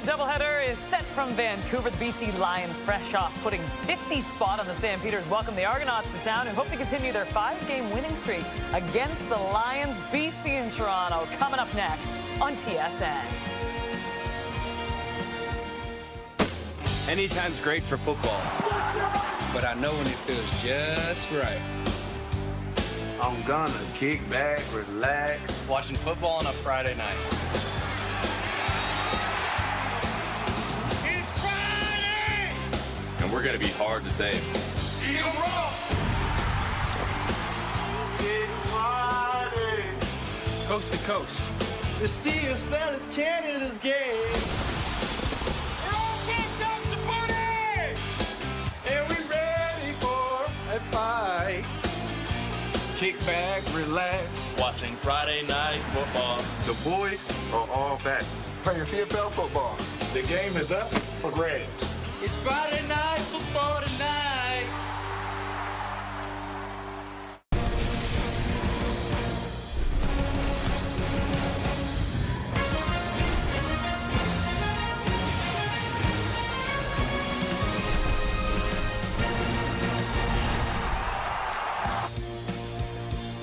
night doubleheader is set from Vancouver. The BC Lions, fresh off putting 50 spot on the Stampeders, welcome the Argonauts to town and hope to continue their 5-game winning streak against the Lions. BC in Toronto coming up next on TSN. Anytime's great for football, but I know when it feels just right. I'm gonna kick back, relax. Watching football on a Friday night. It's Friday! And we're gonna be hard to tame. Eat 'em raw! It's Friday! Coast to coast. The CFL is Canada's game. We're all packed up to party! And we ready for a fight. Kick back, relax. Watching Friday night football. The boys are all back. Playing CFL football. The game is up for grabs. It's Friday night football tonight.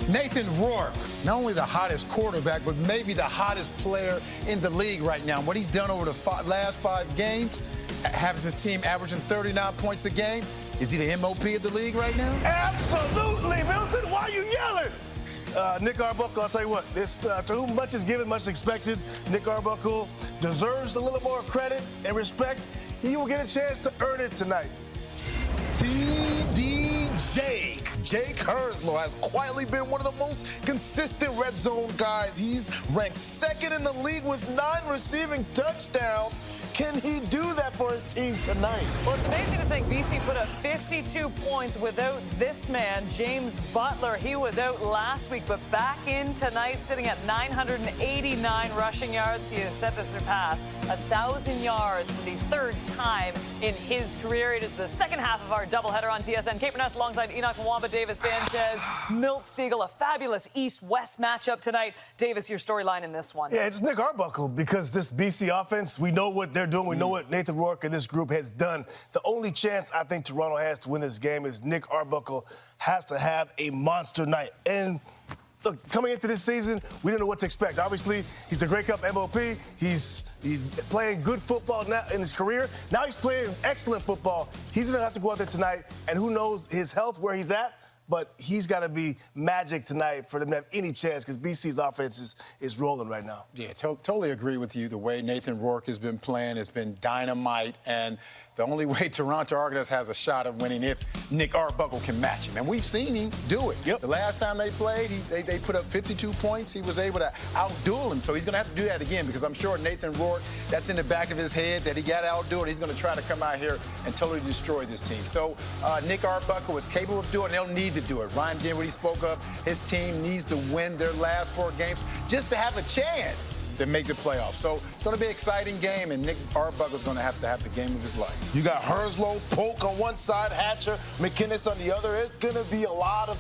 Nathan Rourke, not only the hottest quarterback, but maybe the hottest player in the league right now. What he's done over the last 5 games, has his team averaging 39 points a game. Is he the MOP of the league right now? Absolutely, Milton. Why are you yelling? Nick Arbuckle, I'll tell you what, this to whom much is given, much is expected. Nick Arbuckle deserves a little more credit and respect. He will get a chance to earn it tonight. TD Jake Herslow has quietly been one of the most consistent red zone guys. He's ranked 2nd in the league with 9 receiving touchdowns. Can he do that for his team tonight? Well, it's amazing to think BC put up 52 points without this man, James Butler. He was out last week, but back in tonight, sitting at 989 rushing yards. He is set to surpass 1,000 yards for the 3rd time in his career. It is the second half of our doubleheader on TSN. Kate Burness alongside Enoch Mwamba, Davis Sanchez, Milt Stegall. A fabulous East-West matchup tonight. Davis, your storyline in this one. Yeah, it's Nick Arbuckle because this BC offense, we know what they're doing. We know what Nathan Rourke and this group has done. The only chance I think Toronto has to win this game is Nick Arbuckle has to have a monster night. And look, coming into this season, we didn't know what to expect. Obviously, he's the Grey Cup MOP. He's playing good football now in his career. Now he's playing excellent football. He's going to have to go out there tonight, and who knows his health, where he's at. But he's got to be magic tonight for them to have any chance because BC's offense is rolling right now. Yeah, totally agree with you. The way Nathan Rourke has been playing has been dynamite, and the only way Toronto Argonauts has a shot of winning if Nick Arbuckle can match him. And we've seen him do it. Yep. The last time they played, they put up 52 points. He was able to outduel him. So he's going to have to do that again because I'm sure Nathan Rourke, that's in the back of his head that he got to outdo it. He's going to try to come out here and totally destroy this team. So Nick Arbuckle is capable of doing it. They'll need to do it. Ryan Dinwiddie spoke of his team needs to win their last 4 games just to have a chance to make the playoffs. So it's going to be an exciting game, and Nick Arbuckle's going to have the game of his life. You got Herslow, Polk on one side, Hatcher, McInnes on the other. It's going to be a lot of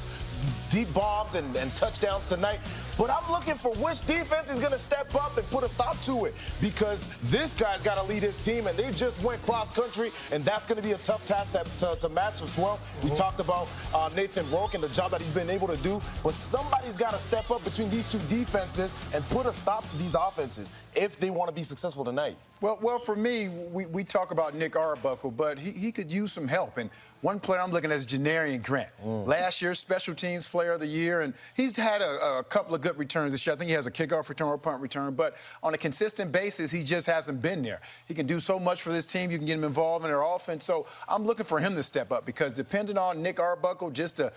deep bombs and touchdowns tonight. But I'm looking for which defense is going to step up and put a stop to it because this guy's got to lead his team, and they just went cross-country, and that's going to be a tough task to match as well. We talked about Nathan Rourke and the job that he's been able to do, but somebody's got to step up between these 2 defenses and put a stop to these offenses if they want to be successful tonight. Well, for me, we talk about Nick Arbuckle, but he could use some help. And one player I'm looking at is Janarian Grant. Last year, Special Teams Player of the Year, and he's had a couple of good returns this year. I think he has a kickoff return or a punt return, but on a consistent basis, he just hasn't been there. He can do so much for this team. You can get him involved in their offense. So I'm looking for him to step up because depending on Nick Arbuckle just to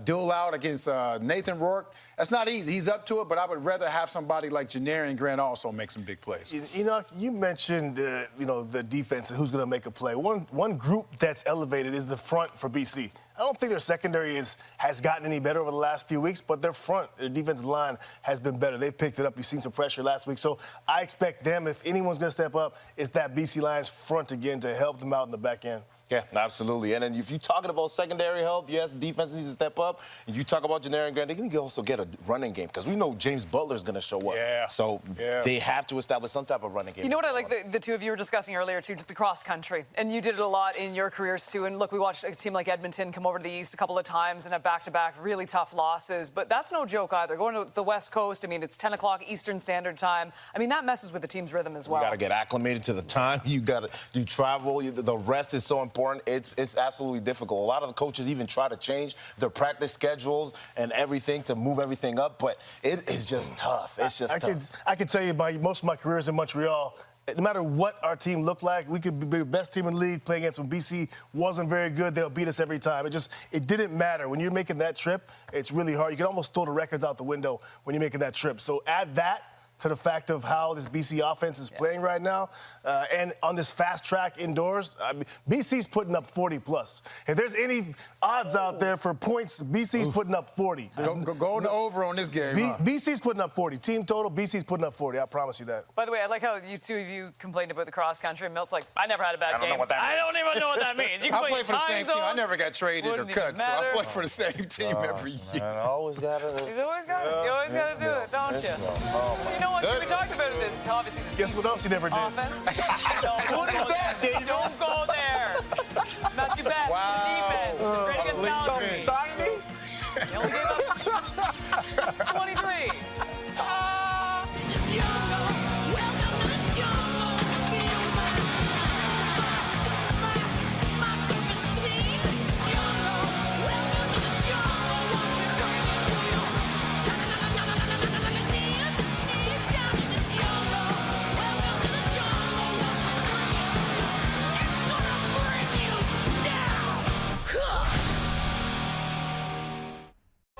duel out against Nathan Rourke, that's not easy. He's up to it, but I would rather have somebody like Janarian Grant also make some big plays. You mentioned, the defense and who's going to make a play. One group that's elevated is the front for BC. I don't think their secondary has gotten any better over the last few weeks, but their defensive line has been better. They picked it up. You've seen some pressure last week. So I expect them, if anyone's going to step up, it's that BC Lions front again to help them out in the back end. Yeah, absolutely. And then if you're talking about secondary help, yes, defense needs to step up. And you talk about Janarian Grant, they can also get a running game because we know James Butler's going to show up. Yeah. So they have to establish some type of running game. You know what I like the two of you were discussing earlier, too, the cross country. And you did it a lot in your careers, too. And look, we watched a team like Edmonton come over to the East a couple of times and have back-to-back really tough losses. But that's no joke either. Going to the West Coast, I mean, it's 10 o'clock Eastern Standard Time. I mean, that messes with the team's rhythm as well. You got to get acclimated to the time. You travel. The rest is so important. It's absolutely difficult. A lot of the coaches even try to change their practice schedules and everything to move everything up, but it is just tough. It's just tough. I can tell you most of my careers in Montreal, no matter what our team looked like, we could be the best team in the league playing against when BC wasn't very good. They'll beat us every time. It didn't matter. When you're making that trip, it's really hard. You can almost throw the records out the window when you're making that trip. So add that to the fact of how this BC offense is playing right now. And on this fast track indoors, BC's putting up 40+. If there's any odds out there for points, BC's putting up 40. Go over on this game. BC's putting up 40. Team total, BC's putting up 40. I promise you that. By the way, I like how you two of you complained about the cross country. Milt's like, I never had a bad game. I don't know what that means. I don't even know what that means. You can I play for the same team. I never got traded or cut, so I play for the same team every year. I always got to. You always got to do it, don't you? You know what? We talked about this. Obviously, this. Guess what else you never did? Offense. What is that, Davis? Don't go there. It's not too bad. It's the defense. Great against Calgary. Signing? They only gave up 23. Stop.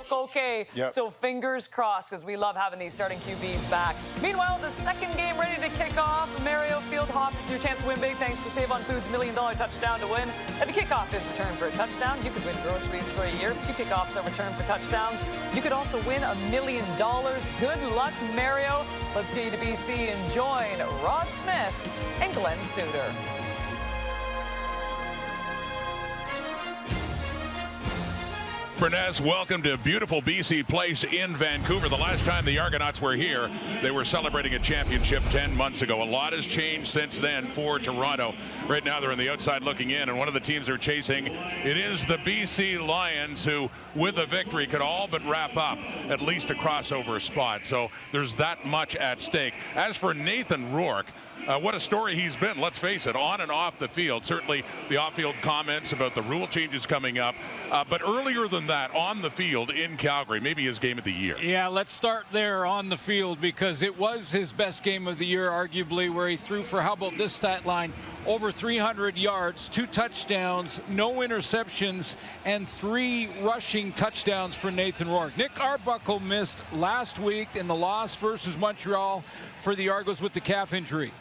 Okay, so fingers crossed because we love having these starting QBs back. Meanwhile, the second game ready to kick off. Mario Fieldhoff is your chance to win big thanks to Save on Foods' $1 Million Touchdown to Win. If a kickoff is returned for a touchdown, you could win groceries for a year. If 2 kickoffs are returned for touchdowns, you could also win $1 million. Good luck, Mario. Let's get you to BC and join Rod Smith and Glenn Suter. Bernez, welcome to beautiful BC Place in Vancouver. The last time the Argonauts were here, they were celebrating a championship 10 months ago. A lot has changed since then for Toronto. Right now they're on the outside looking in, and one of the teams they're chasing, it is the BC Lions, who, with a victory, could all but wrap up at least a crossover spot. So there's that much at stake. As for Nathan Rourke, what a story he's been, let's face it, on and off the field. Certainly the off-field comments about the rule changes coming up. But earlier than that, on the field in Calgary, maybe his game of the year. Yeah, let's start there on the field because it was his best game of the year, arguably, where he threw for, how about this stat line, over 300 yards, 2 touchdowns, no interceptions, and 3 rushing touchdowns for Nathan Rourke. Nick Arbuckle missed last week in the loss versus Montreal for the Argos with the calf injury.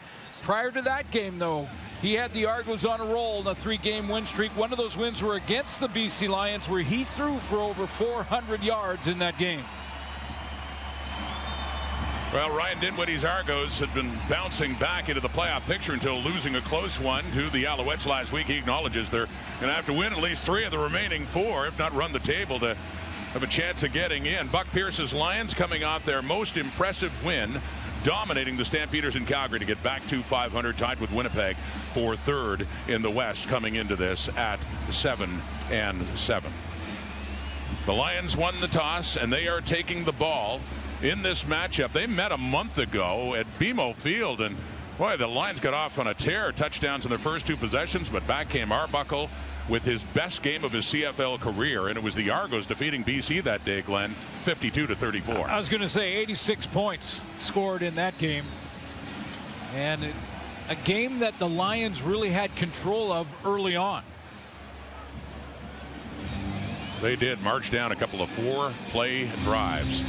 Prior to that game, though, he had the Argos on a roll in a 3-game win streak. One of those wins were against the BC Lions, where he threw for over 400 yards in that game. Well, Ryan Dinwiddie's Argos had been bouncing back into the playoff picture until losing a close one to the Alouettes last week. He acknowledges they're going to have to win at least 3 of the remaining 4, if not run the table, to have a chance of getting in. Buck Pierce's Lions coming off their most impressive win, dominating the Stampeders in Calgary to get back to 500, tied with Winnipeg for 3rd in the West coming into this at 7-7. The Lions won the toss, and they are taking the ball in this matchup. They met a month ago at BMO Field, and boy, the Lions got off on a tear. Touchdowns in their first 2 possessions, but back came Arbuckle with his best game of his CFL career, and it was the Argos defeating BC that day, Glenn, 52-34. I was going to say 86 points scored in that game, and a game that the Lions really had control of early on. They did march down a couple of 4-play drives.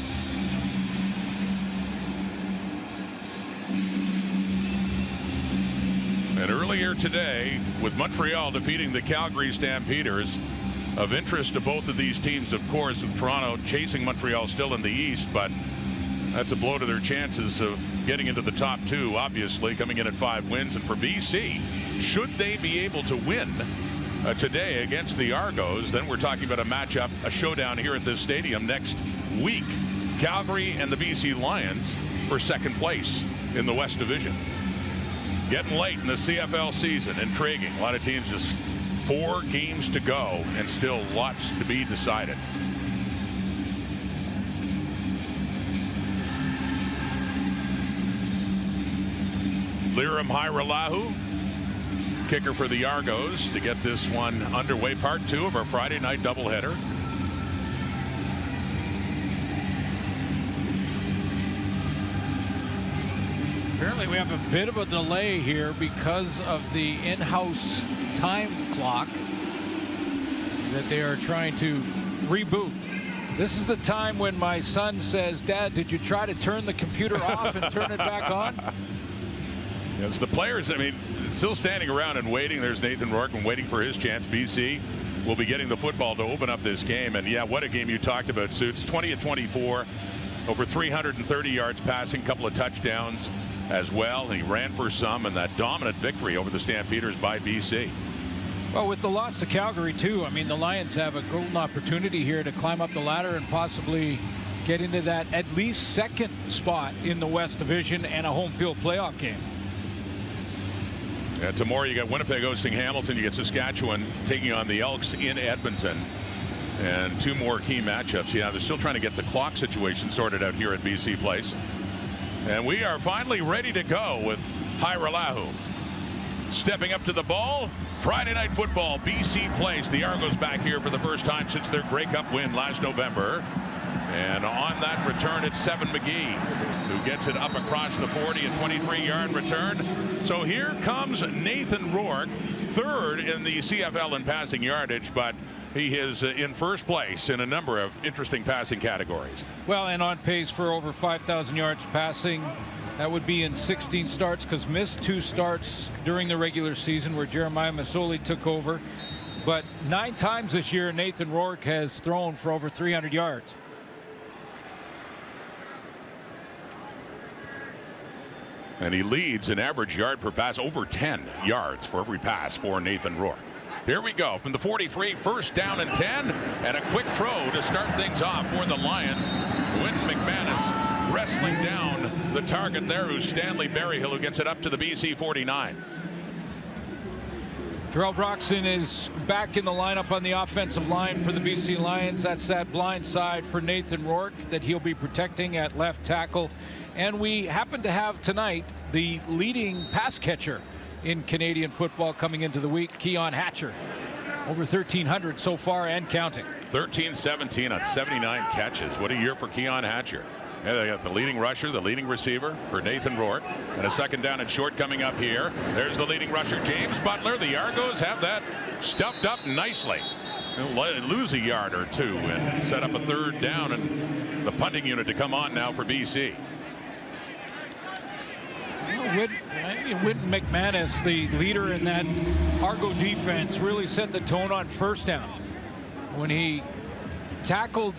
And earlier today, with Montreal defeating the Calgary Stampeders, of interest to both of these teams, of course, with Toronto chasing Montreal still in the East, but that's a blow to their chances of getting into the top 2, obviously, coming in at 5 wins. And for BC, should they be able to win today against the Argos. Then we're talking about a matchup, a showdown here at this stadium next week. Calgary and the BC Lions for second place in the West Division. Getting late in the CFL season. Intriguing. A lot of teams just 4 games to go and still lots to be decided. Lirim Hajrullahu, kicker for the Argos, to get this one underway. Part 2 of our Friday night doubleheader. Apparently we have a bit of a delay here because of the in-house time clock that they are trying to reboot. This is the time when my son says, "Dad, did you try to turn the computer off and turn it back on?" It's the players, I mean, still standing around and waiting. There's Nathan Rourke and waiting for his chance. BC will be getting the football to open up this game. And yeah, what a game you talked about, Suits. 20 of 24, over 330 yards passing, couple of touchdowns as well. He ran for some, and that dominant victory over the Stampeders by BC. Well, with the loss to Calgary, too, I mean, the Lions have a golden opportunity here to climb up the ladder and possibly get into that at least second spot in the West Division and a home field playoff game. Tomorrow you got Winnipeg hosting Hamilton. You get Saskatchewan taking on the Elks in Edmonton. And 2 more key matchups. Yeah, they're still trying to get the clock situation sorted out here at BC Place. And we are finally ready to go with Hajrullahu stepping up to the ball. Friday night football, BC Place. The Argos back here for the first time since their Grey Cup win last November. And on that return, it's Seven McGee who gets it up across the 40, a 23-yard return. So here comes Nathan Rourke, 3rd in the CFL in passing yardage, but he is in first place in a number of interesting passing categories. Well, and on pace for over 5,000 yards passing. That would be in 16 starts, because missed 2 starts during the regular season where Jeremiah Masoli took over. But 9 times this year, Nathan Rourke has thrown for over 300 yards. And he leads in average yard per pass, over 10 yards for every pass for Nathan Rourke. Here we go from the 43, first down and 10, and a quick throw to start things off for the Lions. Quentin McManus wrestling down the target there, who's Stanley Berryhill, who gets it up to the BC 49. Terrell Broxton is back in the lineup on the offensive line for the BC Lions. That's that blind side for Nathan Rourke that he'll be protecting at left tackle. And we happen to have tonight the leading pass catcher in Canadian football coming into the week, Keon Hatcher. Over 1,300 so far and counting. 13-17 on 79 catches. What a year for Keon Hatcher. Yeah, they got the leading rusher, the leading receiver for Nathan Rourke. And a second down and short coming up here. There's the leading rusher, James Butler. The Argos have that stuffed up nicely. They'll lose a yard or 2 and set up a 3rd down, and the punting unit to come on now for BC. Quentin McManus, the leader in that Argo defense, really set the tone on first down when he tackled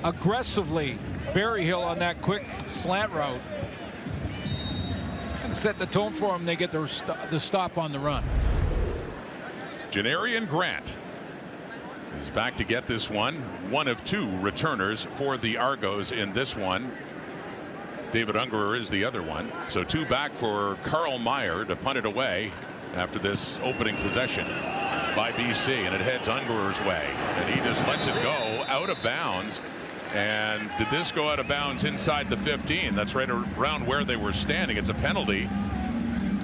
aggressively Berryhill on that quick slant route and set the tone for him. They get the stop on the run. Janarian Grant is back to get this one. 1 of 2 returners for the Argos in this one. David Ungerer is the other one. So 2 back for Carl Meyer to punt it away after this opening possession by BC, and it heads Ungerer's way, and he just lets it go out of bounds. And did this go out of bounds inside the 15? That's right around where they were standing. It's a penalty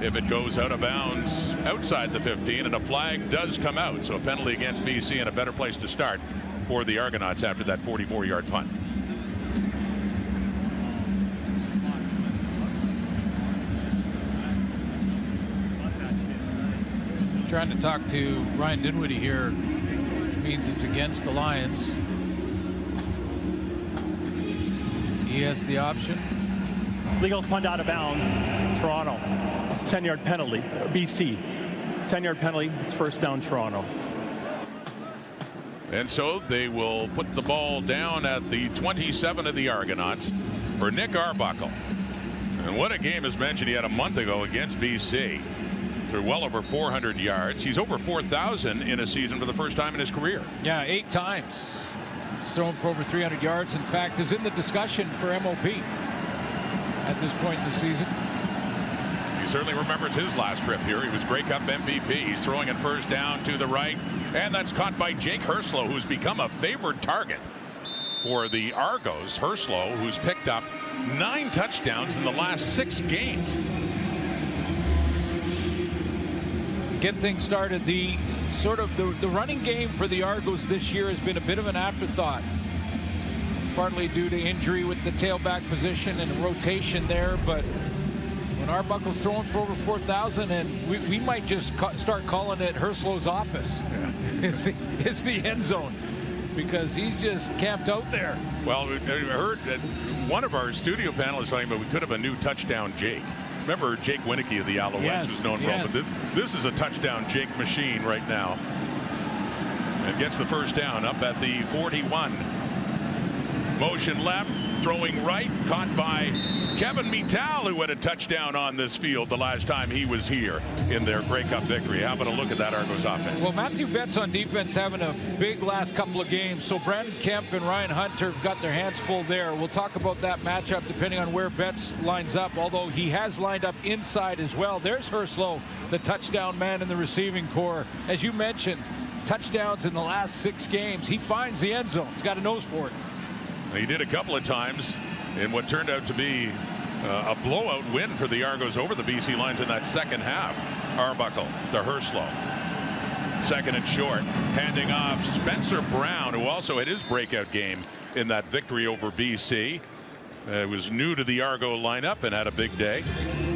if it goes out of bounds outside the 15, and a flag does come out. So a penalty against BC, and a better place to start for the Argonauts after that 44-yard punt. Trying to talk to Ryan Dinwiddie here. Means it's against the Lions. He has the option. Legal punt out of bounds. Toronto. It's a 10-yard penalty. BC. 10-yard penalty. It's first down, Toronto. And so they will put the ball down at the 27 of the Argonauts for Nick Arbuckle. And what a game, as mentioned, he had a month ago against BC. They're well over 400 yards. He's over 4,000 in a season for the first time in his career. Yeah, 8 times. He's thrown for over 300 yards. In fact, is in the discussion for MOP at this point in the season. He certainly remembers his last trip here. He was Grey Cup MVP. He's throwing in first down to the right, and that's caught by Jake Herslow, who's become a favored target for the Argos. Herslow, who's picked up 9 touchdowns in the last 6 games. Get things started. The running game for the Argos this year has been a bit of an afterthought, partly due to injury with the tailback position and rotation there. But when Arbuckle's throwing for over 4,000, and we might just start calling it Herslow's office. Yeah. It's the end zone, because he's just camped out there. Well, I heard that one of our studio panelists talking about we could have a new touchdown Jake. Remember Jake Winicky of the Alouettes was known for all, but this is a touchdown Jake machine right now. And gets the first down up at the 41. Motion left, throwing right, caught by Kevin Mittal, who had a touchdown on this field the last time he was here in their Grey Cup victory. How about a look at that Argos offense? Well, Matthew Betts on defense having a big last couple of games. So Brandon Kemp and Ryan Hunter have got their hands full there. We'll talk about that matchup depending on where Betts lines up, although he has lined up inside as well. There's Herslow, the touchdown man in the receiving corps. As you mentioned, touchdowns in the last 6 games. He finds the end zone. He's got a nose for it. He did a couple of times in what turned out to be a blowout win for the Argos over the BC Lions in that second half. Arbuckle to Herslow. Second and short, handing off Spencer Brown, who also had his breakout game in that victory over BC. Was new to the Argo lineup and had a big day.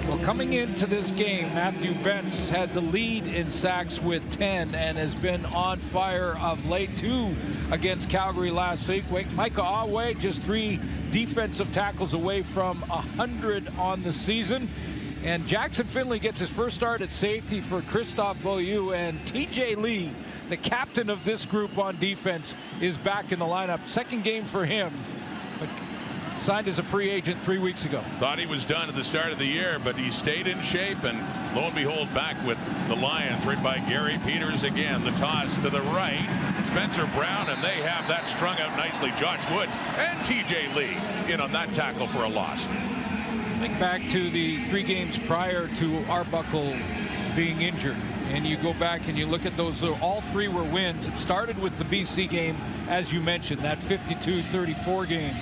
Well, coming into this game, Matthew Betts had the lead in sacks with 10 and has been on fire of late, 2 against Calgary last week. Micah Awe just 3 defensive tackles away from 100 on the season. And Jackson Finley gets his first start at safety for Christophe Beaulieu, and TJ Lee, the captain of this group on defense, is back in the lineup. Second game for him. Signed as a free agent 3 weeks ago. Thought he was done at the start of the year, but he stayed in shape, and lo and behold, back with the Lions, right by Gary Peters again. The toss to the right, Spencer Brown, and they have that strung out nicely. Josh Woods and TJ Lee in on that tackle for a loss. Think back to the 3 games prior to Arbuckle being injured, and you go back and you look at those. All 3 were wins. It started with the BC game, as you mentioned, that 52-34 game.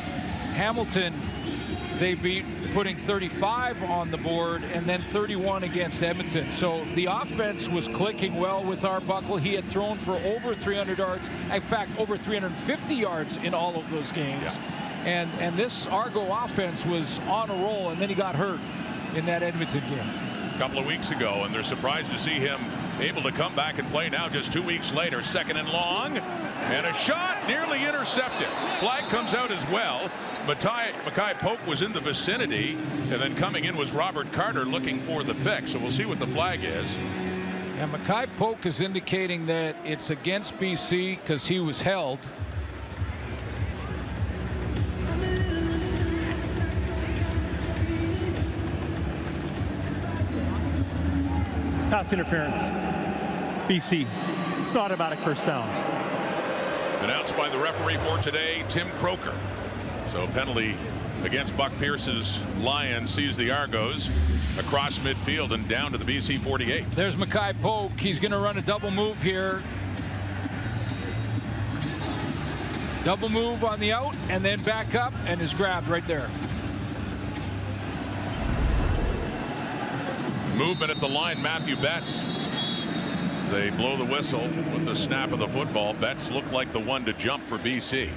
Hamilton, they beat, putting 35 on the board, and then 31 against Edmonton. So the offense was clicking well with Arbuckle. He had thrown for over 300 yards, in fact, over 350 yards in all of those games. Yeah. And this Argo offense was on a roll, and then he got hurt in that Edmonton game. A couple of weeks ago, and they're surprised to see him able to come back and play now just 2 weeks later. Second and long, and a shot nearly intercepted. Flag comes out as well. Mackay Polk was in the vicinity, and then coming in was Robert Carter looking for the pick. So we'll see what the flag is. And Mackay Polk is indicating that it's against BC because he was held. Pass interference. BC. It's an automatic first down. Announced by the referee for today, Tim Croker. So penalty against Buck Pierce's Lions, sees the Argos across midfield and down to the BC 48. There's Mackay Polk. He's going to run a double move here. Double move on the out and then back up and is grabbed right there. Movement at the line, Matthew Betts. As they blow the whistle with the snap of the football, Betts looked like the one to jump for BC.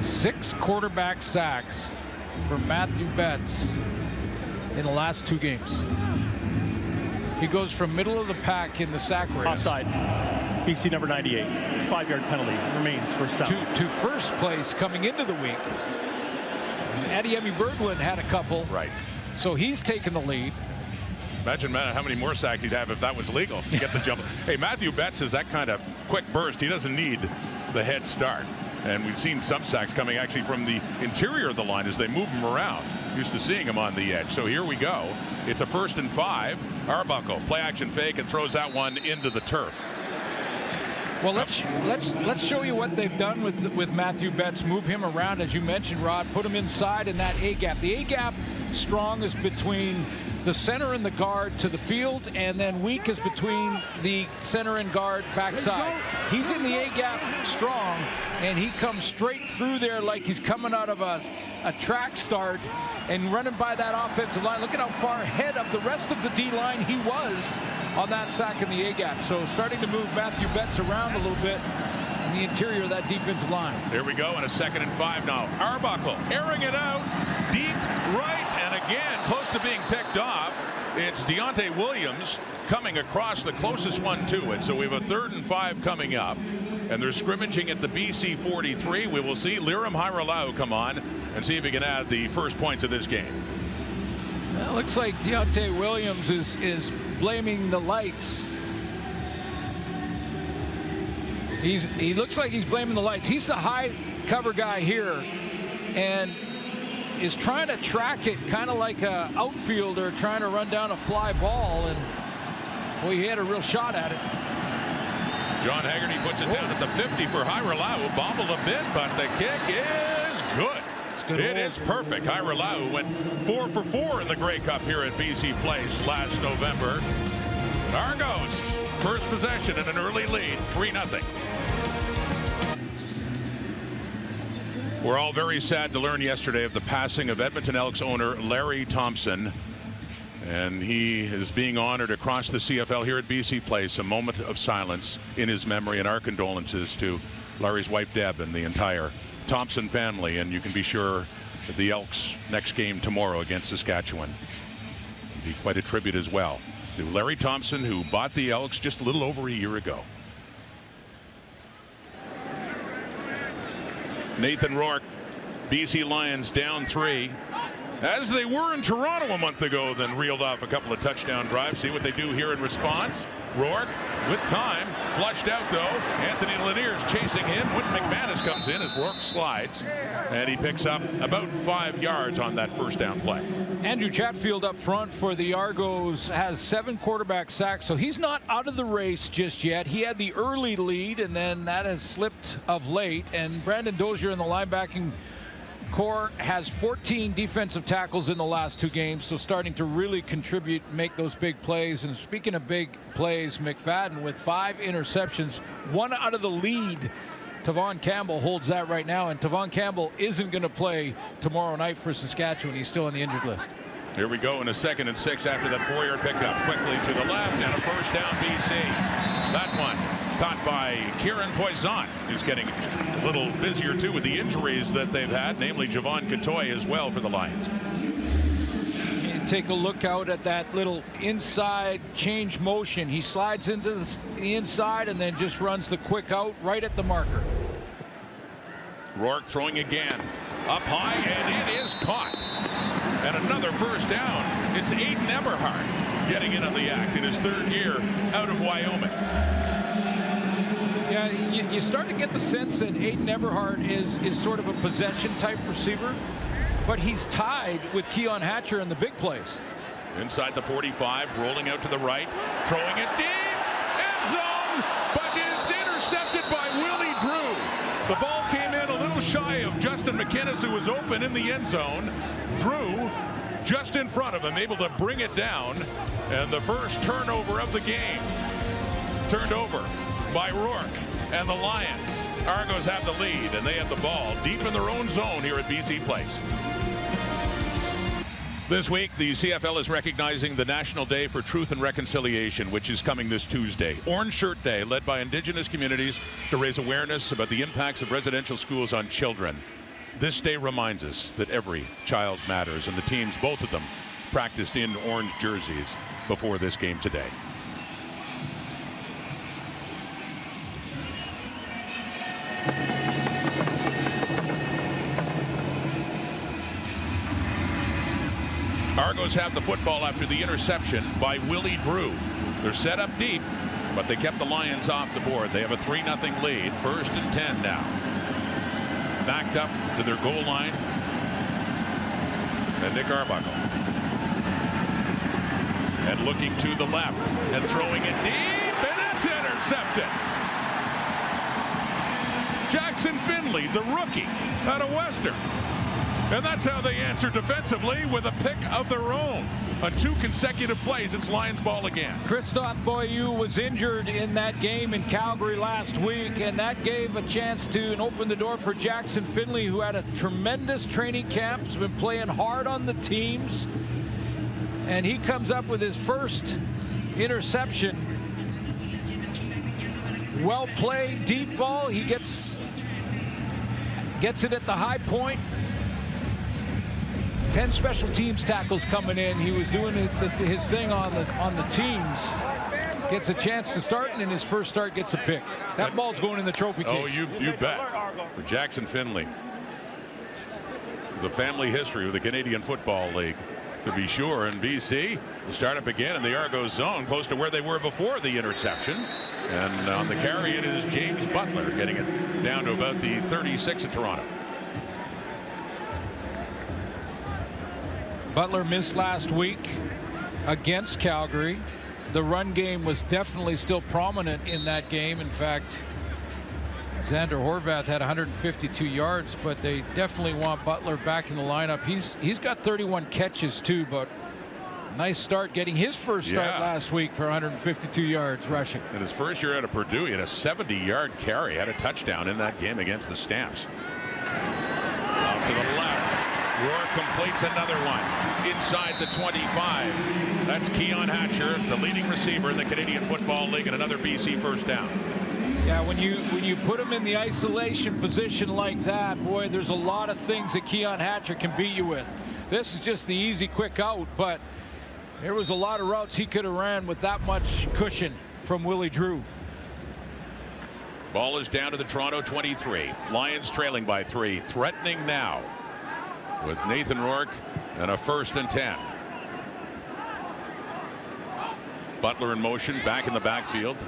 6 quarterback sacks for Matthew Betts in the last 2 games. He goes from middle of the pack in the sack race. Offside. BC number 98. It's a 5-yard penalty. Remains first down. To first place coming into the week. Adiemi Berglund had a couple. Right. So he's taken the lead. Imagine how many more sacks he'd have if that was legal to get the jump. Hey, Matthew Betts is that kind of quick burst. He doesn't need the head start. And we've seen some sacks coming actually from the interior of the line as they move him around. used to seeing him on the edge. So here we go. It's a 1st and 5. Arbuckle play action fake and throws that one into the turf. Well, let's show you what they've done with Matthew Betts. Move him around, as you mentioned, Rod. Put him inside in that A gap. The A gap strong is between the center and the guard to the field, and then weak is between the center and guard backside. He's in the A gap strong, and he comes straight through there like he's coming out of a track start and running by that offensive line. Look at how far ahead of the rest of the D line he was on that sack in the A gap. So starting to move Matthew Betts around a little bit in the interior of that defensive line. Here we go on a 2nd and 5 now. Arbuckle airing it out deep right, and again close to being picked off. It's Deontay Williams coming across, the closest one to it. So we have a 3rd and 5 coming up, and they're scrimmaging at the BC 43. We will see Lirim Hajrullahu come on and see if he can add the first points of this game. Well, it looks like Deontay Williams is blaming the lights. He looks like he's blaming the lights. He's the high cover guy here, and is trying to track it kind of like a outfielder trying to run down a fly ball, and well, he had a real shot at it. John Haggerty puts it down at the 50 for Hajrullahu. Bobbled a bit, but the kick is good. It is perfect. Hajrullahu went 4 for 4 in the Grey Cup here at BC Place last November. Argos first possession and an early lead, 3-0. We're all very sad to learn yesterday of the passing of Edmonton Elks owner Larry Thompson, and he is being honored across the CFL here at BC Place. A moment of silence in his memory, and our condolences to Larry's wife Deb and the entire Thompson family. And you can be sure that the Elks next game tomorrow against Saskatchewan will be quite a tribute as well to Larry Thompson, who bought the Elks just a little over a year ago. Nathan Rourke, BC Lions down 3, as they were in Toronto a month ago, then reeled off a couple of touchdown drives. See what they do here in response. Rourke with time, flushed out though. Anthony Lanier's chasing him. Whit McManus comes in as Rourke slides, and he picks up about 5 yards on that first down play. Andrew Chatfield up front for the Argos has 7 quarterback sacks, so he's not out of the race just yet. He had the early lead, and then that has slipped of late. And Brandon Dozier in the linebacking core has 14 defensive tackles in the last 2 games, so starting to really contribute, make those big plays. And speaking of big plays, McFadden with 5 interceptions, 1 out of the lead. Tavon Campbell holds that right now, and Tavon Campbell isn't going to play tomorrow night for Saskatchewan. He's still on the injured list. Here we go in a 2nd and 6 after that 4-yard pickup. Quickly to the left and a first down BC. That one caught by Kieran Poisson, who's getting a little busier too with the injuries that they've had, namely Javon Katoy as well for the Lions. Take a look out at that little inside change motion. He slides into the inside and then just runs the quick out right at the marker. Rourke throwing again up high, and it is caught. And another first down. It's Aiden Eberhardt getting in on the act in his 3rd year out of Wyoming. Yeah, you start to get the sense that Aiden Eberhardt is sort of a possession type receiver, but he's tied with Keon Hatcher in the big plays. Inside the 45, rolling out to the right, throwing it deep, end zone, but it's intercepted by Willie Drew. The ball came in a little shy of Justin McInnes, who was open in the end zone. Drew just in front of him, able to bring it down, and the first turnover of the game turned over by Rourke and the Lions. Argos have the lead, and they have the ball deep in their own zone here at BC Place. This week, the CFL is recognizing the National Day for Truth and Reconciliation, which is coming this Tuesday. Orange Shirt Day, led by Indigenous communities to raise awareness about the impacts of residential schools on children. This day reminds us that every child matters, and the teams, both of them, practiced in orange jerseys before this game today. Argos have the football after the interception by Willie Drew. They're set up deep, but they kept the Lions off the board. They have a 3-0 lead. 1st and 10 now. Backed up to their goal line. And Nick Arbuckle. And looking to the left and throwing it deep, and it's intercepted. Jackson Finley, the rookie out of Western. And that's how they answer defensively with a pick of their own. On 2 consecutive plays, it's Lions ball again. Christophe Beaulieu was injured in that game in Calgary last week, and that gave a chance to and opened the door for Jackson Finley, who had a tremendous training camp. He's been playing hard on the teams, and he comes up with his first interception. Well played, deep ball. He gets it at the high point. 10 special teams tackles coming in. He was doing his thing on the teams. Gets a chance to start, and in his first start gets a pick. That ball's going in the trophy case. Oh, you bet. For Jackson Finley. There's a family history with the Canadian Football League, to be sure. And BC will start up again in the Argos zone, close to where they were before the interception. And on the carry, it is James Butler getting it down to about the 36 of Toronto. Butler missed last week against Calgary. The run game was definitely still prominent in that game. In fact, Xander Horvath had 152 yards, but they definitely want Butler back in the lineup. He's got 31 catches too, but nice start getting his first start last week for 152 yards rushing. In his first year out of Purdue, he had a 70-yard carry, had a touchdown in that game against the Stamps. Off to the left. Roar completes another one inside the 25. That's Keon Hatcher, the leading receiver in the Canadian Football League, and another BC first down. Yeah, when you put him in the isolation position like that, boy, there's a lot of things that Keon Hatcher can beat you with. This is just the easy, quick out, but there was a lot of routes he could have ran with that much cushion from Willie Drew. Ball is down to the Toronto 23. Lions trailing by 3, threatening now with Nathan Rourke and a 1st and 10. Butler in motion, back in the backfield.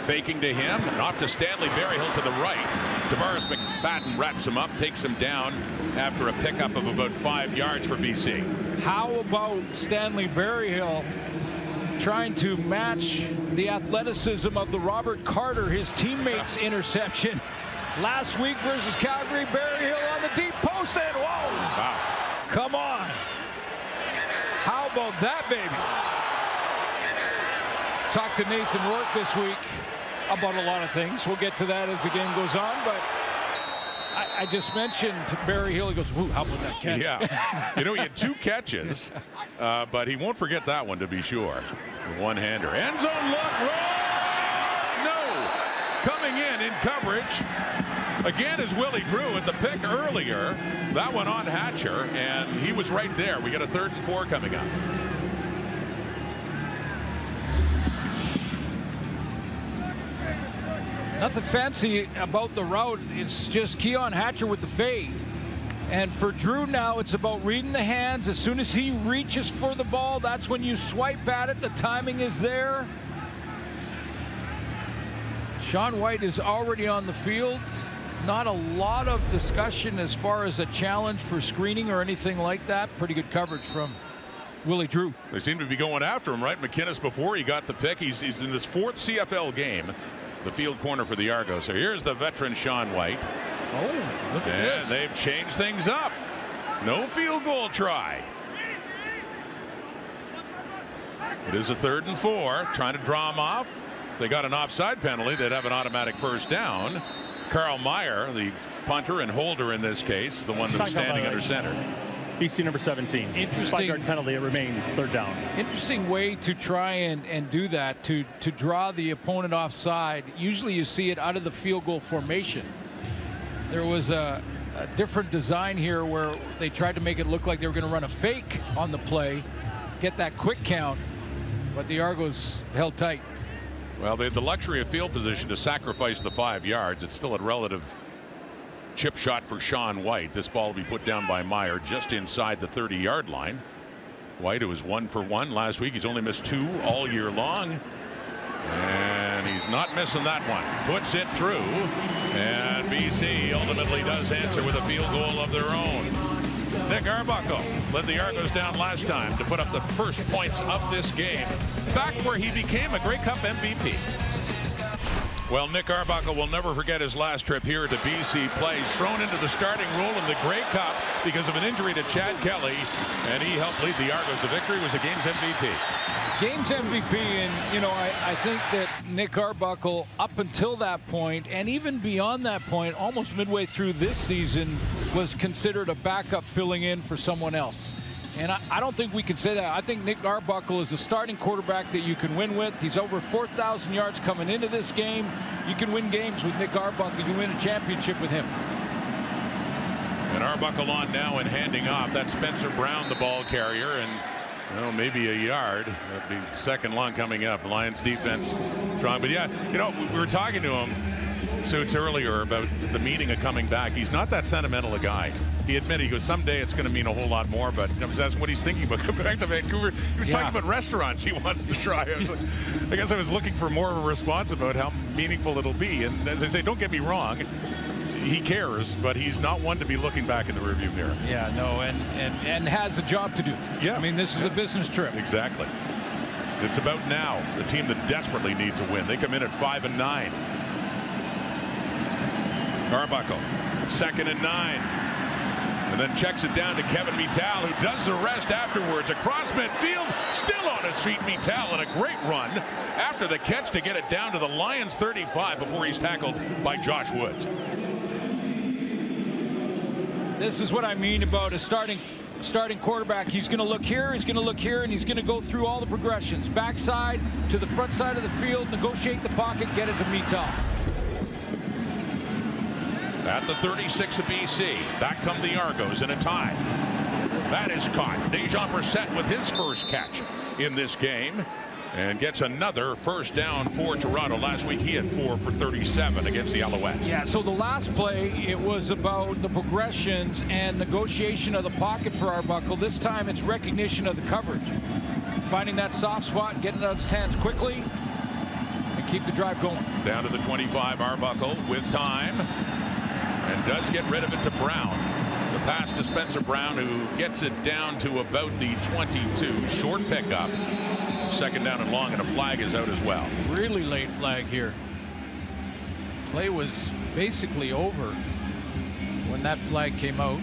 Faking to him, and off to Stanley Berryhill to the right. Tavares McFadden wraps him up, takes him down after a pickup of about 5 yards for BC. How about Stanley Berryhill trying to match the athleticism of the Robert Carter, his teammate's interception last week versus Calgary? Berryhill on the deep post, and whoa! Wow. Come on. How about that, baby? Talked to Nathan Rourke this week about a lot of things. We'll get to that as the game goes on, but I just mentioned Berryhill. He goes, ooh, how about that catch? Yeah. You know, he had 2 catches, but he won't forget that one, to be sure. One-hander. End zone look. Roll! No! Coming in coverage. Again is Willie Drew at the pick earlier. That one on Hatcher, and he was right there. We got a 3rd and 4 coming up. Nothing fancy about the route. It's just Keon Hatcher with the fade. And for Drew now, it's about reading the hands. As soon as he reaches for the ball, that's when you swipe at it. The timing is there. Sean White is already on the field. Not a lot of discussion as far as a challenge for screening or anything like that. Pretty good coverage from Willie Drew. They seem to be going after him, right? McInnes, before he got the pick, he's in his 4th CFL game. The field corner for the Argos. So here's the veteran Sean White. Oh, look at this. And they've changed things up. No field goal try. It is a 3rd and 4. Trying to draw him off. They got an offside penalty. They'd have an automatic first down. Carl Meyer, the punter and holder in this case, the one that's standing under center. BC number 17. Interesting. 5-yard penalty. It remains 3rd down. Interesting way to try and do that, to draw the opponent offside. Usually you see it out of the field goal formation. There was a different design here where they tried to make it look like they were going to run a fake on the play, get that quick count, but the Argos held tight. Well, they had the luxury of field position to sacrifice the 5 yards. It's still a relative chip shot for Sean White. This ball will be put down by Meyer just inside the 30-yard line. White, who was 1 for 1 last week. He's only missed 2 all year long. And he's not missing that one. Puts it through. And BC ultimately does answer with a field goal of their own. Nick Arbuckle led the Argos down last time to put up the first points of this game, back where he became a Grey Cup MVP. Well, Nick Arbuckle will never forget his last trip here to BC play. He's thrown into the starting role in the Grey Cup because of an injury to Chad Kelly, and he helped lead the Argos to victory. Was a game's MVP. Game's MVP, and you know, I think that Nick Arbuckle, up until that point, and even beyond that point, almost midway through this season, was considered a backup filling in for someone else. And I don't think we can say that. I think Nick Arbuckle is a starting quarterback that you can win with. He's over 4,000 yards coming into this game. You can win games with Nick Arbuckle. You can win a championship with him. And Arbuckle on now and handing off. That's Spencer Brown, the ball carrier, and well, maybe a yard. That'd be second long coming up. Lions defense strong. But yeah, you know, we were talking to him, Suits, earlier about the meaning of coming back. He's not that sentimental a guy. He admitted, he goes, someday it's going to mean a whole lot more, but I was asking what he's thinking about coming back to Vancouver. He was talking about restaurants he wants to try. I guess I was looking for more of a response about how meaningful it'll be. And as I say, don't get me wrong, he cares, but he's not one to be looking back in the rearview mirror. Yeah, no, and has a job to do. Yeah. I mean, this is a business trip. Exactly. It's about now. The team that desperately needs a win. They come in at 5-9. Arbuckle, 2nd and 9. And then checks it down to Kevin Mittal, who does the rest afterwards. Across midfield, still on his feet, Mittal, and a great run after the catch to get it down to the Lions 35 before he's tackled by Josh Woods. This is what I mean about a starting quarterback. He's going to look here, he's going to look here, and he's going to go through all the progressions. Backside to the front side of the field, negotiate the pocket, get it to Mittal. At the 36 of BC, back come the Argos in a tie. That is caught. Dejan Brissett with his first catch in this game and gets another first down for Toronto. Last week he had 4 for 37 against the Alouettes. Yeah, so the last play, it was about the progressions and negotiation of the pocket for Arbuckle. This time it's recognition of the coverage. Finding that soft spot, getting it out of his hands quickly, and keep the drive going. Down to the 25, Arbuckle with time. And does get rid of it to Brown. The pass to Spencer Brown, who gets it down to about the 22. Short pickup. 2nd down and long, and a flag is out as well. Really late flag here. Play was basically over when that flag came out.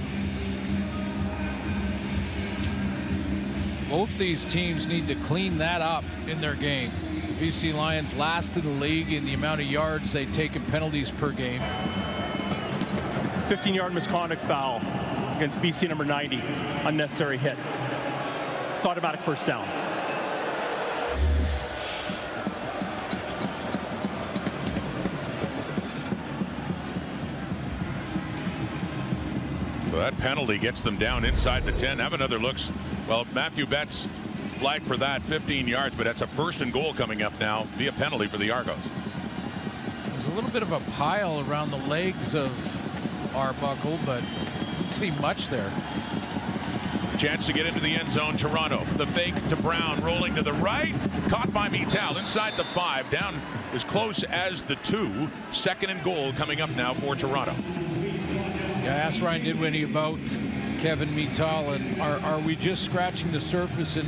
Both these teams need to clean that up in their game. The BC Lions last in the league in the amount of yards they take in penalties per game. 15-yard misconduct foul against BC number 90. Unnecessary hit. It's automatic first down. So that penalty gets them down inside the 10. Have another look. Well, Matthew Betts flagged for that, 15 yards, but that's a 1st and goal coming up now via penalty for the Argos. There's a little bit of a pile around the legs of Arbuckle, but didn't see much there. Chance to get into the end zone. Toronto, the fake to Brown, rolling to the right, caught by Mittal inside the 5, down as close as the 2. 2nd and goal coming up now for Toronto. Yeah, I asked Ryan Didwinny about Kevin Mittal, and are we just scratching the surface in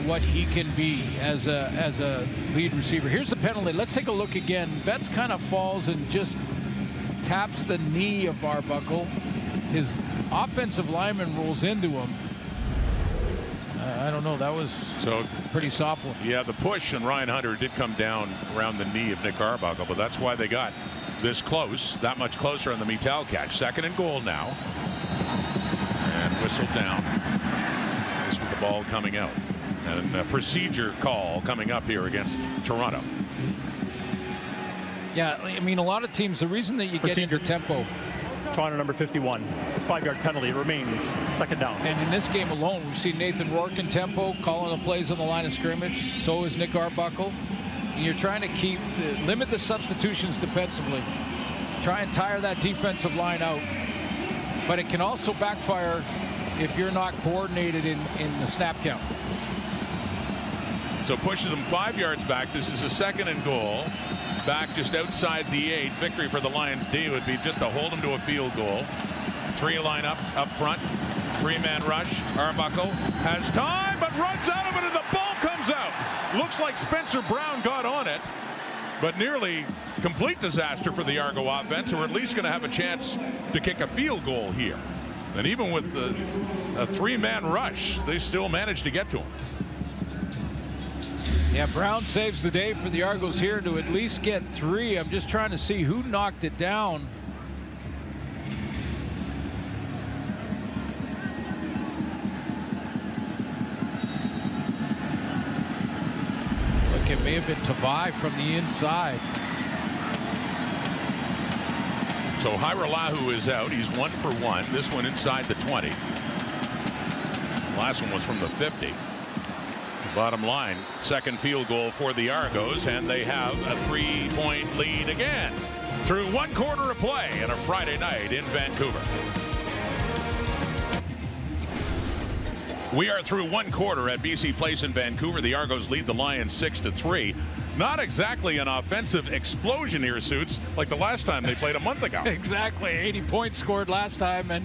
what he can be as a lead receiver? Here's the penalty. Let's take a look again. Betts kind of falls and just taps the knee of Arbuckle. His offensive lineman rolls into him. I don't know. That was so pretty soft one. Yeah, the push and Ryan Hunter did come down around the knee of Nick Arbuckle, but that's why they got this close, that much closer on the Mittal catch. 2nd and goal now. And whistle down. This with the ball coming out. And a procedure call coming up here against Toronto. Yeah, I mean, a lot of teams, the reason that you get into tempo. Toronto number 51. It's 5-yard penalty. It remains 2nd down. And in this game alone, we've seen Nathan Rourke in tempo, calling the plays on the line of scrimmage. So is Nick Arbuckle. And you're trying to limit the substitutions defensively. Try and tire that defensive line out. But it can also backfire if you're not coordinated in the snap count. So pushes them 5 yards back. This is a 2nd and goal. Back just outside the 8. Victory for the Lions D would be just to hold them to a field goal. 3 line up front. Three-man rush. Arbuckle has time, but runs out of it, and the ball comes out. Looks like Spencer Brown got on it, but nearly complete disaster for the Argo offense, who are at least going to have a chance to kick a field goal here. And even with a three-man rush, they still managed to get to him. Yeah, Brown saves the day for the Argos here to at least get 3. I'm just trying to see who knocked it down. Look, it may have been Tavai from the inside. So Hiralahu is out. He's 1 for 1. This one inside the 20. Last one was from the 50. Bottom line, second field goal for the Argos, and they have a 3-point lead again through 1 quarter of play on a Friday night in Vancouver. We are through 1 quarter at BC Place in Vancouver. The Argos lead the Lions 6-3. Not exactly an offensive explosion here, Suits, like the last time they played a month ago. Exactly. 80 points scored last time, and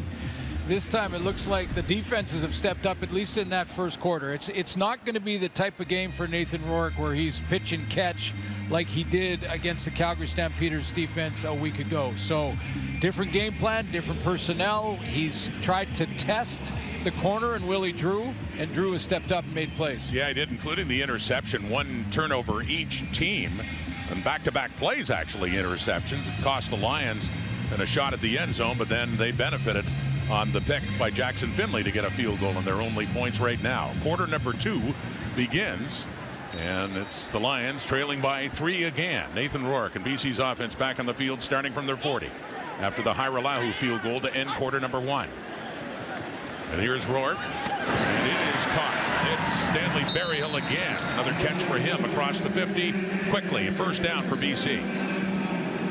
this time it looks like the defenses have stepped up, at least in that first quarter. It's not going to be the type of game for Nathan Rourke where he's pitch and catch like he did against the Calgary Stampeders defense a week ago. So different game plan, different personnel. He's tried to test the corner and Willie Drew, and Drew has stepped up and made plays. Yeah, he did, including the interception. 1 turnover each team, and back-to-back plays, actually, interceptions. It cost the Lions and a shot at the end zone, but then they benefited on the pick by Jackson Finley to get a field goal, and their only points right now. Quarter number 2 begins, and it's the Lions trailing by 3 again. Nathan Rourke and BC's offense back on the field starting from their 40 after the Hiralahu field goal to end quarter number 1. And here's Rourke, and it is caught. It's Stanley Berryhill again. Another catch for him across the 50. Quickly, a first down for BC.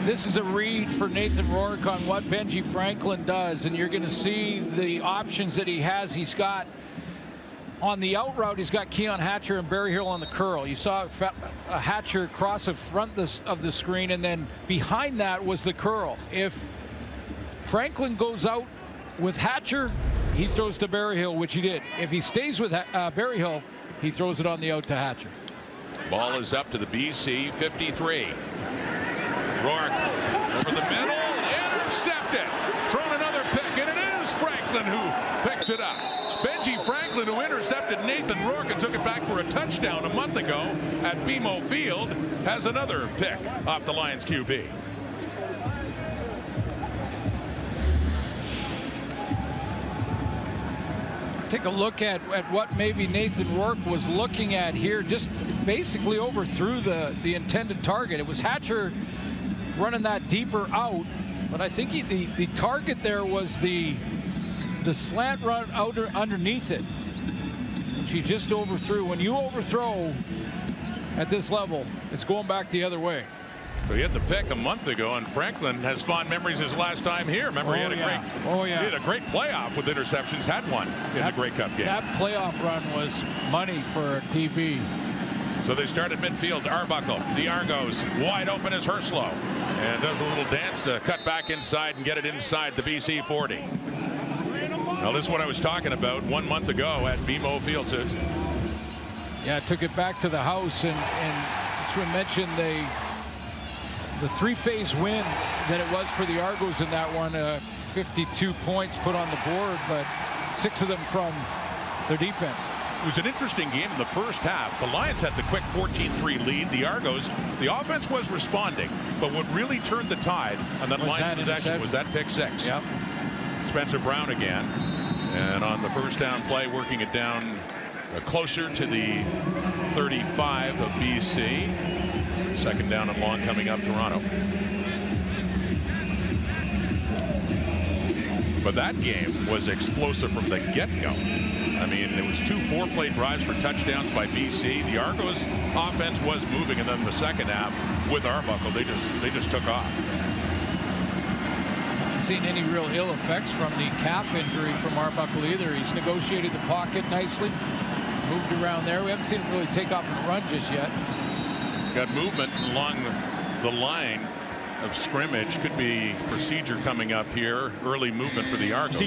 This is a read for Nathan Rourke on what Benji Franklin does, and you're going to see the options that he has. He's got on the out route, he's got Keon Hatcher and Berryhill on the curl. You saw a Hatcher cross the front of the screen, and then behind that was the curl. If Franklin goes out with Hatcher, he throws to Berryhill, which he did. If he stays with Berryhill, he throws it on the out to Hatcher. Ball is up to the BC 53. Rourke over the middle, intercepted, thrown another pick, and it is Franklin who picks it up. Benji Franklin, who intercepted Nathan Rourke and took it back for a touchdown a month ago at BMO Field, has another pick off the Lions QB. Take a look at what maybe Nathan Rourke was looking at here. Just basically overthrew the intended target. It was Hatcher running that deeper out, but I think the target there was the slant run out underneath it, which he just overthrew. When you overthrow at this level, it's going back the other way. So he had the pick a month ago, and Franklin has fond memories his last time here. Remember, he had a great playoff with interceptions, had one in the Grey Cup game. That playoff run was money for a DB. So they start at midfield. Arbuckle, the Argos, wide open as Herslow, and does a little dance to cut back inside and get it inside the BC 40. Now, this is what I was talking about 1 month ago at BMO Field. So yeah, took it back to the house, and as we mentioned, the 3-phase win that it was for the Argos in that one. 52 points put on the board, but 6 of them from their defense. It was an interesting game in the first half. The Lions had the quick 14-3 lead. The Argos, the offense was responding, but what really turned the tide on that Lions possession was that pick 6. Yep. Spencer Brown again, and on the first down play, working it down closer to the 35 of BC. Second down and long coming up Toronto. But that game was explosive from the get-go. I mean, it was 2 4-play drives for touchdowns by BC. The Argos offense was moving, and then the second half with Arbuckle, they just took off. Haven't seen any real ill effects from the calf injury from Arbuckle either. He's negotiated the pocket nicely, moved around there. We haven't seen him really take off and run just yet. Got movement along the line of scrimmage. Could be procedure coming up here. Early movement for the Argos.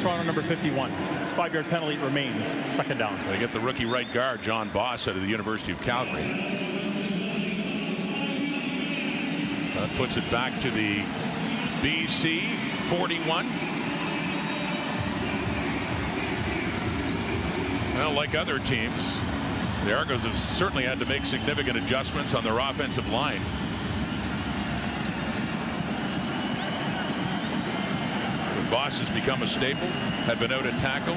Toronto number 51. It's 5-yard penalty remains. Second down. They get the rookie right guard, John Boss, out of the University of Calgary. That puts it back to the BC 41. Well, like other teams, the Argos have certainly had to make significant adjustments on their offensive line. The Boss has become a staple, had been out at tackle,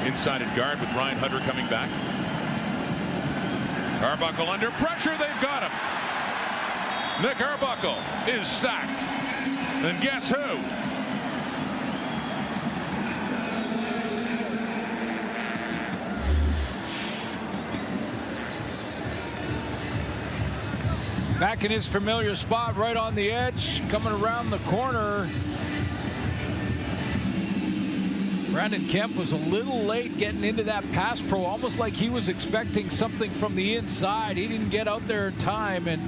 inside at guard with Ryan Hunter coming back. Arbuckle under pressure, they've got him. Nick Arbuckle is sacked. And guess who? Back in his familiar spot, right on the edge, coming around the corner. Brandon Kemp was a little late getting into that pass pro, almost like he was expecting something from the inside. He didn't get out there in time, and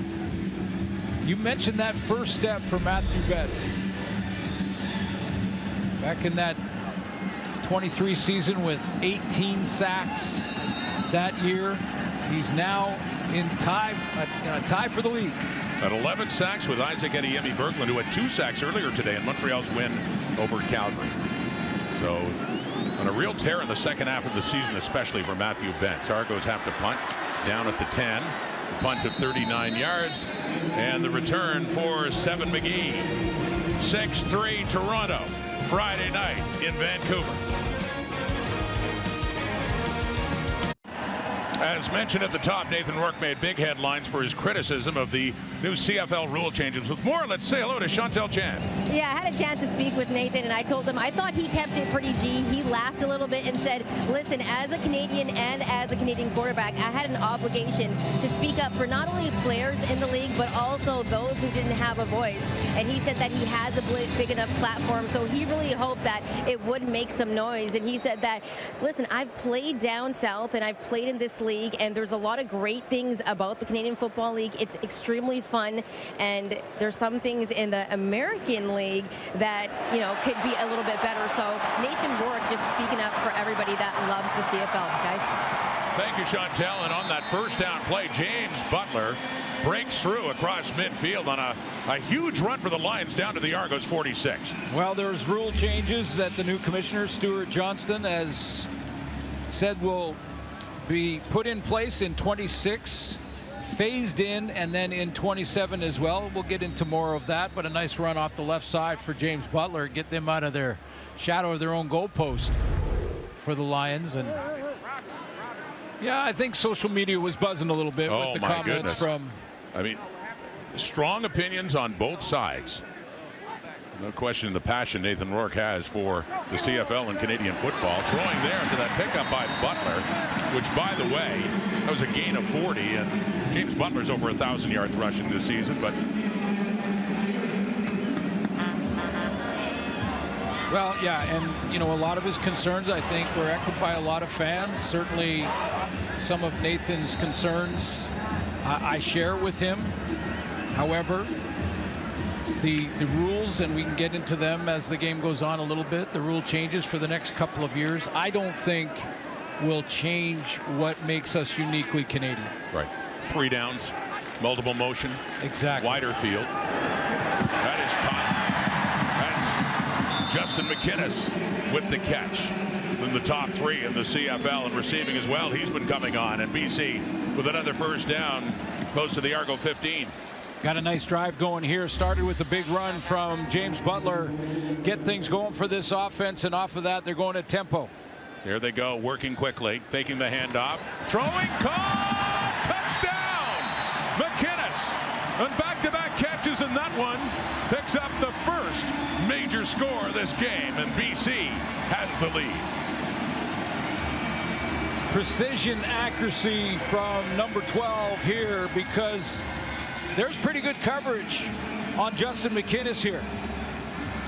you mentioned that first step for Matthew Betts. Back in that 23 season with 18 sacks that year, he's now in a tie for the league. At 11 sacks with Isaac Adeyemi Berglund, who had 2 sacks earlier today in Montreal's win over Calgary. So on a real tear in the second half of the season, especially for Matthew Betts. Argos have to punt down at the 10. The punt of 39 yards. And the return for Seven McGee. 6-3 Toronto. Friday night in Vancouver. As mentioned at the top, Nathan Rourke made big headlines for his criticism of the new CFL rule changes. With more, let's say hello to Chantel Chan. Yeah, I had a chance to speak with Nathan, and I told him I thought he kept it pretty G. He laughed a little bit and said, listen, as a Canadian and as a Canadian quarterback, I had an obligation to speak up for not only players in the league, but also those who didn't have a voice. And he said that he has a big enough platform, so he really hoped that it would make some noise. And he said that, listen, I've played down south, and I've played in this league, and there's a lot of great things about the Canadian Football League. It's extremely fun, and there's some things in the American League that, you know, could be a little bit better. So Nathan Rourke just speaking up for everybody that loves the CFL, guys. Thank you, Chantel. And on that first down play, James Butler breaks through across midfield on a huge run for the Lions down to the Argos 46. Well, there's rule changes that the new commissioner, Stuart Johnston, has said will be put in place in 26, phased in, and then in 27 as well. We'll get into more of that, but a nice run off the left side for James Butler, get them out of their shadow of their own goalpost for the Lions. And yeah, I think social media was buzzing a little bit with the comments from. I mean, strong opinions on both sides. No question the passion Nathan Rourke has for the CFL and Canadian football. Throwing there to that pickup by Butler, which, by the way, that was a gain of 40. And James Butler's over 1,000 yards rushing this season. But well, yeah, and, you know, a lot of his concerns, I think, were echoed by a lot of fans. Certainly some of Nathan's concerns I share with him. However, the rules, and we can get into them as the game goes on a little bit, the rule changes for the next couple of years, I don't think will change what makes us uniquely Canadian. Right. 3 downs, multiple motion. Exactly. Wider field. That is caught. That's Justin McInnes with the catch. In the top 3 in the CFL and receiving as well. He's been coming on, and BC with another first down close to the Argo 15. Got a nice drive going here. Started with a big run from James Butler. Get things going for this offense, and off of that, they're going at tempo. Here they go, working quickly, faking the handoff. Throwing, caught! Touchdown! McInnes! And back-to-back catches in that one. Picks up the first major score of this game, and BC has the lead. Precision accuracy from number 12 here, because there's pretty good coverage on Justin McInnes here.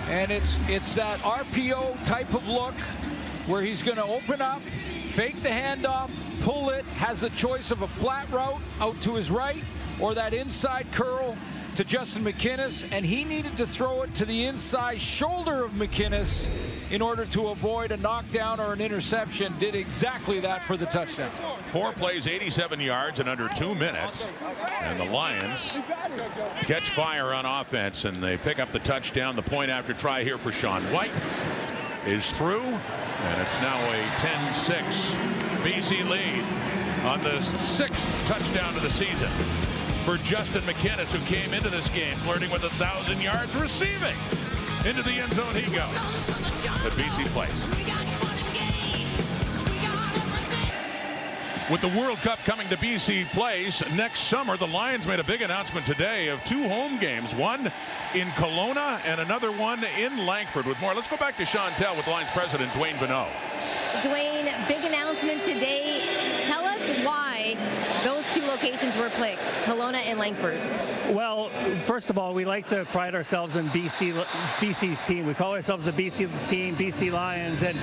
And it's that RPO type of look where he's going to open up, fake the handoff, pull it, has a choice of a flat route out to his right or that inside curl to Justin McInnis, and he needed to throw it to the inside shoulder of McInnis in order to avoid a knockdown or an interception. Did exactly that for the touchdown. 4 plays, 87 yards in under 2 minutes. And the Lions catch fire on offense, and they pick up the touchdown. The point after try here for Sean White is through, and it's now a 10-6 BC lead on the 6th touchdown of the season for Justin McInnis, who came into this game flirting with 1,000 yards receiving. Into the end zone he goes. At BC Place. With the World Cup coming to BC Place next summer, the Lions made a big announcement today of 2 home games, one in Kelowna and another one in Langford. With more, let's go back to Chantel with Lions president Dwayne Bonneau. Dwayne, big announcement today. Tell us why those 2 locations were picked, Kelowna and Langford. Well, first of all, we like to pride ourselves in BC's team. We call ourselves the BC's team, BC Lions, and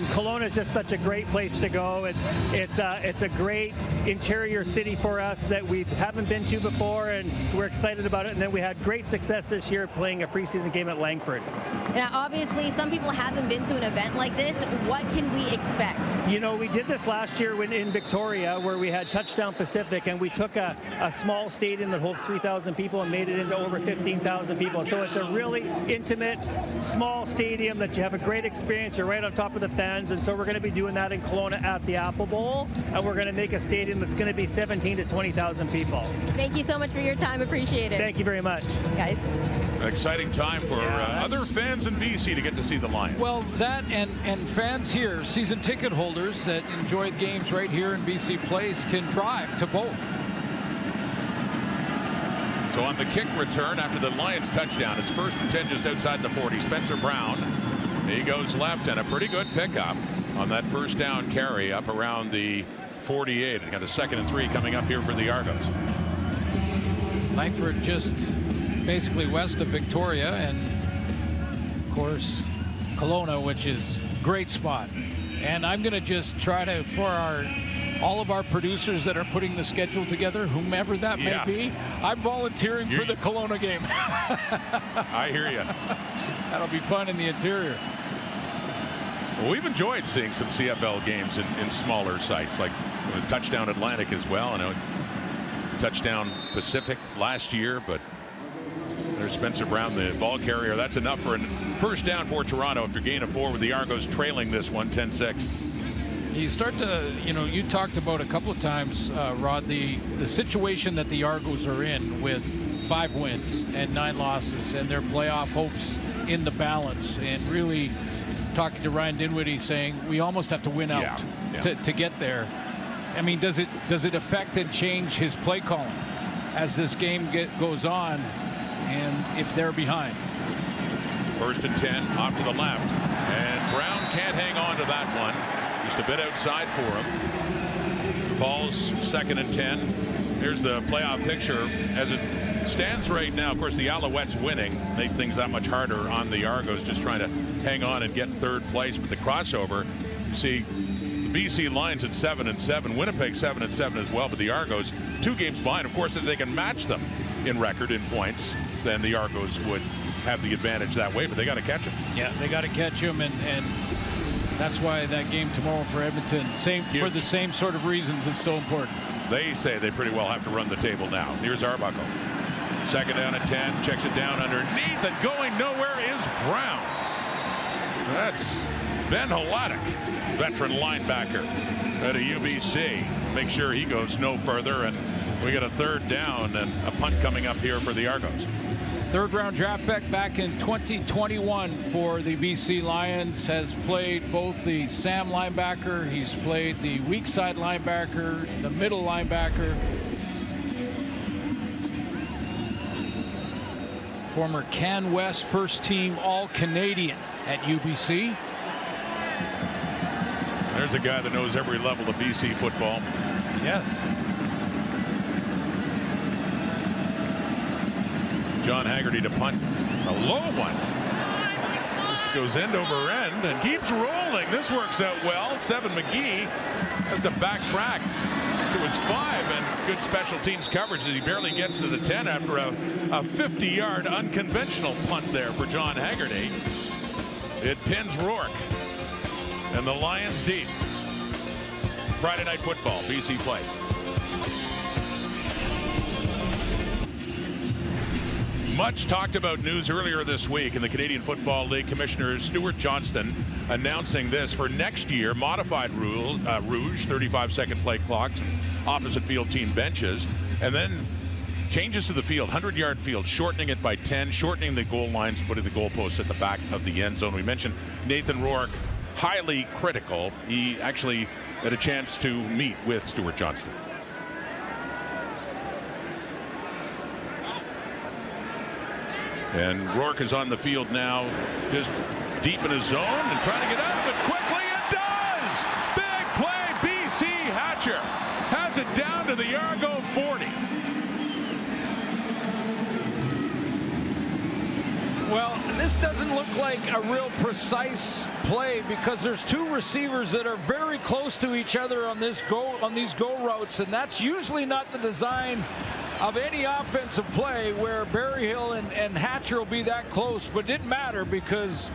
Kelowna is just such a great place to go. It's a great interior city for us that we haven't been to before, and we're excited about it. And then we had great success this year playing a preseason game at Langford. Now, obviously, some people haven't been to an event like this. What can we expect? You know, we did this last year in Victoria, where we had Touchdown Pacific, and we took a small stadium that holds 3,000 people and made it into over 15,000 people. So it's a really intimate, small stadium that you have a great experience. You're right on top of the fans, and so we're going to be doing that in Kelowna at the Apple Bowl, and we're going to make a stadium that's going to be 17 to 20,000 people. Thank you so much for your time. Appreciate it. Thank you very much. Guys. Exciting time for other fans in BC to get to see the Lions. Well, that and fans here, season ticket holders that enjoy games right here in BC Place, can drive to both. So on the kick return after the Lions touchdown, it's 1st and 10 just outside the 40. Spencer Brown, he goes left, and a pretty good pickup on that first down carry up around the 48. And got a 2nd and 3 coming up here for the Argos. Langford just basically west of Victoria, and of course Kelowna, which is a great spot. And I'm going to just try to, for all of our producers that are putting the schedule together, whomever that may be, I'm volunteering for the Kelowna game. I hear you. That'll be fun in the interior. Well, we've enjoyed seeing some CFL games in smaller sites, like Touchdown Atlantic as well. I know Touchdown Pacific last year, but there's Spencer Brown, the ball carrier. That's enough for a first down for Toronto after gain of 4, with the Argos trailing this one 10-6. You start to, you talked about a couple of times, Rod, the situation that the Argos are in with 5 wins and 9 losses and their playoff hopes in the balance, and really talking to Ryan Dinwiddie saying we almost have to win out to get there. I mean, does it affect and change his play calling as this game goes on, and if they're behind? 1st and 10 off to the left, and Brown can't hang on to that one. Just a bit outside for him. Falls 2nd and 10. Here's the playoff picture as it stands right now. Of course, the Alouettes winning make things that much harder on the Argos, just trying to hang on and get 3rd place. But the crossover, you see the BC Lions at 7-7, Winnipeg 7-7 as well. But the Argos 2 games behind. Of course, if they can match them in record, in points, then the Argos would have the advantage that way. But they got to catch them. Yeah, they got to catch them, and that's why that game tomorrow for Edmonton, for the same sort of reasons, is so important. They say they pretty well have to run the table now. Here's Arbuckle. 2nd down at 10. Checks it down underneath, and going nowhere is Brown. That's Ben Hladek, veteran linebacker out of UBC. Make sure he goes no further, and we got a 3rd down and a punt coming up here for the Argos. 3rd round draft pick back in 2021 for the BC Lions, has played both the Sam linebacker, he's played the weak side linebacker, the middle linebacker. Former Can West first team All-Canadian at UBC. There's a guy that knows every level of BC football. Yes. John Haggerty to punt. A low one. This goes end over end and keeps rolling. This works out well. Seven McGee has to backtrack. it was 5, and good special teams coverage as he barely gets to the 10 after a 50-yard unconventional punt there for John Haggerty. It pins Rourke, and the Lions deep. Friday Night Football, BC plays. Much talked about news earlier this week in the Canadian Football League. Commissioner Stuart Johnston announcing this for next year. Modified rule, Rouge, 35-second play clocks, opposite field team benches, and then changes to the field, 100-yard field, shortening it by 10, shortening the goal lines, putting the goalposts at the back of the end zone. We mentioned Nathan Rourke, highly critical. He actually had a chance to meet with Stuart Johnston. And Rourke is on the field now, just deep in his zone and trying to get out of it quickly. It does! Big play, BC Hatcher has it down to the Argo 40. Well, this doesn't look like a real precise play because there's two receivers that are very close to each other on these go routes, and that's usually not the design of any offensive play where Berryhill and Hatcher will be that close, but it didn't matter because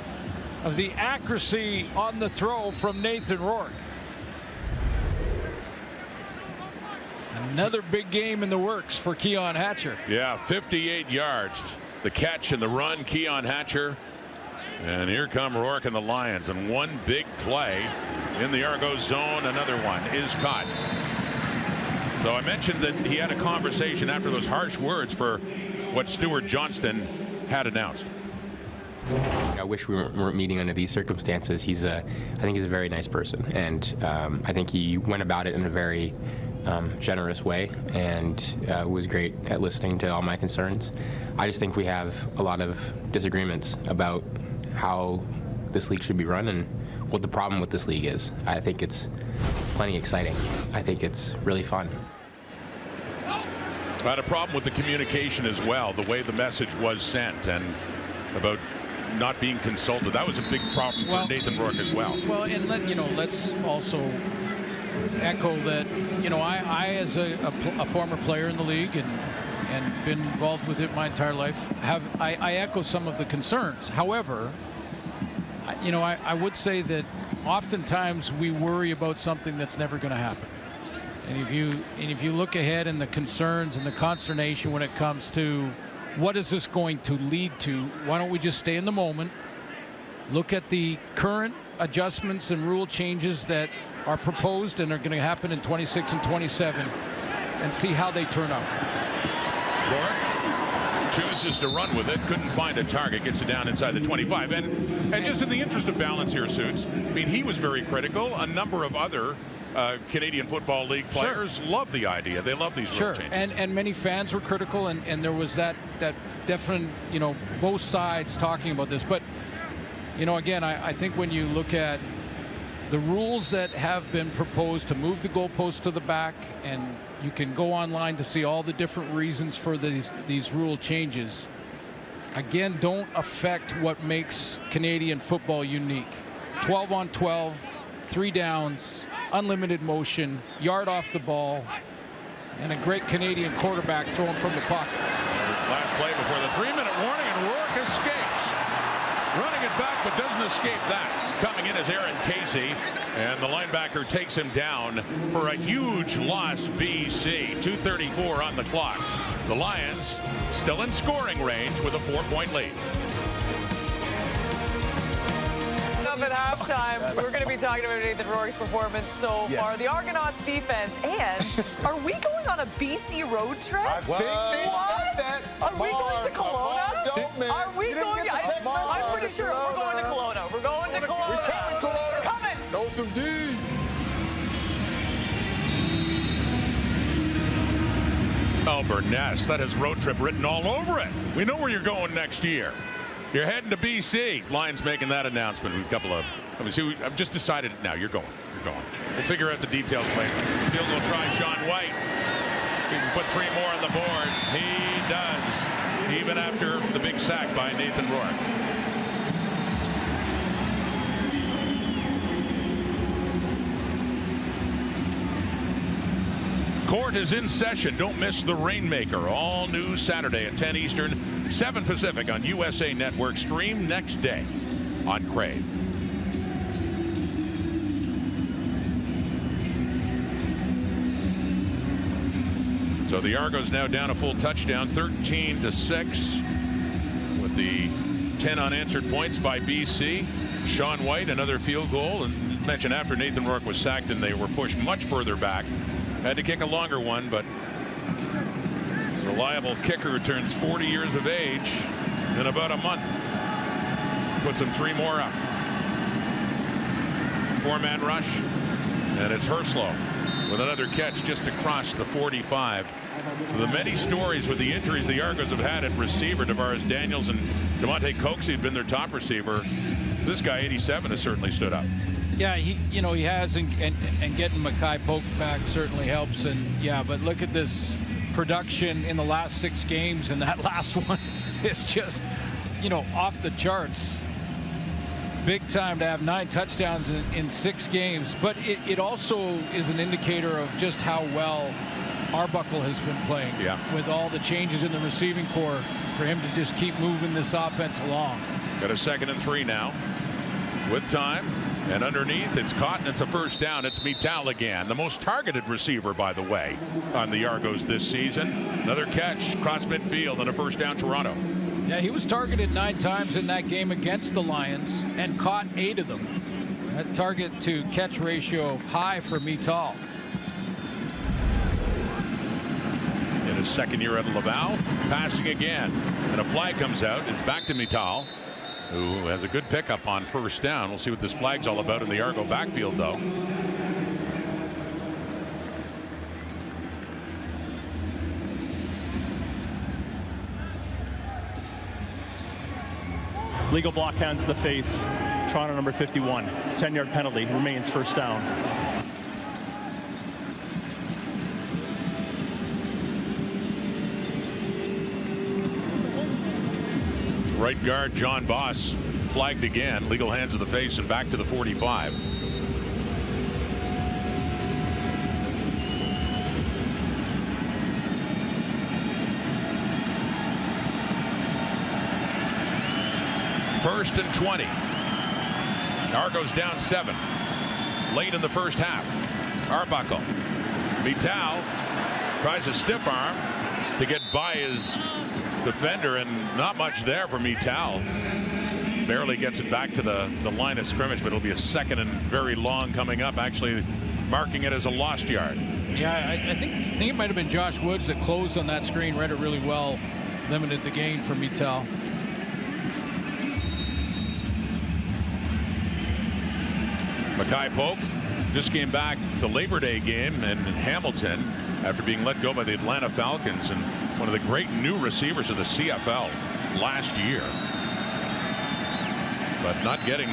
of the accuracy on the throw from Nathan Rourke. Another big game in the works for Keon Hatcher. Yeah, 58 yards. The catch and the run, Keon Hatcher. And here come Rourke and the Lions, and one big play in the Argo zone. Another one is caught. So I mentioned that he had a conversation after those harsh words for what Stuart Johnston had announced. I wish we weren't meeting under these circumstances. I think he's a very nice person, and I think he went about it in a very generous way, and was great at listening to all my concerns. I just think we have a lot of disagreements about how this league should be run and what the problem with this league is. I think it's plenty exciting. I think it's really fun. I had a problem with the communication as well, the way the message was sent, and about not being consulted. That was a big problem for Nathan Rourke as well. Well, and let's also echo that, I as a former player in the league and been involved with it my entire life, I echo some of the concerns. However, I would say that oftentimes we worry about something that's never going to happen. And if you look ahead and the concerns and the consternation when it comes to what is this going to lead to, why don't we just stay in the moment, look at the current adjustments and rule changes that are proposed and are going to happen in 26 and 27, and see how they turn out. Rourke chooses to run with it, couldn't find a target, gets it down inside the 25. And just in the interest of balance here, Suits, I mean, he was very critical. A number of other Canadian Football League players love the idea. They love these rule changes. And many fans were critical, and there was that definite, both sides talking about this. But, again, I think when you look at the rules that have been proposed to move the goalpost to the back, and you can go online to see all the different reasons for these rule changes, again, don't affect what makes Canadian football unique. 12 on 12, 3 downs, unlimited motion, yard off the ball, and a great Canadian quarterback throwing from the pocket. Last play before the 3-minute warning, and Rourke escapes. Running it back, but doesn't escape that. Coming in is Aaron Casey, and the linebacker takes him down for a huge loss, BC. 2:34 on the clock. The Lions still in scoring range with a 4-point lead. Up at halftime, we're going to be talking about Nathan Rourke's performance so far, the Argonauts defense, and are we going on a BC road trip? I think they said that. Are we going to Kelowna? Are we going? I'm pretty sure we're going to Kelowna. We're going to Kelowna. We're coming, Kelowna. We're coming. Know some D's. Burness, that has road trip written all over it. We know where you're going next year. You're heading to BC. Lions making that announcement. I've just decided now. You're going. We'll figure out the details later. Fields will try Sean White. He can put 3 more on the board. He does, even after the big sack by Nathan Rourke. Court is in session. Don't miss The Rainmaker. All new Saturday at 10 Eastern, 7 Pacific on USA Network. Stream next day on Crave. So the Argos now down a full touchdown, 13-6, with the 10 unanswered points by BC. Sean White, another field goal, and mentioned after Nathan Rourke was sacked and they were pushed much further back. Had to kick a longer one, but reliable kicker who turns 40 years of age in about a month. Puts him 3 more up. 4-man rush, and it's Herslow with another catch just across the 45. The many stories with the injuries the Argos have had at receiver, Tavares Daniels and DeMonte Coxey had been their top receiver. This guy, 87, has certainly stood up. Yeah, he has, and getting Mackay Polk back certainly helps. And yeah, but look at this production in the last 6 games, and that last one is just, off the charts. Big time to have 9 touchdowns in 6 games, but it also is an indicator of just how well Arbuckle has been playing. Yeah. With all the changes in the receiving core, for him to just keep moving this offense along. Got a 2nd and 3 now with time. And underneath, it's caught, and it's a first down. It's Mittal again, the most targeted receiver, by the way, on the Argos this season. Another catch across midfield and a first down, Toronto. Yeah, he was targeted 9 times in that game against the Lions and caught 8 of them. That target to catch ratio high for Mittal. In his 2nd year at Laval, passing again, and a flag comes out. It's back to Mittal, who has a good pickup on first down. We'll see what this flag's all about in the Argo backfield, though. Legal block hands to the face. Toronto number 51. It's 10-yard penalty. Remains first down. Right guard John Boss flagged again. Legal hands to the face and back to the 45. First and 20. Argos down 7. Late in the first half. Arbuckle. Mittal tries a stiff arm to get by his defender, and not much there for Mittal. Barely gets it back to the line of scrimmage, but it'll be a 2nd and very long coming up, actually marking it as a lost yard. Yeah, I think it might have been Josh Woods that closed on that screen, read it really well, limited the gain for Mittal. Mackay Polk just came back to Labor Day game in Hamilton after being let go by the Atlanta Falcons, and one of the great new receivers of the CFL last year, but not getting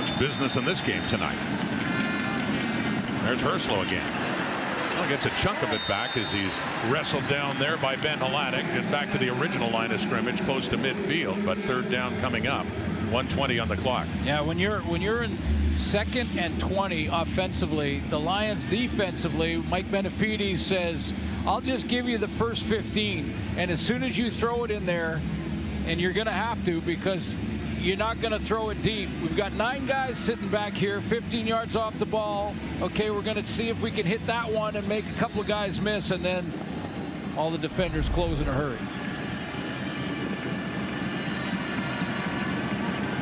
much business in this game tonight. There's Herslow again. Well, gets a chunk of it back as he's wrestled down there by Ben Hladek and back to the original line of scrimmage close to midfield, but 3rd down coming up. 1:20 on the clock. Yeah, when you're in 2nd and 20 offensively, the Lions defensively, Mike Benefides says, I'll just give you the first 15, and as soon as you throw it in there, and you're going to have to because you're not going to throw it deep. We've got 9 guys sitting back here, 15 yards off the ball. Okay, we're going to see if we can hit that one and make a couple of guys miss, and then all the defenders close in a hurry.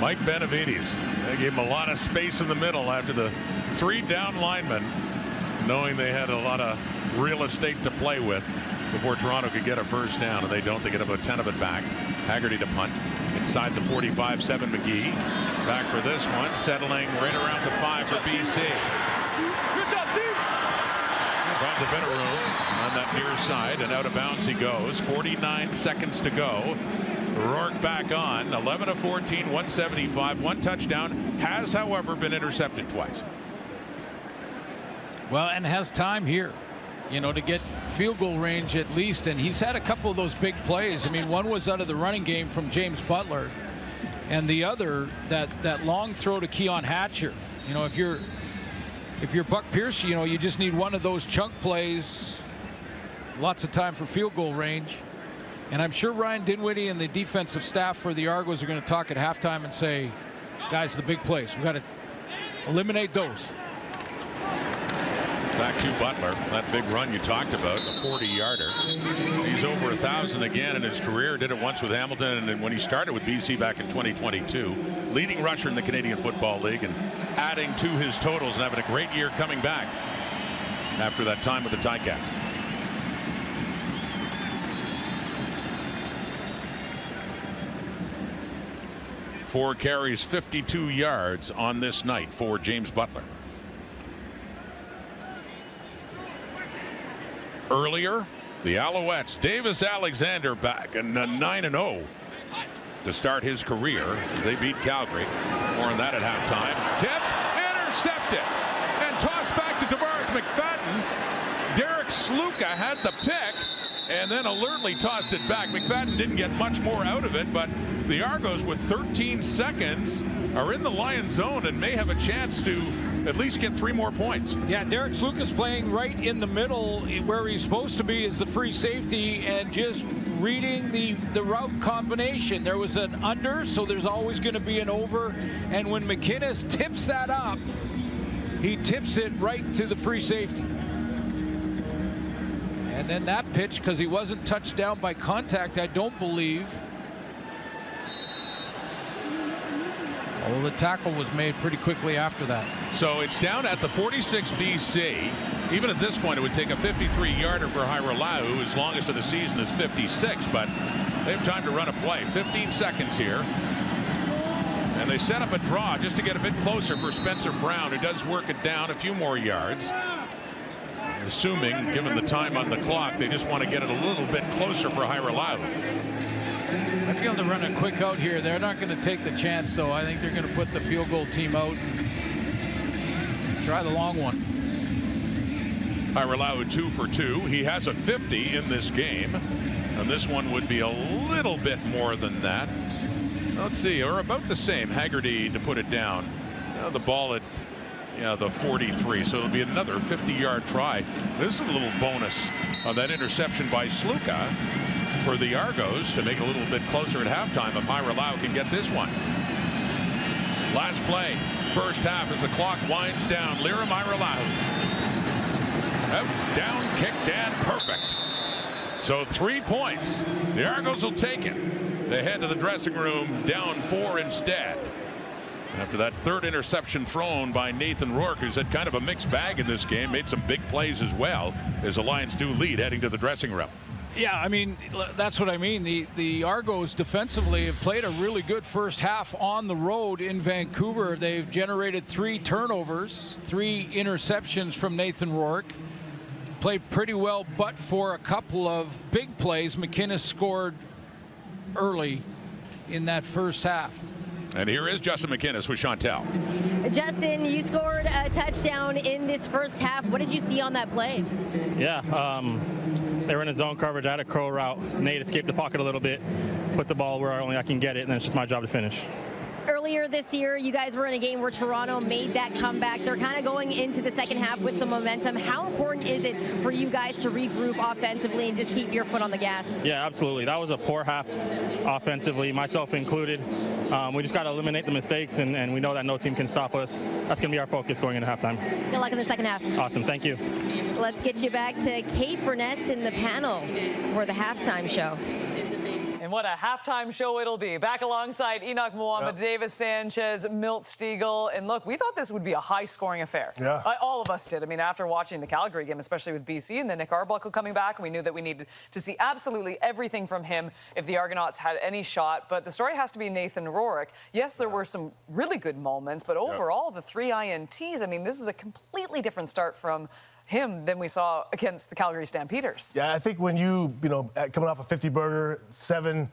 Mike Benefides, they gave him a lot of space in the middle after the 3 down linemen, knowing they had a lot of real estate to play with before Toronto could get a first down, and they don't. They get about 10 of it back. Haggerty to punt inside the 45. 7 McGee back for this one, settling right around the 5 for BC. Finds a bit of room on that near side, and out of bounds he goes. 49 seconds to go. Rourke back on. 11 of 14, 175, 1 touchdown. Has, however, been intercepted twice. Well, and has time here, to get field goal range at least. And he's had a couple of those big plays. I mean, one was out of the running game from James Butler, and the other, that long throw to Keon Hatcher. If you're Buck Pierce, you just need one of those chunk plays lots of time for field goal range. And I'm sure Ryan Dinwiddie and the defensive staff for the Argos are going to talk at halftime and say, guys, the big plays, we've got to eliminate those. Back to Butler. That big run you talked about, the 40-yarder. He's over 1,000 again in his career. Did it once with Hamilton, and when he started with BC back in 2022. Leading rusher in the Canadian Football League and adding to his totals and having a great year coming back after that time with the Ticats. Four carries, 52 yards on this night for James Butler. Earlier, the Alouettes, Davis Alexander back and 9-0 to start his career. They beat Calgary. More on that at halftime. Tip, intercepted, and tossed back to Tavares McFadden. Derek Sluka had the pick and then alertly tossed it back. McFadden didn't get much more out of it, but the Argos with 13 seconds are in the Lions zone and may have a chance to at least get 3 more points. Yeah, Derek Sluka's playing right in the middle where he's supposed to be as the free safety and just reading the route combination. There was an under, so there's always going to be an over. And when McInnes tips that up, he tips it right to the free safety. And then that pitch, because he wasn't touched down by contact, I don't believe. Well, the tackle was made pretty quickly after that. So it's down at the 46 BC. Even at this point, it would take a 53-yarder for Hairolau, whose longest of the season is 56, but they have time to run a play. 15 seconds here. And they set up a draw just to get a bit closer for Spencer Brown, who does work it down a few more yards. Assuming, given the time on the clock, they just want to get it a little bit closer for Hairolau. I feel to run a quick out here. They're not going to take the chance, though. I think they're going to put the field goal team out and try the long one. Hairolau 2 for 2. He has a 50 in this game, and this one would be a little bit more than that. Let's see, or about the same. Haggerty to put it down. The ball at the 43, so it'll be another 50-yard try. This is a little bonus on that interception by Sluka for the Argos to make it a little bit closer at halftime if Hairolau can get this one. Last play, first half as the clock winds down. Lirim Hairolau. Out, down, kicked, and perfect. So 3 points. The Argos will take it. They head to the dressing room, down 4 instead. After that third interception thrown by Nathan Rourke, who's had kind of a mixed bag in this game, made some big plays as well, as the Lions do lead heading to the dressing room. Yeah, I mean, that's what I mean. The Argos defensively have played a really good first half on the road in Vancouver. They've generated 3 turnovers, 3 interceptions from Nathan Rourke. Played pretty well, but for a couple of big plays, McInnes scored early in that first half. And here is Justin McInnes with Chantel. Justin, you scored a touchdown in this first half. What did you see on that play? Yeah, they were in a zone coverage. I had a curl route. Nate escaped the pocket a little bit, put the ball where only I can get it, and then it's just my job to finish. Earlier this year, you guys were in a game where Toronto made that comeback. They're kind of going into the second half with some momentum. How important is it for you guys to regroup offensively and just keep your foot on the gas? Yeah, absolutely. That was a poor half offensively, myself included. We just got to eliminate the mistakes, and we know that no team can stop us. That's going to be our focus going into halftime. Good luck in the second half. Awesome. Thank you. Let's get you back to Kate Burness in the panel for the halftime show. And what a halftime show it'll be. Back alongside Enoch Mwamba, Davis Sanchez, Milt Stegall. And look, we thought this would be a high-scoring affair. Yeah. All of us did. I mean, after watching the Calgary game, especially with BC, and then Nick Arbuckle coming back, and we knew that we needed to see absolutely everything from him if the Argonauts had any shot. But the story has to be Nathan Rourke. Yes, there were some really good moments, but overall, the 3 INTs, I mean, this is a completely different start from him than we saw against the Calgary Stampeders. Yeah, I think when you know, coming off a 50-burger, 7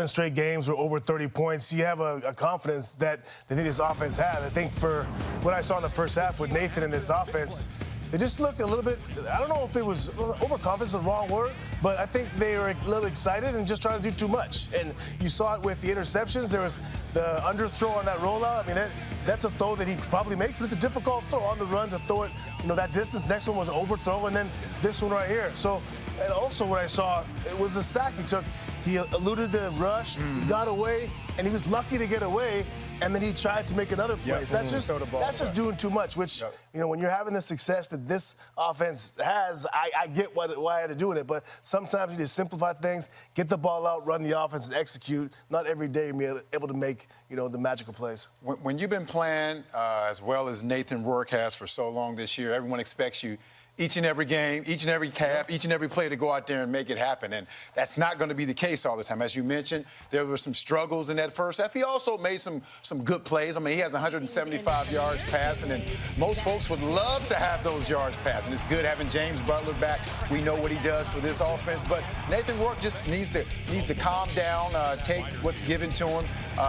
straight games with over 30 points, you have a confidence that they think this offense had. I think for what I saw in the first half with Nathan in this offense, they just looked a little bit, I don't know if it was overconfidence is the wrong word, but I think they were a little excited and just trying to do too much. And you saw it with the interceptions. There was the underthrow on that rollout. I mean, that's a throw that he probably makes, but it's a difficult throw on the run to throw it, that distance. Next one was an overthrow, and then this one right here. So, and also what I saw, it was a sack he took. He eluded the rush, he got away, and he was lucky to get away, and then he tried to make another play. That's just doing too much, which, when you're having the success that this offense has, I get why they're doing it, but sometimes you need to simplify things, get the ball out, run the offense, and execute. Not every day you're able to make, the magical plays. When you've been playing as well as Nathan Rourke has for so long this year, everyone expects you each and every game, each and every half, each and every play to go out there and make it happen. And that's not going to be the case all the time. As you mentioned, there were some struggles in that first half. He also made some good plays. I mean, he has 175 yards passing, and most folks would love to have those yards passing. It's good having James Butler back. We know what he does for this offense. But Nathan Rourke just needs to calm down, take what's given to him.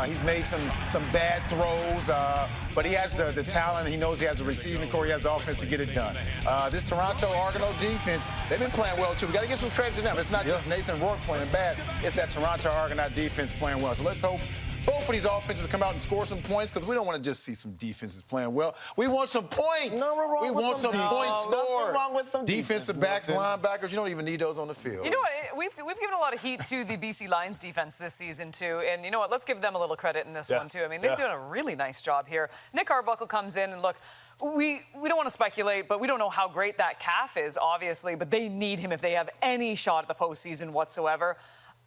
He's made some bad throws, but he has the talent. He knows he has the receiving core. He has the offense to get it done. This Toronto Argonaut defense, they've been playing well, too. We got to give some credit to them. It's not just Nathan Rourke playing bad. It's that Toronto Argonaut defense playing well. So let's hope both of these offenses come out and score some points, because we don't want to just see some defenses playing well. We want some points. We want some points scored. Nothing wrong with some defensive backs, linebackers. You don't even need those on the field. You know what? We've given a lot of heat to the BC Lions defense this season, too. And you know what? Let's give them a little credit in this one, too. I mean, they're doing a really nice job here. Nick Arbuckle comes in, and look, we don't want to speculate, but we don't know how great that calf is, obviously. But they need him if they have any shot at the postseason whatsoever.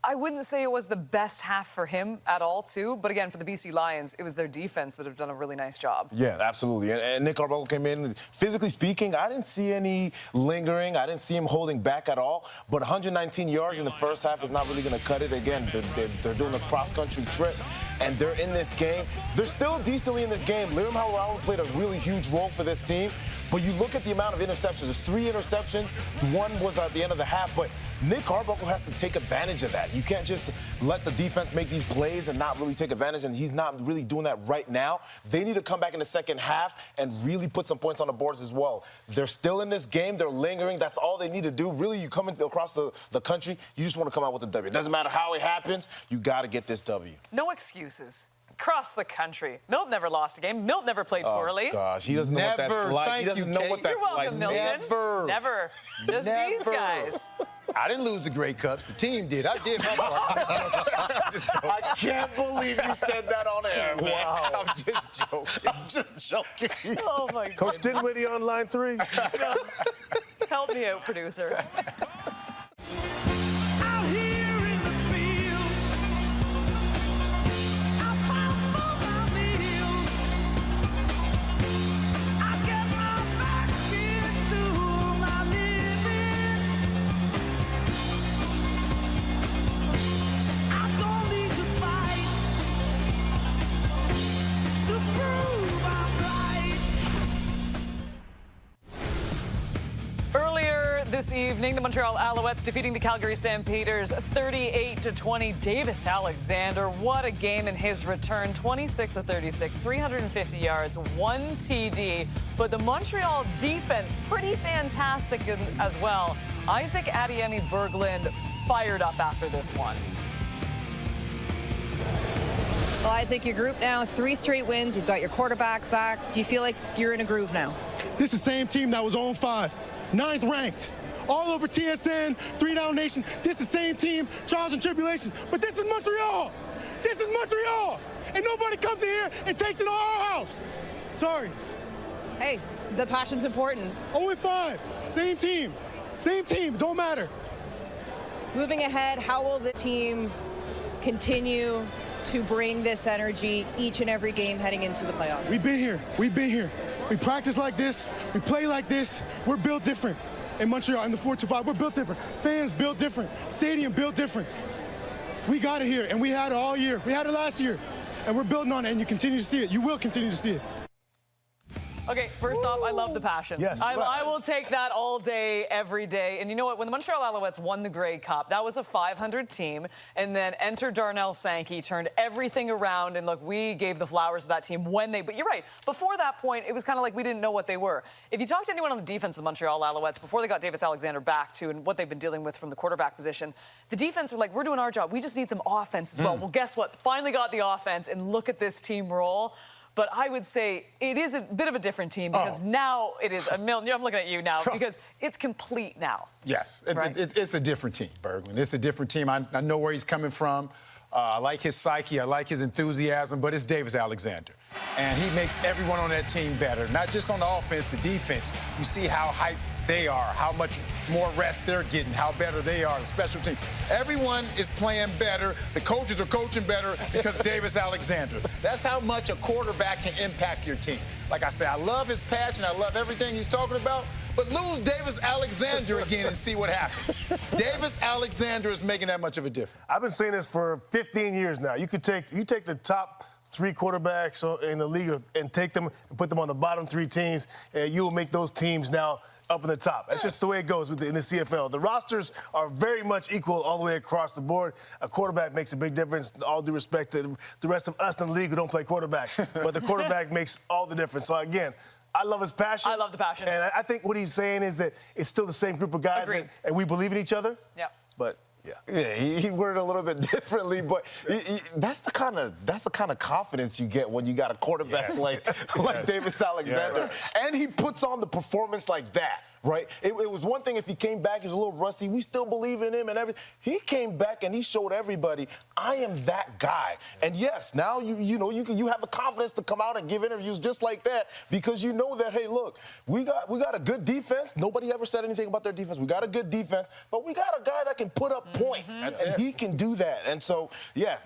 I wouldn't say it was the best half for him at all, too. But again, for the BC Lions, it was their defense that have done a really nice job. Yeah, absolutely. And Nick Arbuckle came in. Physically speaking, I didn't see any lingering. I didn't see him holding back at all. But 119 yards in the first half is not really going to cut it. Again, they're doing a cross-country trip, and they're in this game. They're still decently in this game. Liam Howard played a really huge role for this team. But you look at the amount of interceptions. There's 3 interceptions. One was at the end of the half. But Nick Arbuckle has to take advantage of that. You can't just let the defense make these plays and not really take advantage, and he's not really doing that right now. They need to come back in the second half and really put some points on the boards as well. They're still in this game. They're lingering. That's all they need to do. Really, you come across the country, you just want to come out with a W. It doesn't matter how it happens. You got to get this W. No excuses. Across the country. Milt never lost a game. Milt never played poorly. Oh, gosh. He doesn't know what that's like. He doesn't know what that's You're welcome, like. Milton. Never. Just these guys. I didn't lose the Grey Cups. The team did. I did my part. I can't believe you said that on air, man. Wow. I'm just joking. Oh, my God. Coach Dinwiddie on line 3. No. Help me out, producer. This evening, the Montreal Alouettes defeating the Calgary Stampeders 38-20. Davis Alexander, what a game in his return. 26 of 36, 350 yards, 1 TD. But the Montreal defense, pretty fantastic as well. Isaac Adiemi-Berglund fired up after this one. Well, Isaac, your group now, 3 straight wins. You've got your quarterback back. Do you feel like you're in a groove now? This is the same team that was 0-5, 9th ranked. All over TSN, 3 Down Nation. This is the same team, trials and tribulations. But this is Montreal. This is Montreal. And nobody comes in here and takes it to our house. Sorry. Hey, the passion's important. 0-5, same team. Same team, don't matter. Moving ahead, how will the team continue to bring this energy each and every game heading into the playoffs? We've been here. We've been here. We practice like this. We play like this. We're built different. In Montreal, in the 4-2-5, we're built different. Fans built different. Stadium built different. We got it here, and we had it all year. We had it last year, and we're building on it, and you continue to see it. You will continue to see it. Okay, first off, I love the passion. Yes. I will take that all day, every day. And you know what? When the Montreal Alouettes won the Grey Cup, that was a 500 team. And then enter Darnell Sankey, turned everything around. And look, we gave the flowers to that team when they... But you're right. Before that point, it was kind of like we didn't know what they were. If you talk to anyone on the defense of the Montreal Alouettes, before they got Davis Alexander back to and what they've been dealing with from the quarterback position, the defense are like, we're doing our job. We just need some offense as well. Well, guess what? Finally got the offense, and look at this team roll. But I would say it is a bit of a different team because now it is I'm looking at you now because it's complete now. Yes, Right? it's a different team, Berglund. It's a different team. I know where he's coming from. I like his psyche. I like his enthusiasm, but it's Davis Alexander. And he makes everyone on that team better, not just on the offense, the defense. You see how hyped they are, how much more rest they're getting, how better they are, the special teams. Everyone is playing better. The coaches are coaching better because of Davis Alexander. That's how much a quarterback can impact your team. Like I said, I love his passion. I love everything he's talking about. But lose Davis Alexander again and see what happens. Davis Alexander is making that much of a difference. I've been saying this for 15 years now. You take the top 3 quarterbacks in the league and take them and put them on the bottom 3 teams, and you will make those teams now up in the top. That's just the way it goes in the CFL. The rosters are very much equal all the way across the board. A quarterback makes a big difference. All due respect to the rest of us in the league who don't play quarterback. But the quarterback makes all the difference. So, again, I love his passion. I love the passion. And I think what he's saying is that it's still the same group of guys, and we believe in each other. Yeah. But yeah, he worded a little bit differently, but that's the kind of confidence you get when you got a quarterback like Davis Alexander, and he puts on the performance like that. Right? It was one thing if he came back, he was a little rusty. We still believe in him and everything. He came back and he showed everybody, I am that guy. And yes, now you have the confidence to come out and give interviews just like that because you know that, hey, look, we got a good defense. Nobody ever said anything about their defense. We got a good defense, but we got a guy that can put up points, and he can do that. And so, yeah,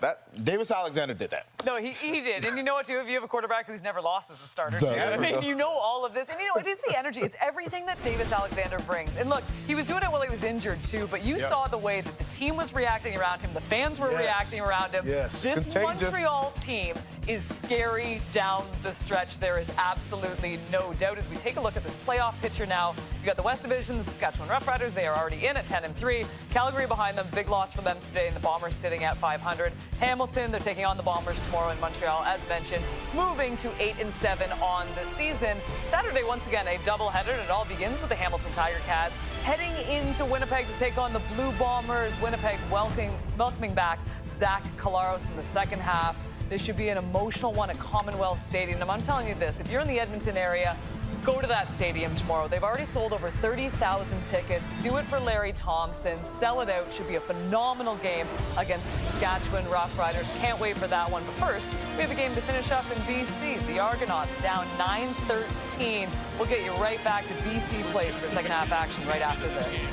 Davis Alexander did that. No, he did. And you know what, too? If you have a quarterback who's never lost as a starter, too. I mean, you know all of this. And, it is the energy. It's everything that Davis Alexander brings. And look, he was doing it while he was injured too, but you saw the way that the team was reacting around him, the fans were reacting around him. This Montreal team is scary down the stretch. There is absolutely no doubt. As we take a look at this playoff picture now, you got the West Division, the Saskatchewan Roughriders. They are already in at 10-3. Calgary behind them, big loss for them today, and the Bombers sitting at 500. Hamilton, they're taking on the Bombers tomorrow in Montreal, as mentioned, moving to 8-7 on the season. Saturday, once again, a doubleheader, and it all begins with the Hamilton Tiger Cats heading into Winnipeg to take on the Blue Bombers. Winnipeg welcoming back Zach Collaros in the second half. This should be an emotional one at Commonwealth Stadium. And I'm telling you this, if you're in the Edmonton area, go to that stadium tomorrow. They've already sold over 30,000 tickets. Do it for Larry Thompson. Sell it out. Should be a phenomenal game against the Saskatchewan Roughriders. Can't wait for that one. But first, we have a game to finish up in BC. The Argonauts down 9-13. We'll get you right back to BC Place for second half action right after this.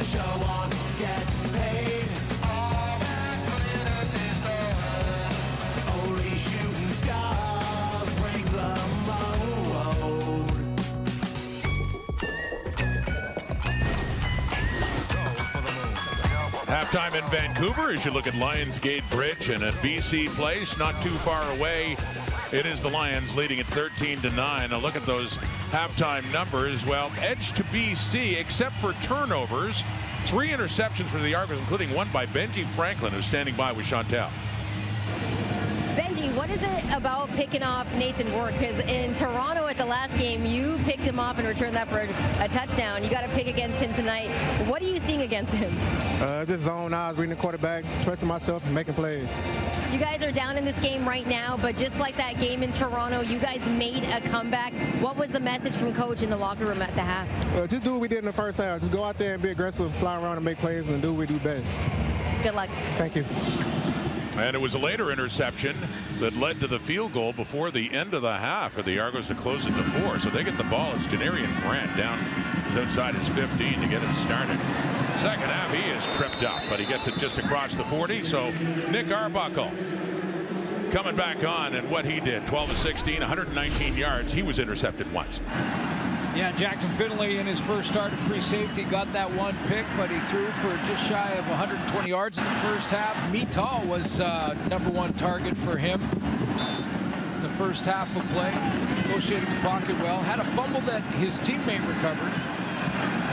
Show on, get paid. All that glitters is gold. Only shooting stars break the mold. Halftime in Vancouver as you look at Lionsgate Bridge and at BC Place, not too far away. It is the Lions leading at 13-9. Now look at those halftime numbers. Well, edge to BC, except for turnovers. 3 interceptions for the Argos, including one by Benji Franklin, who's standing by with Chantel. Benji, what is it about picking off Nathan Rourke? Because in Toronto at the last game, you picked him off and returned that for a touchdown. You got to pick against him tonight. What are you seeing against him? Just zone eyes, reading the quarterback, trusting myself, and making plays. You guys are down in this game right now, but just like that game in Toronto, you guys made a comeback. What was the message from coach in the locker room at the half? Just do what we did in the first half. Just go out there and be aggressive, fly around and make plays, and do what we do best. Good luck. Thank you. And it was a later interception that led to the field goal before the end of the half for the Argos to close it to 4. So they get the ball. It's Janarian Grant down outside his 15 to get it started. Second half, he is tripped up, but he gets it just across the 40. So Nick Arbuckle coming back on, and what he did, 12-16, 119 yards. He was intercepted once. Yeah, Jackson Finley in his first start at free safety got that one pick, but he threw for just shy of 120 yards in the first half. Mital was #1 target for him in the first half of play. Negotiated the pocket well. Had a fumble that his teammate recovered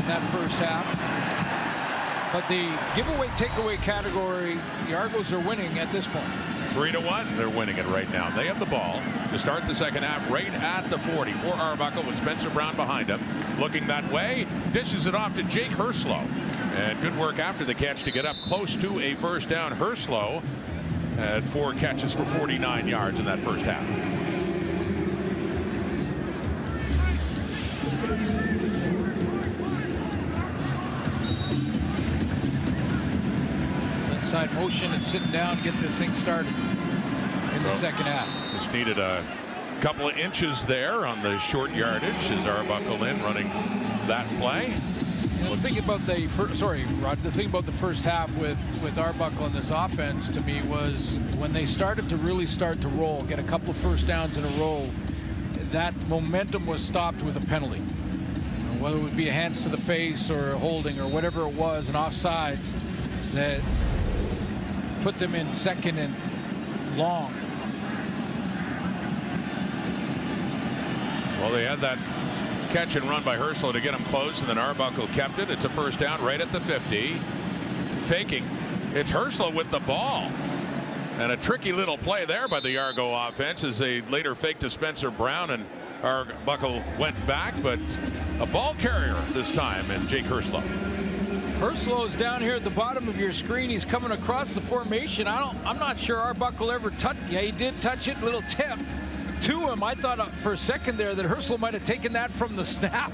in that first half. But the giveaway takeaway category, the Argos are winning at this point. 3-1. They're winning it right now. They have the ball to start the second half right at the 40 for Arbuckle with Spencer Brown behind him. Looking that way, dishes it off to Jake Herslow. And good work after the catch to get up close to a first down. Herslow had 4 catches for 49 yards in that first half. Inside motion and sitting down, get this thing started in the second half. Just needed a couple of inches there on the short yardage as Arbuckle in running that play. The thing about the the thing about the first half with Arbuckle and this offense to me was when they started to really roll, get a couple of first downs in a row, that momentum was stopped with a penalty. Whether it would be a hands to the face or a holding or whatever it was, and offsides that put them in second and long. Well, they had that catch and run by Herslow to get him close, and then Arbuckle kept it. It's a first down right at the 50. Faking. It's Herslow with the ball. And a tricky little play there by the Argo offense as they later faked to Spencer Brown, and Arbuckle went back, but a ball carrier this time, and Jake Herslow. Herslow's down here at the bottom of your screen. He's coming across the formation. I'm not sure Arbuckle ever touched. Yeah, he did touch it. Little tip to him. I thought for a second there that Herslow might have taken that from the snap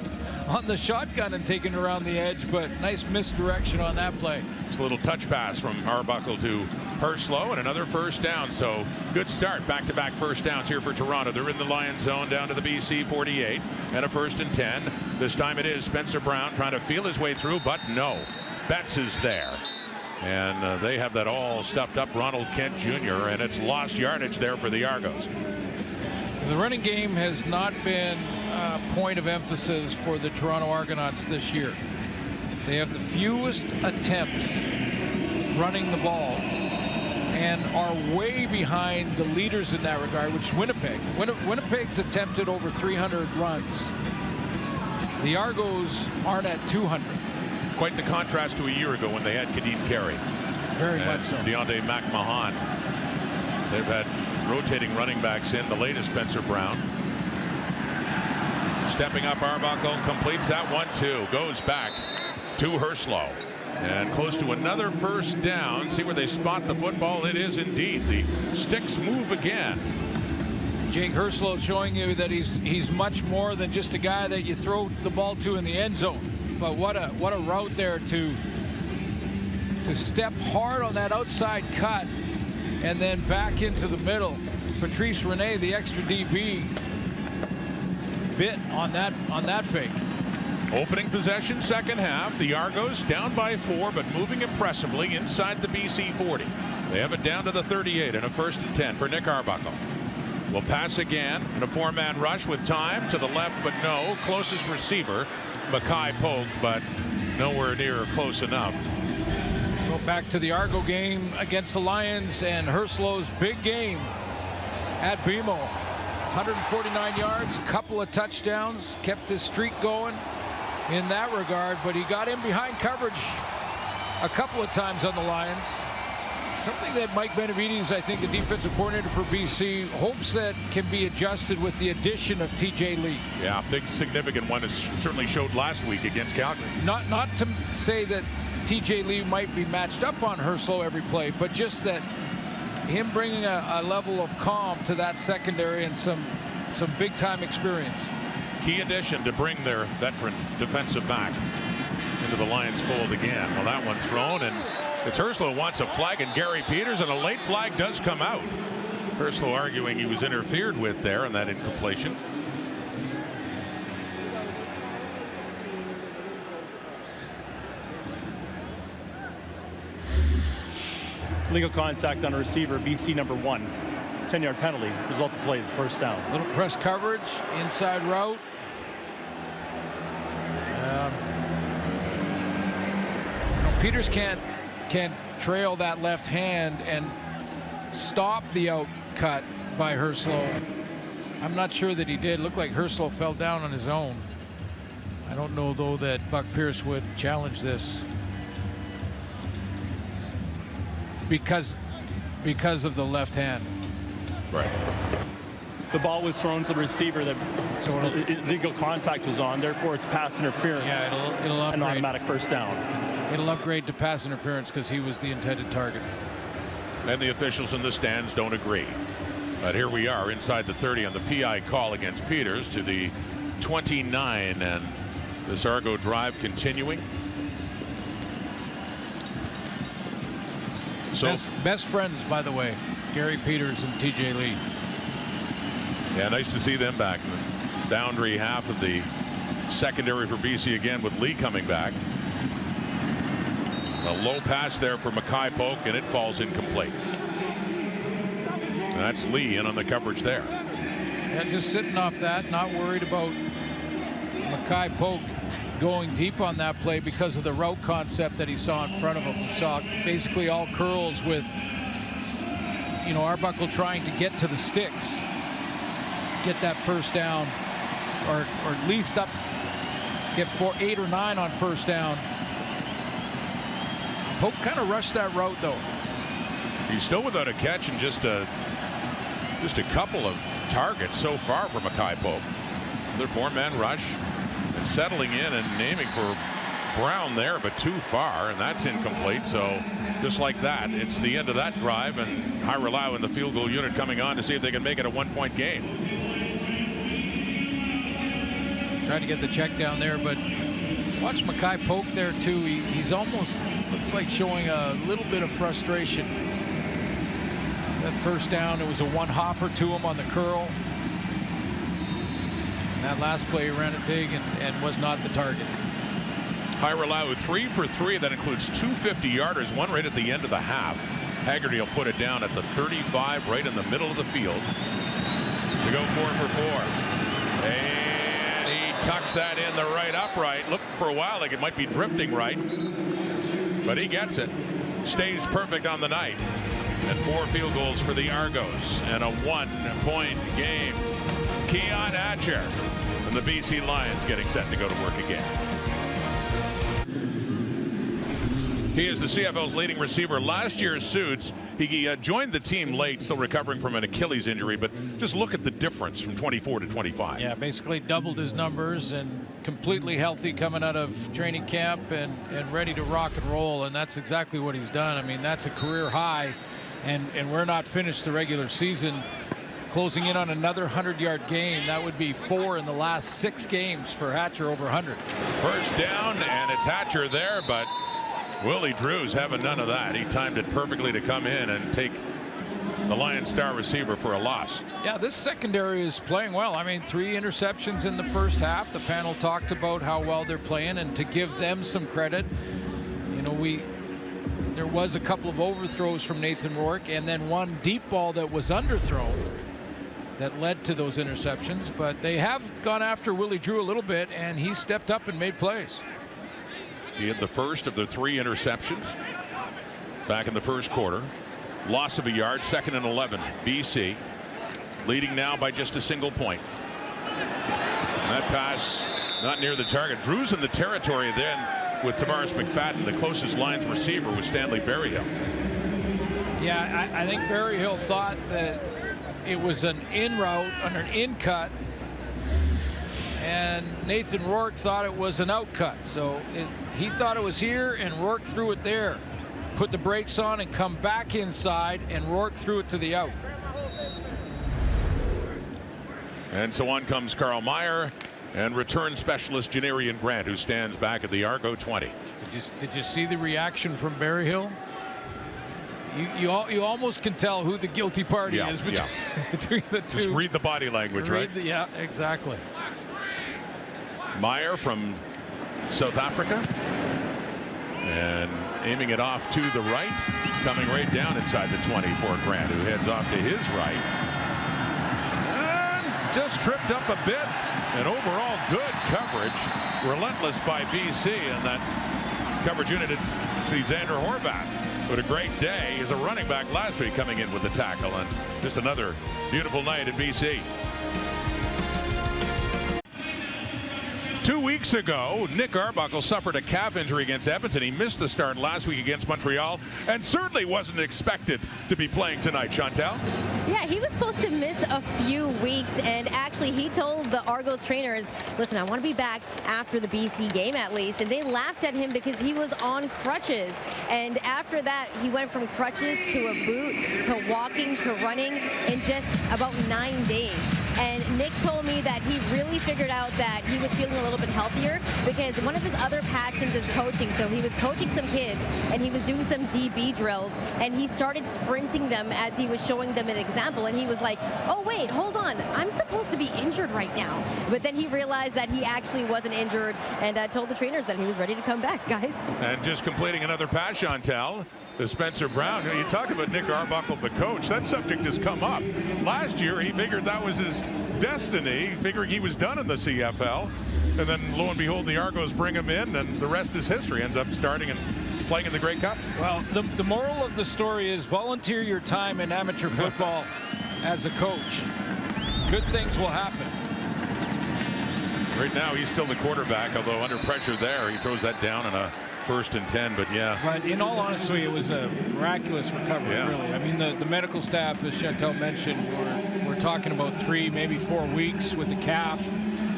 on the shotgun and taken it around the edge, but nice misdirection on that play. It's a little touch pass from Arbuckle to Herslow, and another first down. So good start. Back-to-back first downs here for Toronto. They're in the Lions zone down to the BC 48 and a 1st and 10. This time it is Spencer Brown trying to feel his way through, but no. Betts is there. And they have that all stuffed up, Ronald Kent Jr., and it's lost yardage there for the Argos. The running game has not been a point of emphasis for the Toronto Argonauts this year. They have the fewest attempts running the ball and are way behind the leaders in that regard, which is Winnipeg. Winnipeg's attempted over 300 runs. The Argos aren't at 200. Quite the contrast to a year ago when they had Kadeem Carey. Very much so. Deontay McMahon. They've had rotating running backs in, the latest Spencer Brown. Stepping up, Arbuckle completes that one too. Goes back to Herslow. And close to another first down. See where they spot the football. It is indeed. The sticks move again. Jake Herslow showing you that he's much more than just a guy that you throw the ball to in the end zone. But what a route there to step hard on that outside cut and then back into the middle. Patrice Rene, the extra DB, bit on that fake. Opening possession, second half. The Argos down by 4, but moving impressively inside the BC 40. They have it down to the 38 and a 1st and 10 for Nick Arbuckle. Will pass again in a 4-man rush with time to the left, but no. Closest receiver, Mackay Polk, but nowhere near close enough. Go back to the Argo game against the Lions and Herslow's big game at BMO. 149 yards, couple of touchdowns, kept his streak going in that regard, but he got in behind coverage a couple of times on the Lions. Something that Mike Benavides, I think the defensive coordinator for BC, hopes that can be adjusted with the addition of TJ Lee. Yeah, big significant one. It certainly showed last week against Calgary. Not to say that TJ Lee might be matched up on Herslow every play, but just that him bringing a level of calm to that secondary and some big time experience. Key addition to bring their veteran defensive back into the Lions fold again. Well, that one thrown, and it's Herslow wants a flag, and Gary Peters, and a late flag does come out. Herslow arguing he was interfered with there in that incompletion. Legal contact on a receiver, BC number 1. It's a 10-yard penalty. Result of play is first down. Little press coverage, inside route. Peters can't trail that left hand and stop the out cut by Herslow. I'm not sure that he did. Looked like Herslow fell down on his own. I don't know though that Buck Pierce would challenge this, because because of the left hand. Right. The ball was thrown to the receiver that illegal contact was on. Therefore, it's pass interference. Yeah, it'll upgrade. An automatic first down. It'll upgrade to pass interference because he was the intended target. And the officials in the stands don't agree. But here we are inside the 30 on the PI call against Peters to the 29, and this Argo drive continuing. So Best friends, by the way, Gary Peters and TJ Lee. Yeah, nice to see them back in the boundary half of the secondary for BC again, with Lee coming back. A low pass there for Mackay Polk, and it falls incomplete. And that's Lee in on the coverage there. Yeah, just sitting off that, not worried about Mackay Polk going deep on that play because of the route concept that he saw in front of him. He saw basically all curls with, Arbuckle trying to get to the sticks, get that first down, or at least up, get 8 or 9 on first down. Polk kind of rushed that route, though. He's still without a catch and just a couple of targets so far for Mackay Polk. Another 4-man rush and settling in and aiming for Brown there, but too far, and that's incomplete. So just like that, it's the end of that drive, and High-Relau in the field goal unit coming on to see if they can make it a 1-point game. Tried to get the check down there, but watch Mackay Polk there too. He's almost looks like showing a little bit of frustration. That first down, it was a one-hopper to him on the curl. And that last play, he ran it big and was not the target. High-Relau 3 for 3. That includes 2 50-yarders, one right at the end of the half. Haggerty will put it down at the 35, right in the middle of the field. To go 4 for 4. And he tucks that in the right upright. Looked for a while like it might be drifting right, but he gets it. Stays perfect on the night. And 4 field goals for the Argos and a 1-point game. Keon Hatcher and the BC Lions getting set to go to work again. He is the CFL's leading receiver. Last year's Suits, he joined the team late, still recovering from an Achilles injury, but just look at the difference from 24 to 25. Yeah, basically doubled his numbers and completely healthy coming out of training camp and ready to rock and roll, and that's exactly what he's done. I mean, that's a career high, and we're not finished the regular season. Closing in on another 100-yard game. That would be 4 in the last 6 games for Hatcher over 100. First down, and it's Hatcher there, but Willie Drews having none of that. He timed it perfectly to come in and take the Lions star receiver for a loss. Yeah, this secondary is playing well. I mean, 3 interceptions in the first half. The panel talked about how well they're playing, and to give them some credit, there was a couple of overthrows from Nathan Rourke, and then one deep ball that was underthrown that led to those interceptions. But they have gone after Willie Drew a little bit, and he stepped up and made plays. He had the first of the 3 interceptions back in the first quarter. Loss of a yard, 2nd and 11. BC leading now by just a single point. And that pass not near the target. Drew's in the territory then with Tavares McFadden. The closest Lions receiver was Stanley Berryhill. Yeah, I think Berryhill thought that it was an in route on an in cut, and Nathan Rourke thought it was an out cut. So he thought it was here, and Rourke threw it there. Put the brakes on and come back inside, and Rourke threw it to the out. And so on comes Carl Meyer and return specialist Janarian Grant, who stands back at the Argo 20. Did you see the reaction from Berryhill? You almost can tell who the guilty party is between the two. Just read the body language, right? Yeah, exactly. Meyer from South Africa, and aiming it off to the right, coming right down inside the 20 for Grant, who heads off to his right. And just tripped up a bit, and overall good coverage. Relentless by BC, and that coverage unit, it's Xander Horvath. What a great day. He's a running back last week coming in with the tackle, and just another beautiful night in BC. 2 weeks ago, Nick Arbuckle suffered a calf injury against Edmonton. He missed the start last week against Montreal and certainly wasn't expected to be playing tonight, Chantel. Yeah, he was supposed to miss a few weeks, and actually he told the Argos trainers, listen, I want to be back after the BC game at least, and they laughed at him because he was on crutches. And after that, he went from crutches to a boot to walking to running in just about 9 days. And Nick told me that he really figured out that he was feeling a little bit healthier because one of his other passions is coaching. So he was coaching some kids and he was doing some DB drills and he started sprinting them as he was showing them an example. And he was like, oh, wait, hold on. I'm supposed to be injured right now. But then he realized that he actually wasn't injured and told the trainers that he was ready to come back, guys. And just completing another pass, Chantel, to Spencer Brown. You talk about Nick Arbuckle, the coach. That subject has come up. Last year, he figured that was his destiny, figuring he was done in the CFL. And then, lo and behold, the Argos bring him in, and the rest is history. Ends up starting and playing in the Grey Cup. Well, the moral of the story is volunteer your time in amateur football as a coach. Good things will happen. Right now, he's still the quarterback, although under pressure there, he throws that down in a 1st and 10, but yeah. But in all honesty, it was a miraculous recovery, really. I mean, the medical staff, as Chantel mentioned, we're talking about 3, maybe 4 weeks with the calf.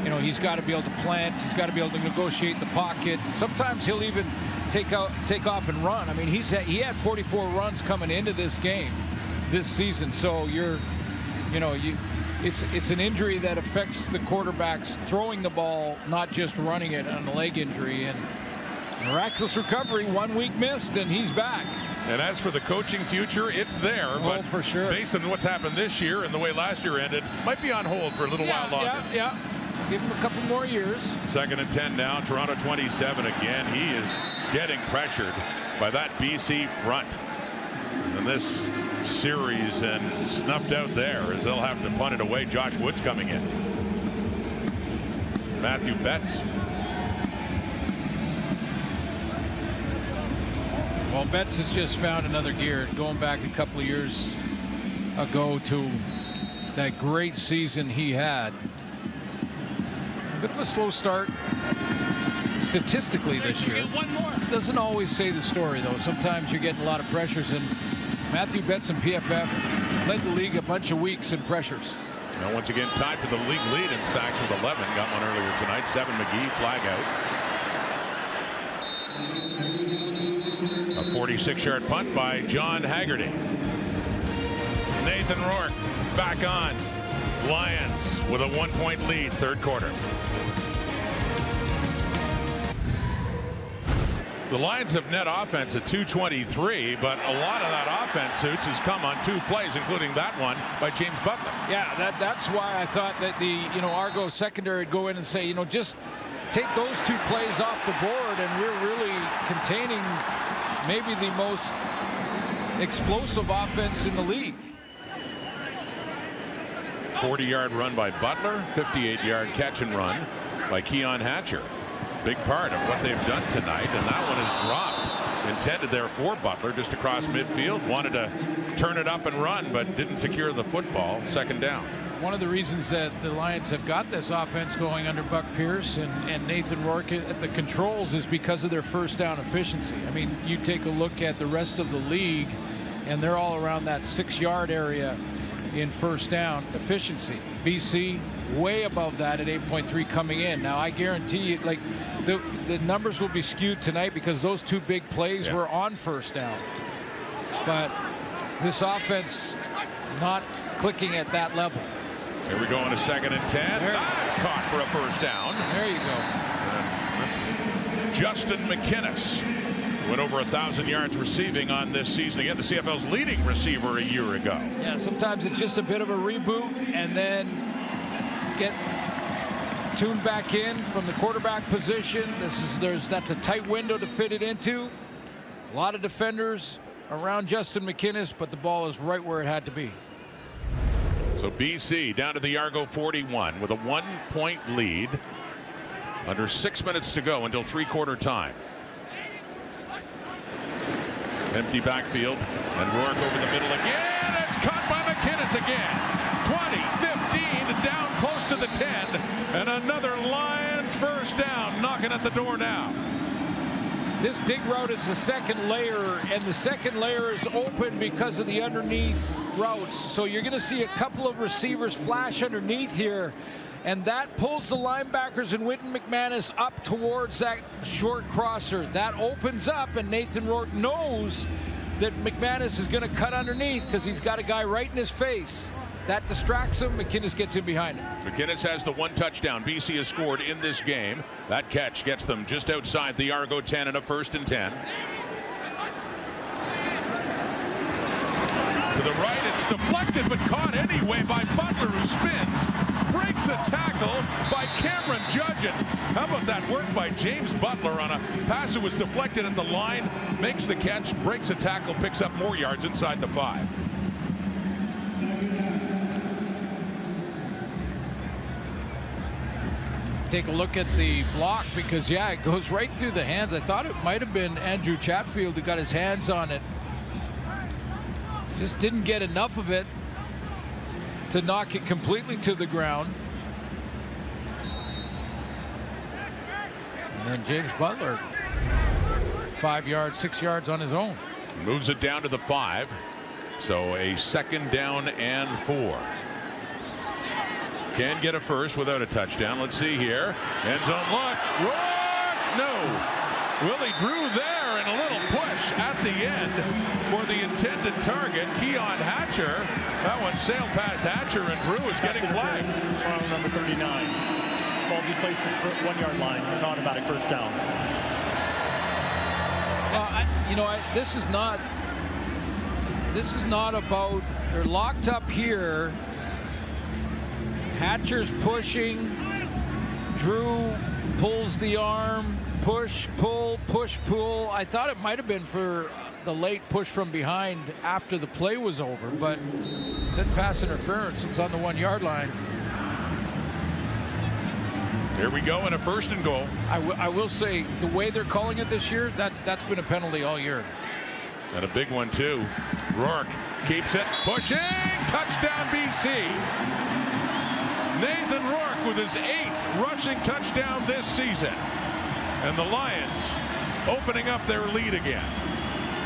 You know, he's got to be able to plant. He's got to be able to negotiate the pocket. Sometimes he'll even take off and run. I mean, he had 44 runs coming into this game this season. So it's an injury that affects the quarterbacks throwing the ball, not just running it on a leg injury. And miraculous recovery, 1 week missed, and he's back. And as for the coaching future, it's there. Oh, for sure. Based on what's happened this year and the way last year ended, might be on hold for a little while longer. Yeah. Give him a couple more years. 2nd and 10 now. Toronto 27 again. He is getting pressured by that BC front. And this series and snuffed out there as they'll have to punt it away. Josh Woods coming in. Matthew Betts. Well, Betts has just found another gear, going back a couple of years ago to that great season he had. Bit of a slow start statistically this year. Doesn't always say the story, though. Sometimes you're getting a lot of pressures, and Matthew Betts and PFF led the league a bunch of weeks in pressures. Now, once again, tied for the league lead in sacks with 11. Got one earlier tonight. 7 McGee, flag out. A 46-yard punt by John Haggerty. Nathan Rourke back on. Lions with a 1-point lead, 3rd quarter. The Lions have net offense at 223, but a lot of that offense, Suits, has come on 2 plays, including that one by James Butler. Yeah, that's why I thought that the Argo secondary would go in and say, just take those 2 plays off the board, and we're really containing maybe the most explosive offense in the league. 40-yard run by Butler, 58-yard catch and run by Keon Hatcher. Big part of what they've done tonight, and that one is dropped. Intended there for Butler, just across midfield. Wanted to turn it up and run, but didn't secure the football. 2nd down. One of the reasons that the Lions have got this offense going under Buck Pierce and Nathan Rourke at the controls is because of their 1st down efficiency. I mean, you take a look at the rest of the league, and they're all around that 6-yard area in 1st down efficiency. BC way above that at 8.3 coming in. Now I guarantee you, like, the numbers will be skewed tonight because those 2 big plays were on 1st down. But this offense not clicking at that level. Here we go on a 2nd and 10. That's caught for a 1st down. There you go. That's Justin McInnes. Went over 1,000 yards receiving on this season. Again, the CFL's leading receiver a year ago. Yeah, sometimes it's just a bit of a reboot and then get tuned back in from the quarterback position. That's a tight window to fit it into. A lot of defenders around Justin McInnes, but the ball is right where it had to be. So BC down to the Argo 41 with a 1-point lead. Under 6 minutes to go until 3-quarter time. Empty backfield, and Rourke over the middle again. It's caught by McInnes again. 20, 15, down close to the 10, and another Lions first down knocking at the door now. This dig route is the second layer, and the second layer is open because of the underneath routes. So you're going to see a couple of receivers flash underneath here, and that pulls the linebackers and Witten McManus up towards that short crosser. That opens up, and Nathan Rourke knows that McManus is going to cut underneath because he's got a guy right in his face. That distracts him. McInnes gets in behind him. McInnes has the 1 touchdown BC has scored in this game. That catch gets them just outside the Argo 10 and a 1st and 10. To the right, it's deflected but caught anyway by Butler, who spins, breaks a tackle by Cameron Judgeon. How about that work by James Butler on a pass that was deflected at the line, makes the catch, breaks a tackle, picks up more yards inside the 5. Take a look at the block because, yeah, it goes right through the hands. I thought it might have been Andrew Chatfield who got his hands on it. Just didn't get enough of it to knock it completely to the ground. And then James Butler, 5 yards, 6 yards on his own. Moves it down to the 5. So a 2nd down and 4. Can get a first without a touchdown. Let's see here. End zone look. Rourke! No. Willie Drew there and a little push at the end for the intended target, Keon Hatcher. That one sailed past Hatcher, and Drew is getting flagged. Toronto number 39. Ball be placed at the 1 yard line. An automatic first down. Well, this is not about, they're locked up here. Hatcher's pushing. Drew pulls the arm. Push, pull, push, pull. I thought it might have been for the late push from behind after the play was over, but it's in pass interference. It's on the 1 yard line. Here we go in a 1st and goal. I will say the way they're calling it this year, that's been a penalty all year. And a big one too. Rourke keeps it pushing. Touchdown BC. Nathan Rourke with his 8th rushing touchdown this season. And the Lions opening up their lead again.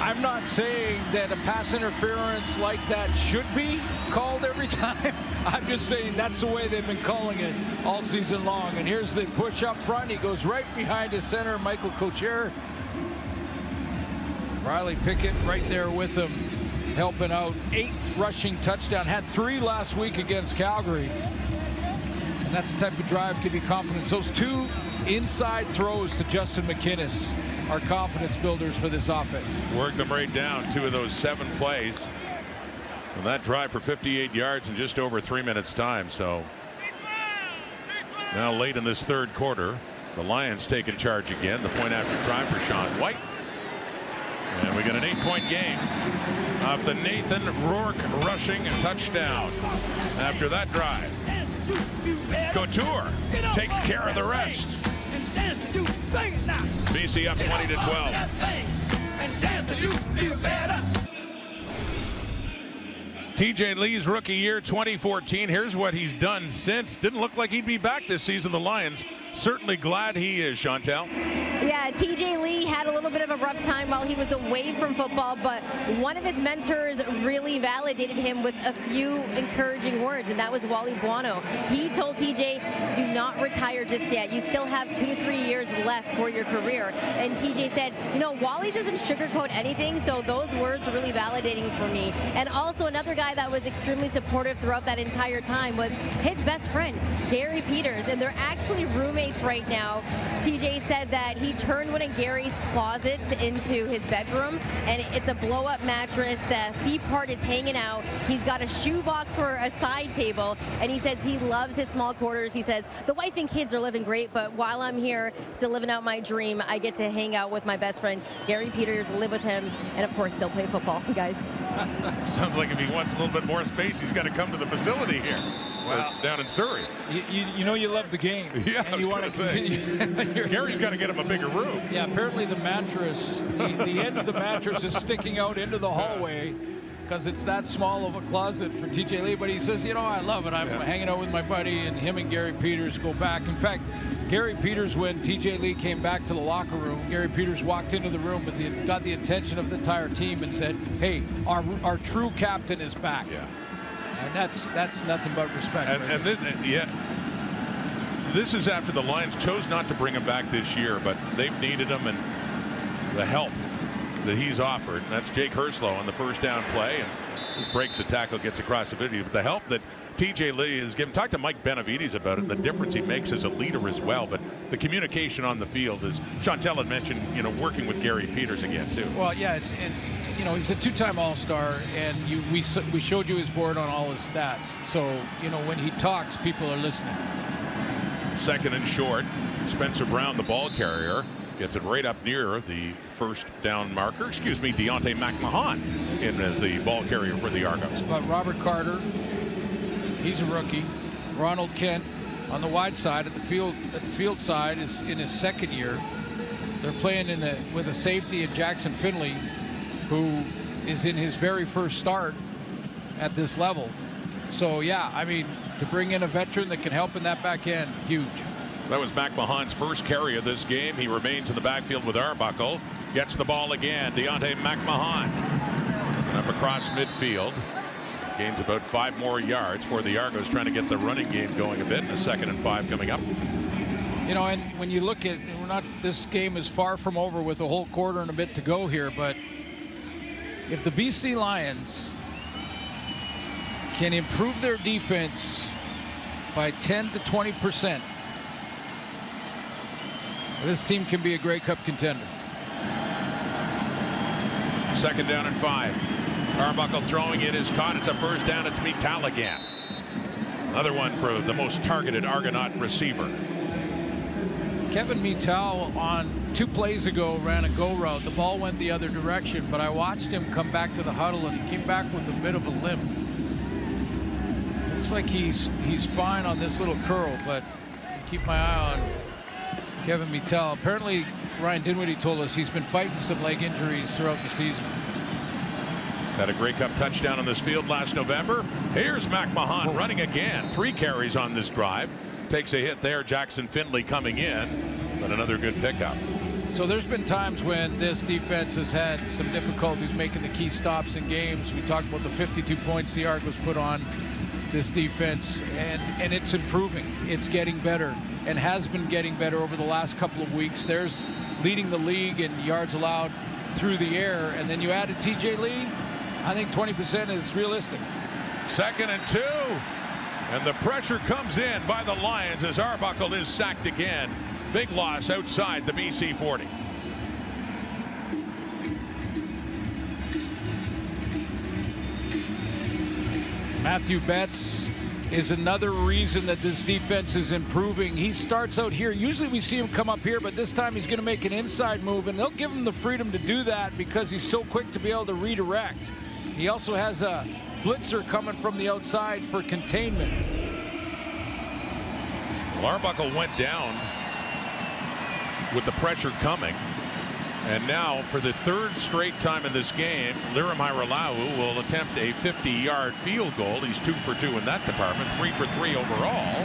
I'm not saying that a pass interference like that should be called every time. I'm just saying that's the way they've been calling it all season long. And here's the push up front. He goes right behind his center, Michael Cocher. Riley Pickett right there with him, helping out. 8th rushing touchdown. Had 3 last week against Calgary. And that's the type of drive give you confidence. Those 2 inside throws to Justin McInnes are confidence builders for this offense. Worked them right down. 2 of those 7 plays. And that drive for 58 yards in just over 3 minutes time. So now late in this 3rd quarter, the Lions taking charge again. The point after try for Sean White. And we get an 8-point game off the Nathan Rourke rushing touchdown. After that drive, Couture takes care of the rest. BC up 20-12. TJ Lee's rookie year 2014. Here's what he's done since. Didn't look like he'd be back this season. The Lions certainly glad he is, Chantel. Yeah, TJ Lee had a little bit of a rough time while he was away from football, but one of his mentors really validated him with a few encouraging words, and that was Wally Buono. He told TJ, do not retire just yet. You still have 2 to 3 years left for your career. And TJ said, Wally doesn't sugarcoat anything, so those words were really validating for me. And also another guy that was extremely supportive throughout that entire time was his best friend, Gary Peters, and they're actually roommates right now. TJ said that he turned one of Gary's closets into his bedroom, and it's a blow-up mattress. The feet part is hanging out. He's got a shoebox for a side table, and he says he loves his small quarters. He says, the wife and kids are living great, but while I'm here still living out my dream, I get to hang out with my best friend, Gary Peters, live with him, and of course still play football, guys. Sounds like if he wants a little bit more space, he's got to come to the facility here. Wow. Down in Surrey. You love the game. Yeah, and you want to continue. Gary's got to get him a bigger room. Yeah, apparently the mattress, the end of the mattress is sticking out into the hallway because it's that small of a closet for TJ Lee. But he says, I love it. I'm hanging out with my buddy, and him and Gary Peters go back. In fact, Gary Peters, when TJ Lee came back to the locker room, Gary Peters walked into the room got the attention of the entire team and said, hey, our true captain is back. Yeah. And that's nothing but respect. And this is after the Lions chose not to bring him back this year, but they've needed him, and the help that he's offered. And that's Jake Herslow on the first down play, and he breaks the tackle, gets across the 50. But the help that TJ Lee has given, talk to Mike Benavides about it, and the difference he makes as a leader as well. But the communication on the field, as Chantel had mentioned, working with Gary Peters again too. Well, yeah, he's a two-time All-Star, and we showed you his board on all his stats. So when he talks, people are listening. Second and short. Spencer Brown, the ball carrier, gets it right up near the first down marker. Excuse me, Deontay McMahon in as the ball carrier for the Argonauts. But Robert Carter, he's a rookie. Ronald Kent on the wide side at the field side is in his second year. They're playing with a safety in Jackson Finley, who is in his very first start at this level. So yeah, I mean, to bring in a veteran that can help in that back end, huge. That was McMahon's first carry of this game. He remains in the backfield with Arbuckle. Gets the ball again. Deontay McMahon. And up across midfield. Gains about 5 more yards for the Argos, trying to get the running game going a bit. And a 2nd and 5 coming up. And when you look at, this game is far from over with a whole quarter and a bit to go here, but if the BC Lions can improve their defense by 10 to 20%, this team can be a Grey Cup contender. 2nd down and 5. Arbuckle throwing it is caught. It's a first down. It's Mittal again. Another one for the most targeted Argonaut receiver. Kevin Mittal on 2 plays ago ran a go route. The ball went the other direction, but I watched him come back to the huddle, and he came back with a bit of a limp. Looks like he's fine on this little curl, but keep my eye on Kevin Mittal. Apparently, Ryan Dinwiddie told us he's been fighting some leg injuries throughout the season. Had a Grey Cup touchdown on this field last November. Here's McMahon running again. 3 carries on this drive. Takes a hit there. Jackson Finley coming in, but another good pickup. So there's been times when this defense has had some difficulties making the key stops in games. We talked about the 52 points the Argos put on this defense, and it's improving. It's getting better and has been getting better over the last couple of weeks. There's leading the league in yards allowed through the air, and then you added TJ Lee. I think 20% is realistic. 2nd and 2, and the pressure comes in by the Lions as Arbuckle is sacked again. Big loss outside the BC 40. Matthew Betts is another reason that this defense is improving. He starts out here. Usually we see him come up here, but this time he's going to make an inside move, and they'll give him the freedom to do that because he's so quick to be able to redirect. He also has a blitzer coming from the outside for containment. Well, Arbuckle went down with the pressure coming. And now, for the 3rd straight time in this game, Lirim Hairolau will attempt a 50-yard field goal. He's 2 for 2 in that department, 3 for 3 overall.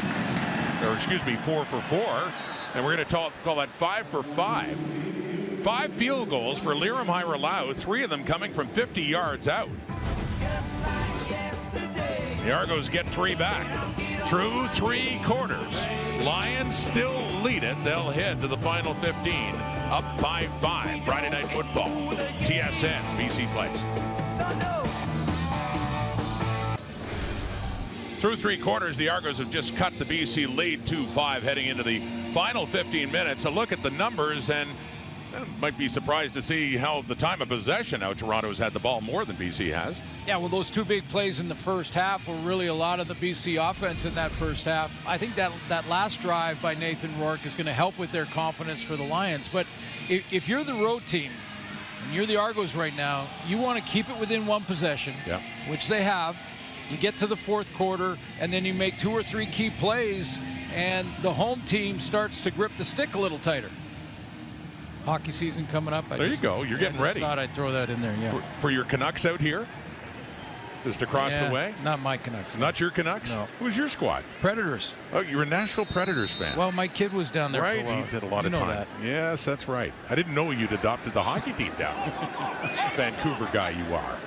Or excuse me, 4 for 4. And we're going to call that 5 for 5. 5 field goals for Lirim Hairolau, 3 of them coming from 50 yards out. The Argos get 3 back through 3 quarters. Lions still lead it. They'll head to the final 15. Up by 5. Friday Night Football. TSN, BC Place. Through 3 quarters, the Argos have just cut the BC lead 2-5 heading into the final 15 minutes. A look at the numbers, and might be surprised to see how the time of possession now Toronto's had the ball more than BC has. Yeah, well, those 2 big plays in the first half were really a lot of the BC offense in that first half. I think that last drive by Nathan Rourke is going to help with their confidence for the Lions. But if you're the road team and you're the Argos right now, you want to keep it within 1 possession, which they have. You get to the 4th quarter, and then you make 2 or 3 key plays, and the home team starts to grip the stick a little tighter. Hockey season coming up. There you go. You're getting ready. I thought I'd throw that in there, yeah. For your Canucks out here? Just across the way? Not my Canucks. Not your Canucks? No. Who's your squad? Predators. Oh, you're a Nashville Predators fan. Well, my kid was down there right, for a while. he did a lot of know time. That. Yes, that's right. I didn't know you'd adopted the hockey team down. Vancouver guy you are.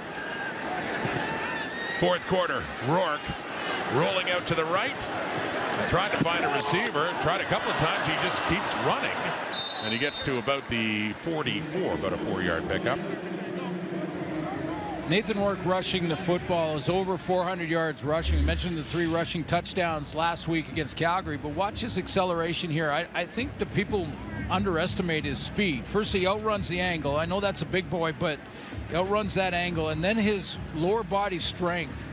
Fourth quarter, Rourke rolling out to the right. Tried to find a receiver. Tried a couple of times. He just keeps running. And he gets to about the 44, about a 4-yard pickup. Nathan Rourke rushing the football is over 400 yards rushing. We mentioned the 3 rushing touchdowns last week against Calgary, but watch his acceleration here. I think the people underestimate his speed. First, he outruns the angle. I know that's a big boy, but he outruns that angle. And then his lower body strength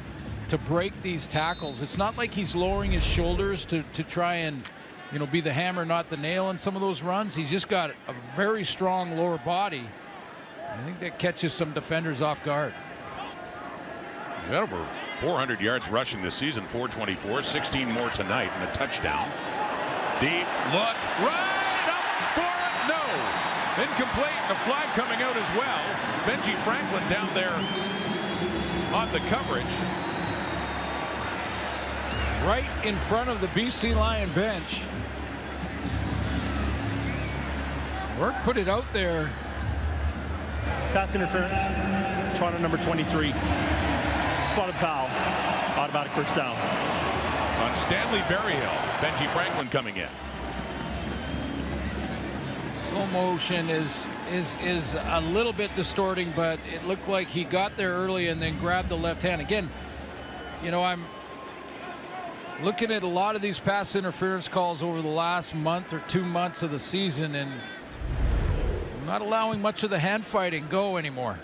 to break these tackles. It's not like he's lowering his shoulders to try and, you know, be the hammer, not the nail in some of those runs. He's just got a very strong lower body. I think that catches some defenders off guard. He's got over 400 yards rushing this season, 424, 16 more tonight, and a touchdown. Deep look, right up for it, no. Incomplete, and a flag coming out as well. Benji Franklin down there on the coverage. Right in front of the BC Lion bench. Rourke put it out there. Pass interference. Toronto number 23. Spotted foul. Automatic first down. On Stanley Berryhill, Benji Franklin coming in. Slow motion is a little bit distorting, but it looked like he got there early and then grabbed the left hand. Again, you know, I'm looking at a lot of these pass interference calls over the last month or 2 months of the season, and I'm not allowing much of the hand fighting go anymore.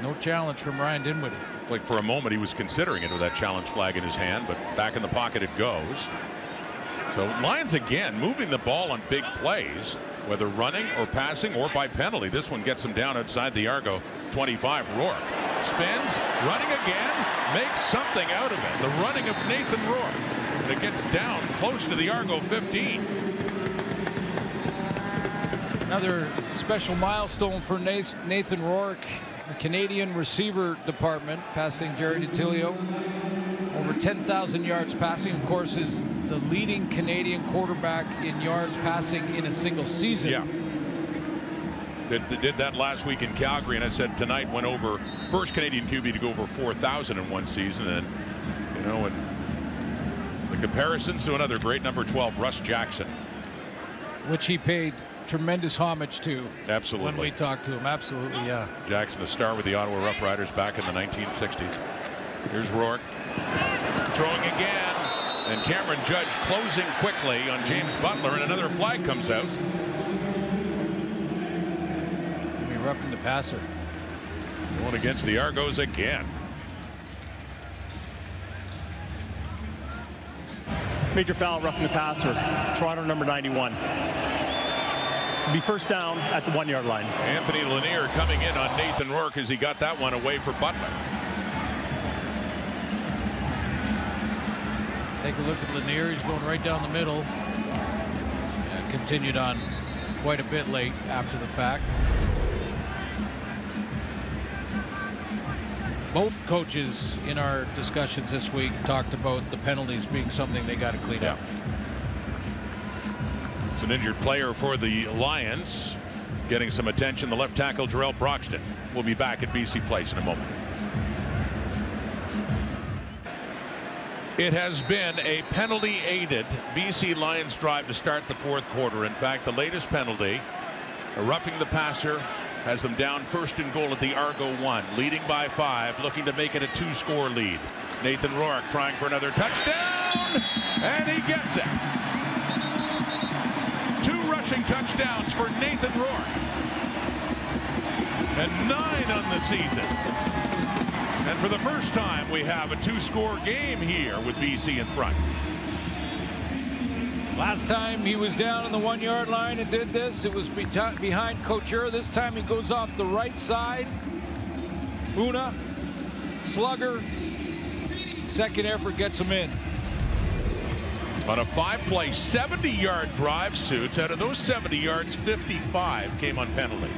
No challenge from Ryan Dinwiddie. Like for a moment he was considering it with that challenge flag in his hand, but back in the pocket it goes. So Lions again moving the ball on big plays, whether running or passing or by penalty. This one gets him down outside the Argo 25. Rourke spins, running again, makes something out of it. The running of Nathan Rourke. And it gets down close to the Argo 15. Another special milestone for Nathan Rourke. The Canadian receiver department passing Jerry DiTilio. Over 10,000 yards passing, of course, is the leading Canadian quarterback in yards passing in a single season. Yeah. They did that last week in Calgary, and I said tonight went over, first Canadian QB to go over 4,000 in one season. And, you know, and the comparisons to another great number 12, Russ Jackson. Which he paid tremendous homage to. Absolutely. When we talked to him. Absolutely, yeah. Jackson, a star with the Ottawa Rough Riders back in the 1960s. Here's Rourke. Throwing again. And Cameron Judge closing quickly on James Butler, and another flag comes out. Roughing the passer. Going against the Argos again. Major foul, roughing the passer. Toronto number 91. Be first down at the 1-yard line. Anthony Lanier coming in on Nathan Rourke as he got that one away for Butler. Take a look at Lanier. He's going right down the middle. Continued on quite a bit late after the fact. Both coaches in our discussions this week talked about the penalties being something they got to clean up. It's an injured player for the Lions getting some attention. The left tackle, Jarrell Broxton, will be back at BC Place in a moment. It has been a penalty-aided BC Lions drive to start the fourth quarter. In fact, the latest penalty, a roughing the passer, has them down first and goal at the Argo 1, leading by 5, looking to make it a 2-score lead. Nathan Rourke trying for another touchdown, and he gets it. 2 rushing touchdowns for Nathan Rourke, and 9 on the season. And for the first time, we have a 2-score game here with BC in front. Last time he was down on the 1-yard line and did this, it was behind Couture. This time he goes off the right side. Una, slugger, second effort gets him in. On a 5-play, 70-yard drive, Suits. Out of those 70 yards, 55 came on penalty.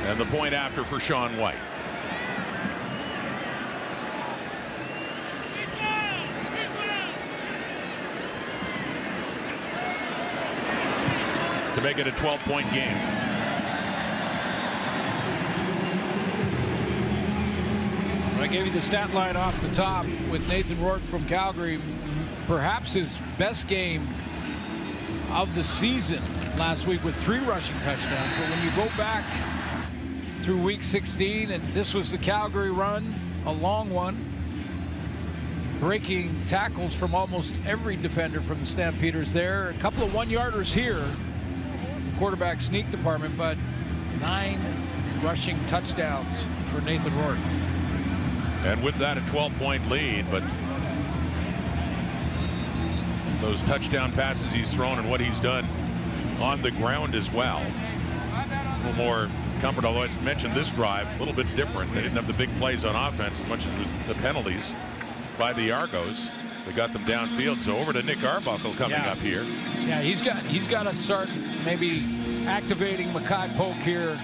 And the point after for Sean White. To make it a 12-point game. I gave you the stat line off the top with Nathan Rourke from Calgary. Perhaps his best game of the season last week with 3 rushing touchdowns. But when you go back through week 16, and this was the Calgary run, a long one, breaking tackles from almost every defender from the Stampeders there. A couple of 1-yarders here, quarterback sneak department, but 9 rushing touchdowns for Nathan Rourke. And with that, a 12-point lead, but those touchdown passes he's thrown and what he's done on the ground as well. A little more comfort, although I mentioned this drive, a little bit different. They didn't have the big plays on offense as much as it was the penalties by the Argos. They got them downfield. So over to Nick Arbuckle coming up here. Yeah, he's got to start maybe activating Makai Polk here.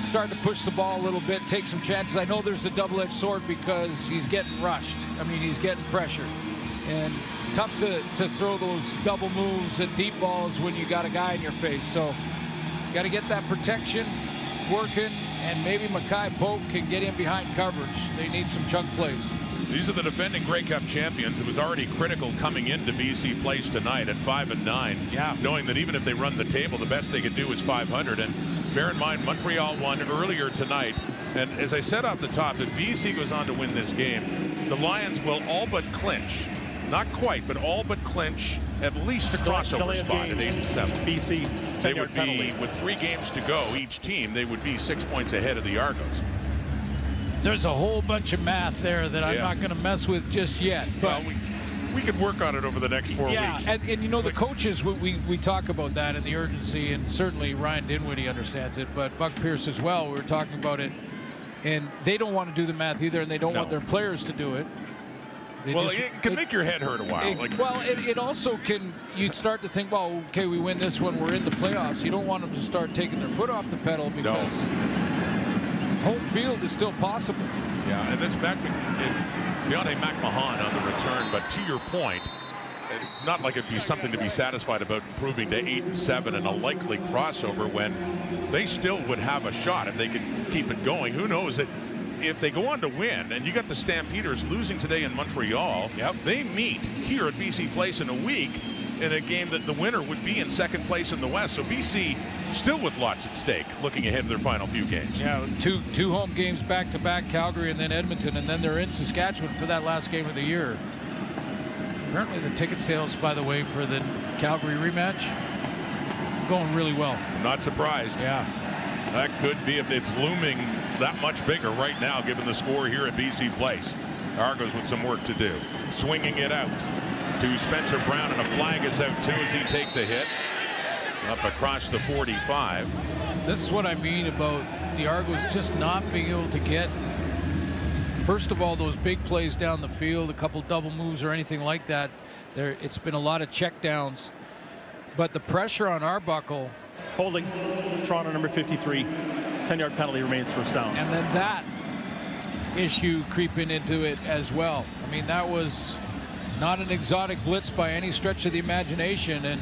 Start to push the ball a little bit, take some chances. I know there's a double-edged sword because he's getting rushed. I mean, he's getting pressure. And tough to throw those double moves and deep balls when you got a guy in your face. So you got to get that protection working, and maybe Makai Polk can get in behind coverage. They need some chunk plays. These are the defending Grey Cup champions. It was already critical coming into BC Place tonight at 5-9. Yeah. Knowing that even if they run the table, the best they could do is 500. And bear in mind, Montreal won earlier tonight. And as I said off the top, if BC goes on to win this game, the Lions will all but clinch. Not quite, but all but clinch at least a crossover spot at 8-7. BC, they would be, with 3 games to go, each team, they would be 6 points ahead of the Argos. There's a whole bunch of math there that I'm not going to mess with just yet. But well, we could work on it over the next 4 weeks. Yeah, and you know, the coaches, we talk about that and the urgency, and certainly Ryan Dinwiddie understands it, but Buck Pierce as well. We were talking about it, and they don't want to do the math either, and they don't want their players to do it. It can make your head hurt a while. It also can, you'd start to think, well, okay, we win this one, we're in the playoffs. You don't want them to start taking their foot off the pedal because home field is still possible. Yeah, and that's Deontay McMahon on the return, but to your point, it's not like it'd be something to be satisfied about improving to 8-7 and a likely crossover when they still would have a shot if they could keep it going. Who knows that if they go on to win, and you got the Stampeders losing today in Montreal, they meet here at BC Place in a week in a game that the winner would be in second place in the West. So BC still with lots at stake, looking ahead to their final few games. Yeah, two home games back-to-back, Calgary and then Edmonton, and then they're in Saskatchewan for that last game of the year. Apparently the ticket sales, by the way, for the Calgary rematch, going really well. I'm not surprised. Yeah. That could be if it's looming that much bigger right now, given the score here at BC Place. Argos with some work to do. Swinging it out to Spencer Brown, and a flag is out too as he takes a hit up across the 45. This is what I mean about the Argos just not being able to get, first of all, those big plays down the field, a couple double moves or anything like that. It's been a lot of checkdowns, but the pressure on Arbuckle. Holding Toronto number 53, 10-yard penalty, remains first down. And then that issue creeping into it as well. I mean, that was not an exotic blitz by any stretch of the imagination, and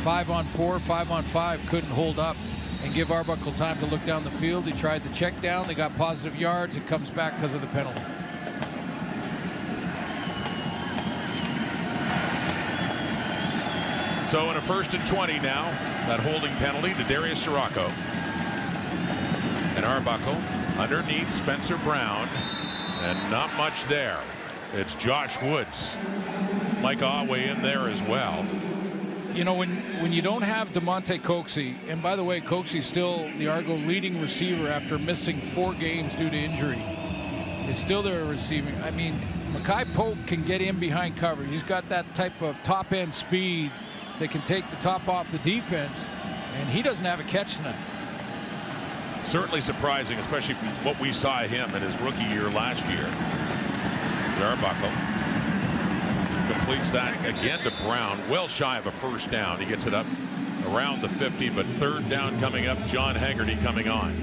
5-on-4, 5-on-5 couldn't hold up and give Arbuckle time to look down the field. He tried the check down, they got positive yards, it comes back because of the penalty. So in a 1st and 20 now, that holding penalty to Darius Sirocco. And Arbuckle underneath Spencer Brown, and not much there. It's Josh Woods. Mike Awe in there as well. You know, when you don't have DeMonte Coxie, and by the way, Coxie's still the Argo leading receiver after missing 4 games due to injury. Is still there receiving. I mean, Makai Polk can get in behind cover. He's got that type of top-end speed that can take the top off the defense, and he doesn't have a catch tonight. Certainly surprising, especially from what we saw him in his rookie year last year. Arbuckle completes that again to Brown, well shy of a first down. He gets it up around the 50, but third down coming up. John Haggerty coming on.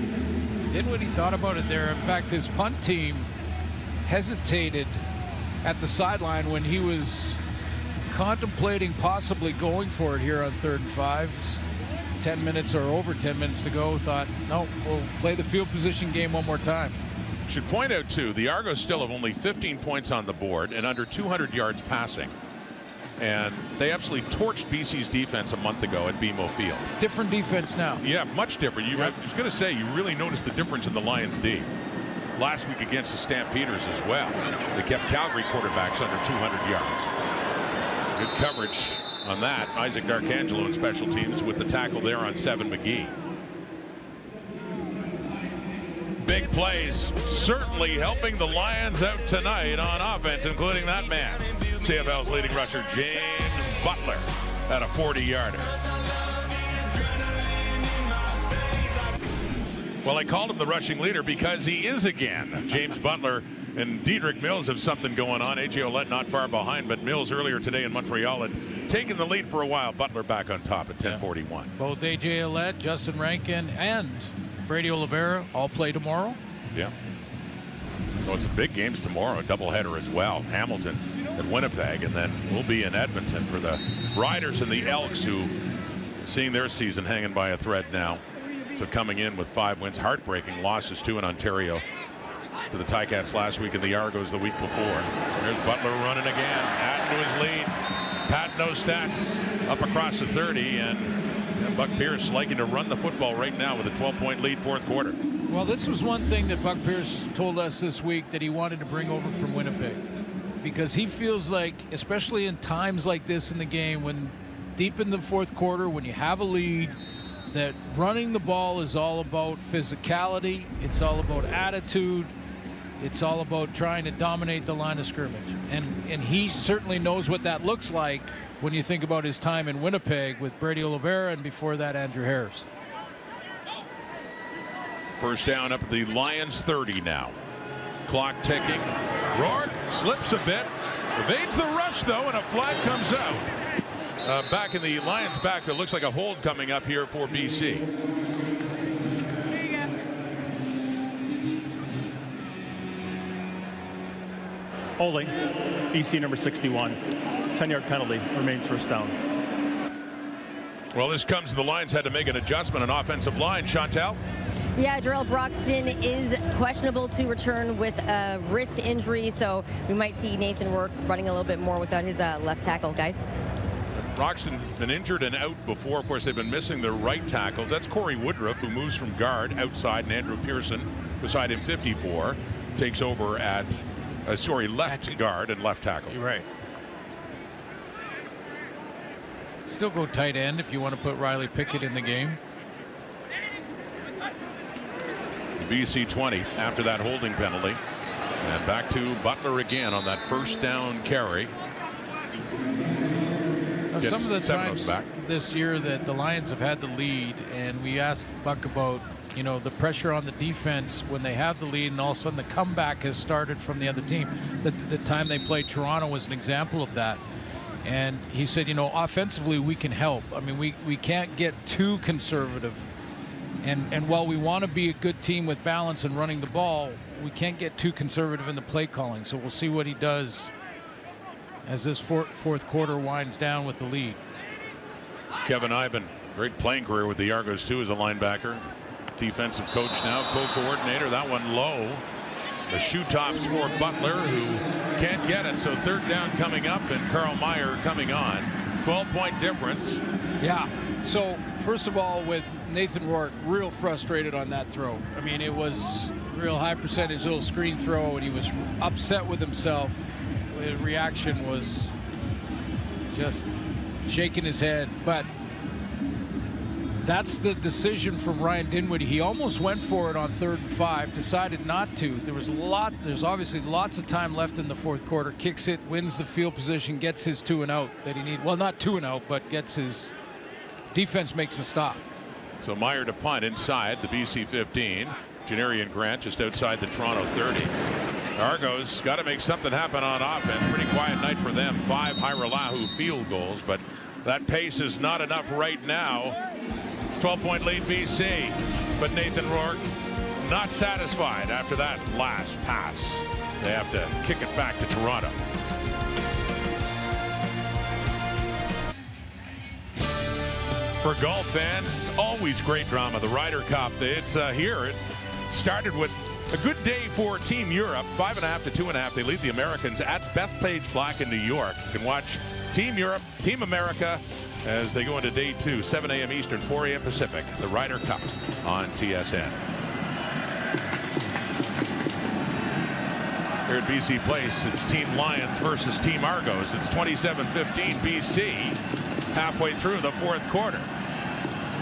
Dinwiddie thought about it there. In fact, his punt team hesitated at the sideline when he was contemplating possibly going for it here on 3rd and 5. 10 minutes or over 10 minutes to go. Thought, no, we'll play the field position game one more time. Should point out, too, the Argos still have only 15 points on the board and under 200 yards passing. And they absolutely torched BC's defense a month ago at BMO Field. Different defense now. Yeah, much different. I was going to say, you really noticed the difference in the Lions' D. Last week against the Stampeders as well. They kept Calgary quarterbacks under 200 yards. Good coverage on that. Isaac D'Arcangelo in special teams with the tackle there on 7 McGee. Big plays certainly helping the Lions out tonight on offense, including that man, CFL's leading rusher, James Butler, at a 40-yarder. Well, I called him the rushing leader because he is again. James Butler and Dedrick Mills have something going on. A.J. Ouellette not far behind, but Mills earlier today in Montreal had taken the lead for a while. Butler back on top at 10:41. Both A.J. Ouellette, Justin Rankin, and Brady Oliveira all play tomorrow. Yeah. Well, some big games tomorrow, a doubleheader as well. Hamilton and Winnipeg, and then we'll be in Edmonton for the Riders and the Elks, who are seeing their season hanging by a thread now. So coming in with 5 wins, heartbreaking losses, 2 in Ontario to the Ticats last week and the Argos the week before. There's Butler running again, adding to his lead. Pat no stats up across the 30, and Buck Pierce liking to run the football right now with a 12-point lead, 4th quarter. Well, this was one thing that Buck Pierce told us this week that he wanted to bring over from Winnipeg, because he feels like, especially in times like this in the game, when deep in the 4th quarter, when you have a lead, that running the ball is all about physicality, it's all about attitude, it's all about trying to dominate the line of scrimmage. And he certainly knows what that looks like when you think about his time in Winnipeg with Brady Oliveira and before that Andrew Harris. First down up at the Lions 30 now. Clock ticking. Rourke slips a bit, evades the rush though, and a flag comes out. Back in the Lions back, it looks like a hold coming up here for BC. Holding, BC number 61. 10-yard penalty, remains first down. Well, this comes, the Lions had to make an adjustment on offensive line. Chantel? Yeah, Jarrell Broxton is questionable to return with a wrist injury, so we might see Nathan Rourke running a little bit more without his left tackle, guys. Broxton's been injured and out before. Of course, they've been missing their right tackles. That's Corey Woodruff, who moves from guard outside, and Andrew Pearson beside him, 54, takes over at left guard and left tackle. You're right. Still go tight end if you want to put Riley Pickett in the game. BC 20 after that holding penalty. And back to Butler again on that first down carry. Some of the times this year that the Lions have had the lead, and we asked Buck about, the pressure on the defense when they have the lead, and all of a sudden the comeback has started from the other team. The time they played Toronto was an example of that. And he said, offensively we can help. I mean, we can't get too conservative. And while we want to be a good team with balance and running the ball, we can't get too conservative in the play calling. So we'll see what he does as this fourth quarter winds down with the lead. Kevin Iben, great playing career with the Argos too as a linebacker. Defensive coach now, co-coordinator. That one low. The shoe tops for Butler, who can't get it. So third down coming up, and Carl Meyer coming on. 12-point difference. Yeah. So first of all, with Nathan Rourke, real frustrated on that throw. I mean, it was real high percentage little screen throw, and he was upset with himself. His reaction was just shaking his head. But that's the decision from Ryan Dinwiddie. He almost went for it on 3rd and 5, decided not to. There's obviously lots of time left in the 4th quarter. Kicks it, wins the field position, gets his 2 and out that he needs. Well, not 2 and out, but gets his defense, makes a stop. So Meyer to punt inside the BC 15. Janarian Grant just outside the Toronto 30. Argos got to make something happen on offense. Pretty quiet night for them. 5 Hyralahu field goals, but That pace is not enough right now. 12-point lead BC, but Nathan Rourke not satisfied after that last pass. They have to kick it back to Toronto. For golf fans, it's always great drama. The Ryder Cup, it's here. It started with a good day for Team Europe, 5.5 to 2.5. They lead the Americans at Bethpage Black in New York. You can watch Team Europe, Team America as they go into day 2, 7 a.m. Eastern, 4 a.m. Pacific. The Ryder Cup on TSN. Here at BC Place, it's Team Lions versus Team Argos. It's 27-15 BC halfway through the fourth quarter.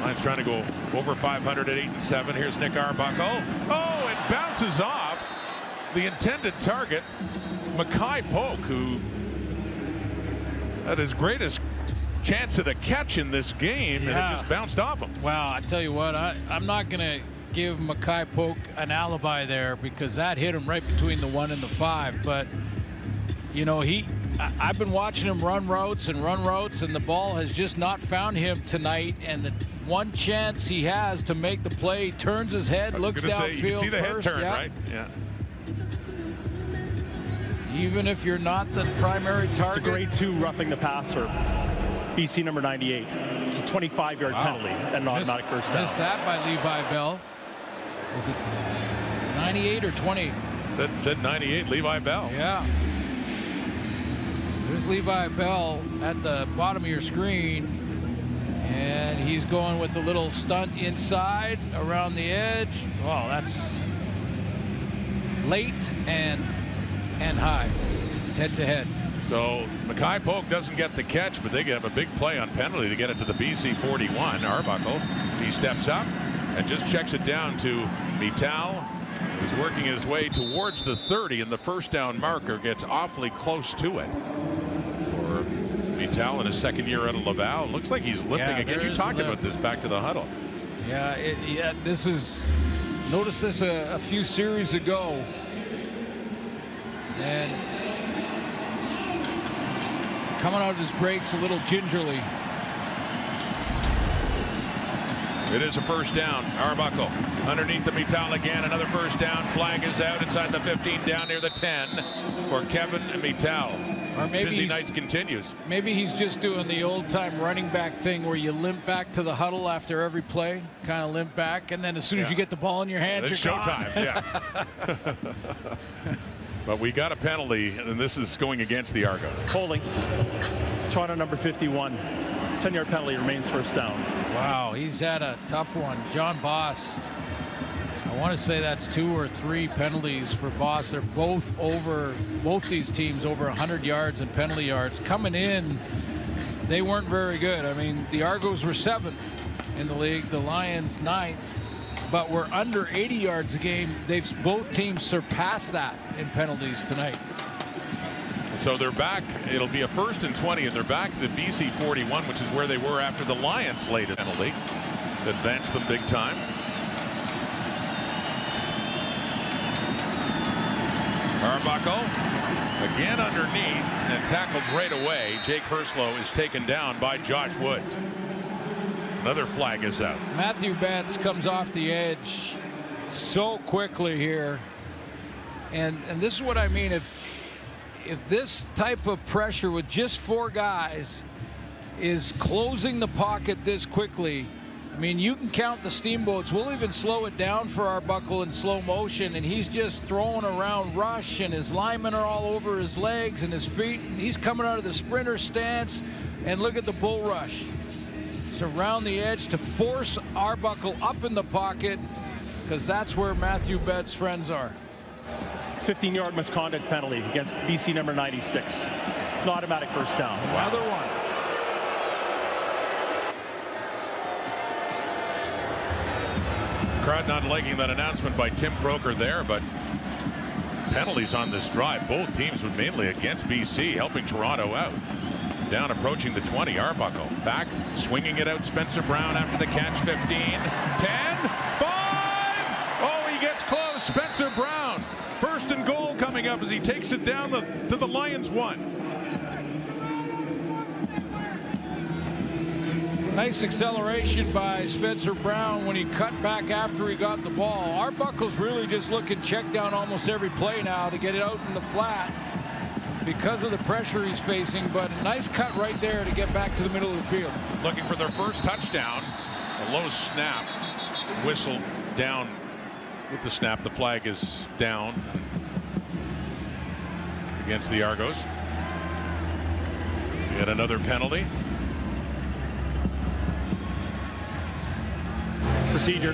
Lions trying to go over 500 at 8-7. Here's Nick Arbuckle. Oh, it bounces off the intended target, Mackay Polk, who had his greatest chance at a catch in this game, and it just bounced off him. Wow, I tell you what, I'm not going to give Mackay Polk an alibi there, because that hit him right between the 1 and the 5. But, you know, I've been watching him run routes, and the ball has just not found him tonight. And the one chance he has to make the play, he turns his head, looks downfield. You can see the first, head turn, right? Yeah. Even if you're not the primary target. It's a grade 2 roughing the passer. BC number 98. It's a 25-yard penalty and an automatic first down. Missed that by Levi Bell. Was it 98 or 20? Said 98, Levi Bell. Yeah. There's Levi Bell at the bottom of your screen, and he's going with a little stunt inside around the edge. Oh, that's late and high, head to head. So Mackay Polk doesn't get the catch, but they have a big play on penalty to get it to the BC 41. Arbuckle, he steps up and just checks it down to Vital. He's working his way towards the 30, and the first down marker gets awfully close to it for Vital in his second year out of Laval. Looks like he's limping again. You talked about this back to the huddle. Yeah, this is, notice this a few series ago. And coming out of his breaks a little gingerly. It is a first down. Arbuckle underneath the Vital again. Another first down. Flag is out inside the 15, down near the 10 for Kevin Vital. Or maybe busy night continues. Maybe he's just doing the old-time running back thing where you limp back to the huddle after every play, kind of limp back, and then as soon as you get the ball in your hands, it's you're showtime. gone. Yeah. But we got a penalty, and this is going against the Argos. Holding. Toronto number 51. 10-yard penalty, remains first down. Wow, he's had a tough one. John Boss, I want to say that's 2 or 3 penalties for Boss. They're both these teams over 100 yards in penalty yards. Coming in, they weren't very good. I mean, the Argos were 7th in the league, the Lions 9th, but we're under 80 yards a game. Both teams surpassed that in penalties tonight. So they're back. It'll be a 1st and 20, and they're back to the BC 41, which is where they were after the Lions laid a penalty. Advanced them big time. Arbuckle again underneath and tackled right away. Jake Herslow is taken down by Josh Woods. Another flag is out. Matthew Betts comes off the edge so quickly here. And this is what I mean. If this type of pressure with just 4 guys is closing the pocket this quickly, I mean, you can count the steamboats. We'll even slow it down for Arbuckle in slow motion, and he's just throwing around rush, and his linemen are all over his legs and his feet. And he's coming out of the sprinter stance, and look at the bull rush. It's around the edge to force Arbuckle up in the pocket, because that's where Matthew Betts' friends are. 15-yard misconduct penalty against BC number 96. It's an automatic first down. Another one. Crowd not liking that announcement by Tim Croker there, but penalties on this drive. Both teams, but mainly against BC, helping Toronto out. Down approaching the 20. Arbuckle back, swinging it out. Spencer Brown after the catch. 15, 10, 5. Oh, he gets close. Spencer Brown. 1st and goal coming up as he takes it down to the Lions 1. Nice acceleration by Spencer Brown when he cut back after he got the ball. Arbuckle's really just looking check down almost every play now to get it out in the flat because of the pressure he's facing, but a nice cut right there to get back to the middle of the field. Looking for their first touchdown. A low snap. Whistle down with the snap. The flag is down against the Argos. Yet another penalty. Procedure.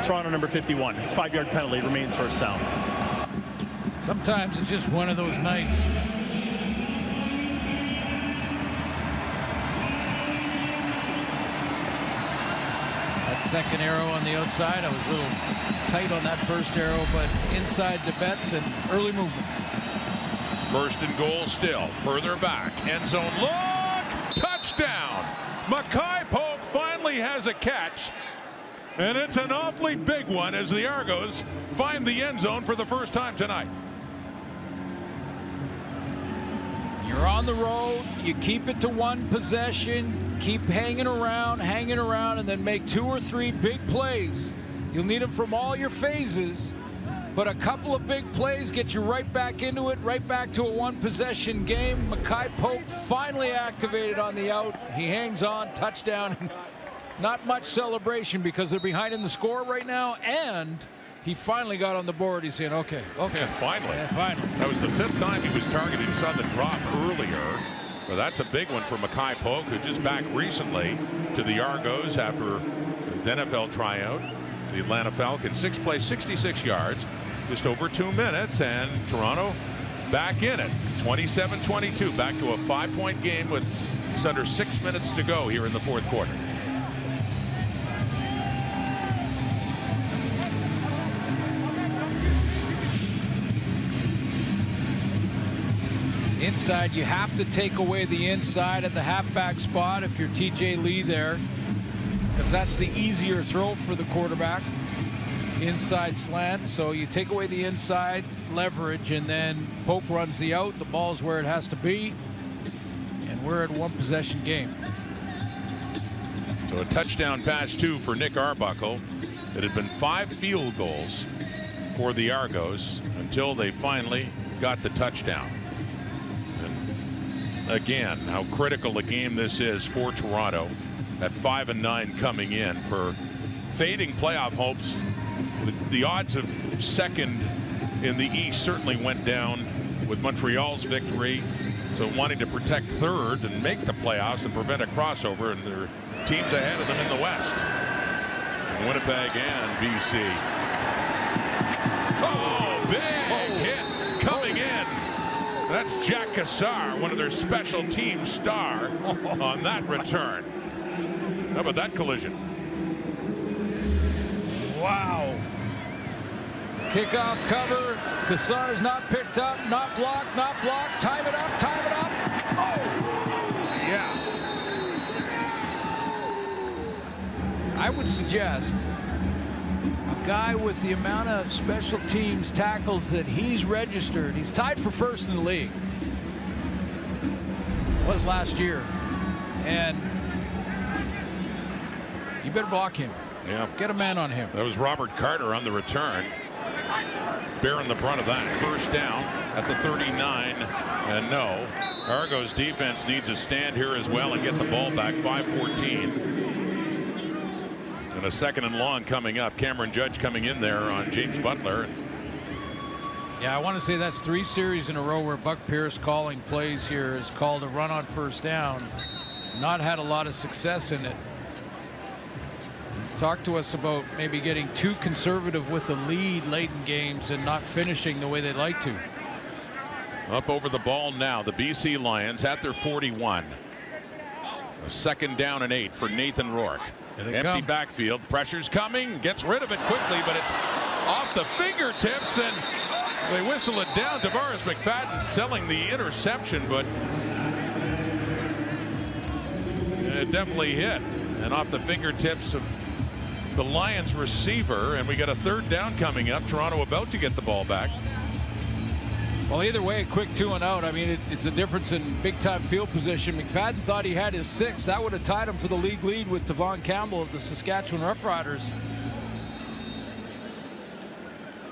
Toronto number 51. It's 5-yard penalty. Remains first down. Sometimes it's just one of those nights. That second arrow on the outside, I was a little tight on that first arrow, but inside the bets and early movement. First and goal still. Further back. End zone look. Touchdown. Mackay Pope finally has a catch. And it's an awfully big one as the Argos find the end zone for the first time tonight. You're on the road. You keep it to one possession. Keep hanging around, and then make 2 or 3 big plays. You'll need them from all your phases. But a couple of big plays get you right back into it, right back to a one-possession game. Mackay Pope finally activated on the out. He hangs on, touchdown. Not much celebration because they're behind in the score right now, and he finally got on the board. He's saying, okay. Yeah, finally. Yeah, finally. That was the 5th time he was targeted. You saw the drop earlier. But that's a big one for Mackay Pope, who just back recently to the Argos after the NFL tryout. The Atlanta Falcons, 6 plays, 66 yards, just over 2 minutes, and Toronto back in it. 27-22, back to a 5-point game with just under 6 minutes to go here in the 4th quarter. Inside, you have to take away the inside at the halfback spot if you're TJ Lee there, because that's the easier throw for the quarterback. Inside slant, so you take away the inside leverage, and then Pope runs the out. The ball's where it has to be, and we're at one possession game. So a touchdown pass 2 for Nick Arbuckle. It had been 5 field goals for the Argos until they finally got the touchdown. And again, how critical a game this is for Toronto at 5-9 coming in for fading playoff hopes. The odds of second in the East certainly went down with Montreal's victory. So wanting to protect third and make the playoffs and prevent a crossover, and their teams ahead of them in the West. Winnipeg and BC. Oh, big hit coming in. That's Jack Cassar, one of their special team star on that return. How about that collision? Wow. Kickoff cover. Cassar's not picked up, not blocked, not blocked. Time it up, time it up. Oh, yeah. I would suggest a guy with the amount of special teams tackles that he's registered, he's tied for first in the league. Was last year. And you better block him. Yeah. Get a man on him. That was Robert Carter on the return. Bearing the brunt of that. First down at the 39. And no. Argos defense needs a stand here as well and get the ball back. 5-14. And a 2nd and long coming up. Cameron Judge coming in there on James Butler. Yeah, I want to say that's 3 series in a row where Buck Pierce calling plays here has called a run on first down. Not had a lot of success in it. Talk to us about maybe getting too conservative with the lead late in games and not finishing the way they'd like to. Up over the ball now, the BC Lions at their 41. A 2nd down and 8 for Nathan Rourke. Empty backfield, pressure's coming, gets rid of it quickly, but it's off the fingertips, and they whistle it down. Tavares McFadden selling the interception, but it definitely hit, and off the fingertips of the Lions receiver, and we got a 3rd down coming up. Toronto about to get the ball back. Well, either way, quick 2 and out. I mean, it's a difference in big-time field position. McFadden thought he had his 6th. That would have tied him for the league lead with Devon Campbell of the Saskatchewan Roughriders.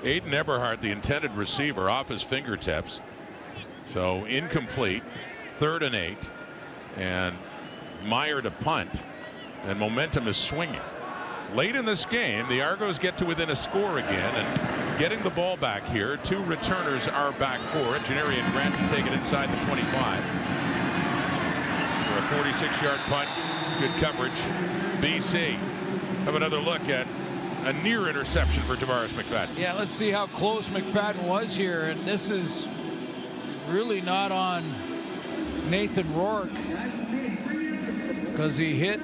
Aiden Eberhardt, the intended receiver, off his fingertips. So incomplete. 3rd and 8. And Meyer to punt. And momentum is swinging. Late in this game, the Argos get to within a score again, and getting the ball back here. 2 returners are back for it. Janarian Grant to take it inside the 25. For a 46-yard punt. Good coverage. BC have another look at a near interception for Tavares McFadden. Yeah, let's see how close McFadden was here. And this is really not on Nathan Rourke, because he hit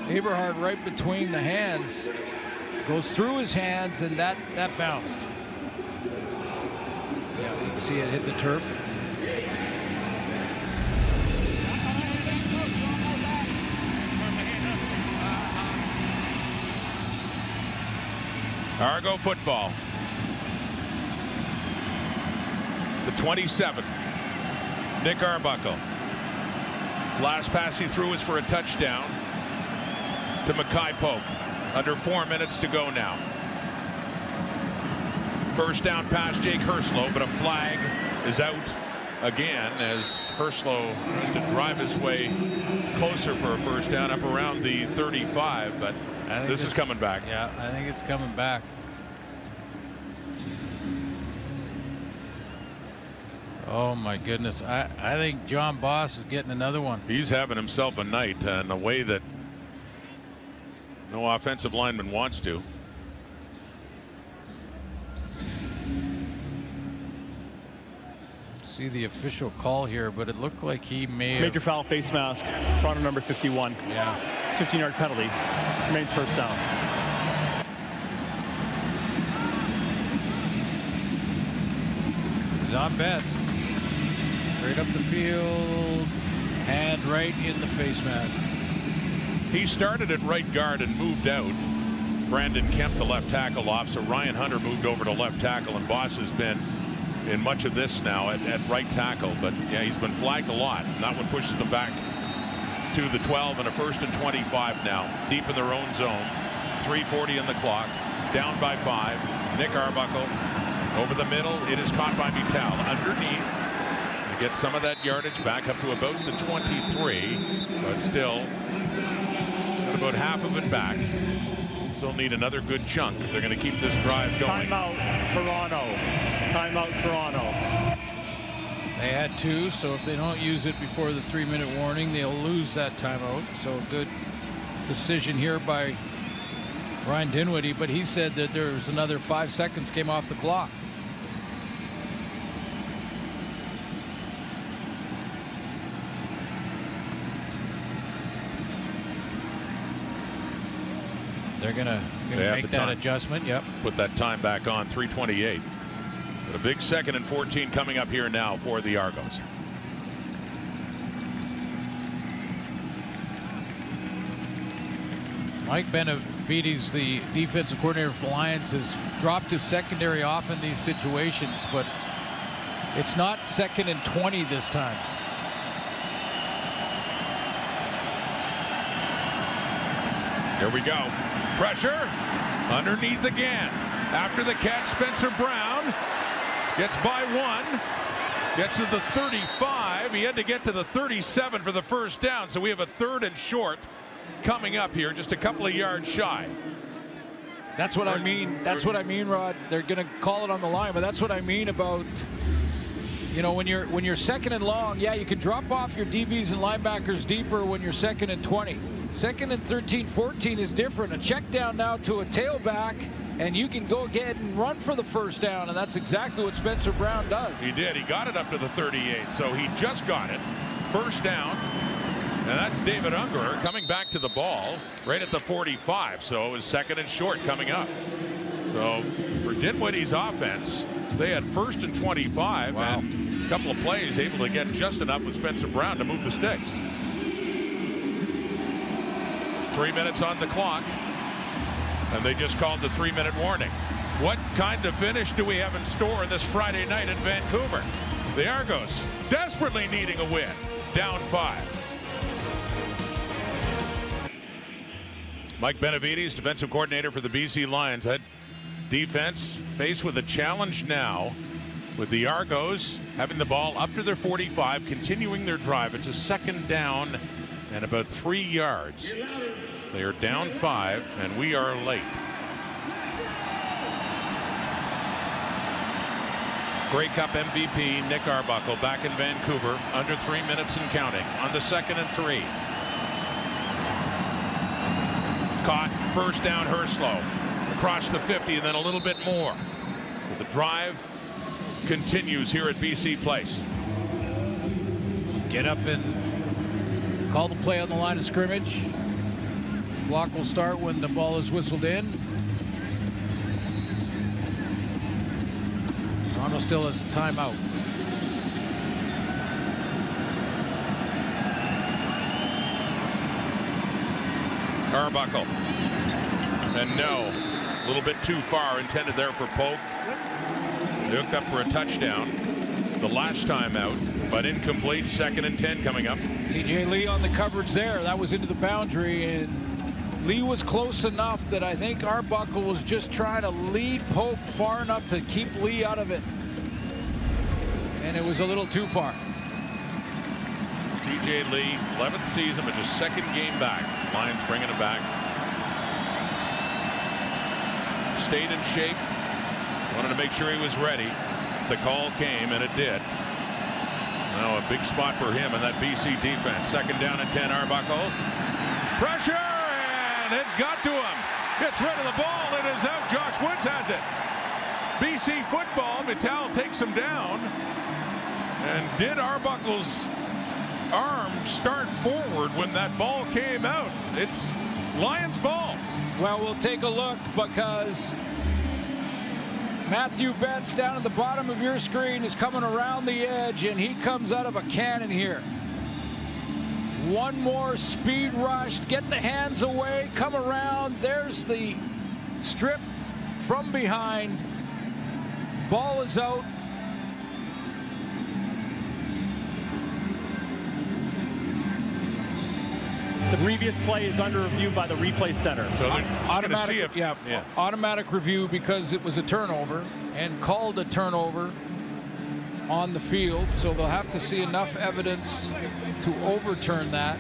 Eberhard right between the hands, goes through his hands, and that bounced. Yeah, you can see it hit the turf. Argo football. The 27. Nick Arbuckle. Last pass he threw was for a touchdown to Mackay Pope. Under 4 minutes to go now. First down pass Jake Herslow, but a flag is out again as Herslow tries to drive his way closer for a first down up around the 35, but this is coming back. Yeah, I think it's coming back. Oh my goodness. I think John Boss is getting another one. He's having himself a night in a way that no offensive lineman wants to. See the official call here, but it looked like he may Major foul, face mask, Toronto number 51. Yeah. It's 15-yard penalty. Remains first down. He's on Betts. Straight up the field. Hand right in the face mask. He started at right guard and moved out. Brandon Kemp, the left tackle, off, so Ryan Hunter moved over to left tackle, and Boss has been in much of this now at right tackle. But yeah, he's been flagged a lot, and that one pushes them back to the 12 and a 1st and 25 now, deep in their own zone. 3:40 in the clock, down by 5. Nick Arbuckle over the middle. It is caught by Vital underneath. To get some of that yardage back up to about the 23, but still got about half of it back. Still need another good chunk if they're going to keep this drive going. Timeout, Toronto. Timeout, Toronto. They had 2, so if they don't use it before the 3-minute warning, they'll lose that timeout. So good decision here by Ryan Dinwiddie, but he said that there was another 5 seconds came off the clock. They're gonna make that adjustment. Yep. Put that time back on. 3:28. But a big 2nd and 14 coming up here now for the Argos. Mike Benavides, the defensive coordinator for the Lions, has dropped his secondary off in these situations, but it's not 2nd and 20 this time. Here we go. Pressure underneath again. After the catch, Spencer Brown gets by 1. Gets to the 35. He had to get to the 37 for the first down. So we have a 3rd and short coming up here, just a couple of yards shy. That's what I mean. That's what I mean, Rod. They're going to call it on the line, but that's what I mean about, you know, when you're 2nd and long, yeah, you can drop off your DBs and linebackers deeper when you're 2nd and 20. 2nd and 13, 14 is different. A check down now to a tailback, and you can go get and run for the first down, and that's exactly what Spencer Brown does. He did. He got it up to the 38, so he just got it. First down, and that's David Ungerer coming back to the ball right at the 45, so it was 2nd and short coming up. So for Dinwiddie's offense, they had 1st and 25, and a couple of plays able to get just enough with Spencer Brown to move the sticks. 3 minutes on the clock, and they just called the 3-minute warning. What kind of finish do we have in store this Friday night in Vancouver? The Argos desperately needing a win, down 5. Mike Benavides, defensive coordinator for the BC Lions. That defense faced with a challenge now with the Argos having the ball up to their 45, continuing their drive. It's a second down and about 3 yards. They are down 5, and we are late. Grey Cup MVP Nick Arbuckle back in Vancouver, under 3 minutes and counting on the 2nd and 3. Caught, first down, Herslow across the 50 and then a little bit more. So the drive continues here at BC Place. Get up and call the play on the line of scrimmage. Block will start when the ball is whistled in. Toronto still has a timeout. Arbuckle. And no, a little bit too far, intended there for Polk. They hooked up for a touchdown the last time out, but incomplete. 2nd and 10 coming up. TJ Lee on the coverage there. That was into the boundary, and Lee was close enough that I think Arbuckle was just trying to lead Polk far enough to keep Lee out of it. And it was a little too far. TJ Lee, 11th season, but just 2nd game back. Lions bringing it back. Stayed in shape. Wanted to make sure he was ready. The call came, and it did. Now a big spot for him in that BC defense. 2nd down and 10, Arbuckle. Pressure, and it got to him. Gets rid of the ball. It is out. Josh Woods has it. BC football. Vitale takes him down. And did Arbuckle's arm start forward when that ball came out? It's Lions ball. Well, we'll take a look because Matthew Betts down at the bottom of your screen is coming around the edge, and he comes out of a cannon here. One more speed rush, get the hands away, come around. There's the strip from behind. Ball is out. The previous play is under review by the replay center. So they're just going to see it. Yeah, automatic review because it was a turnover and called a turnover on the field. So they'll have to see enough evidence to overturn that.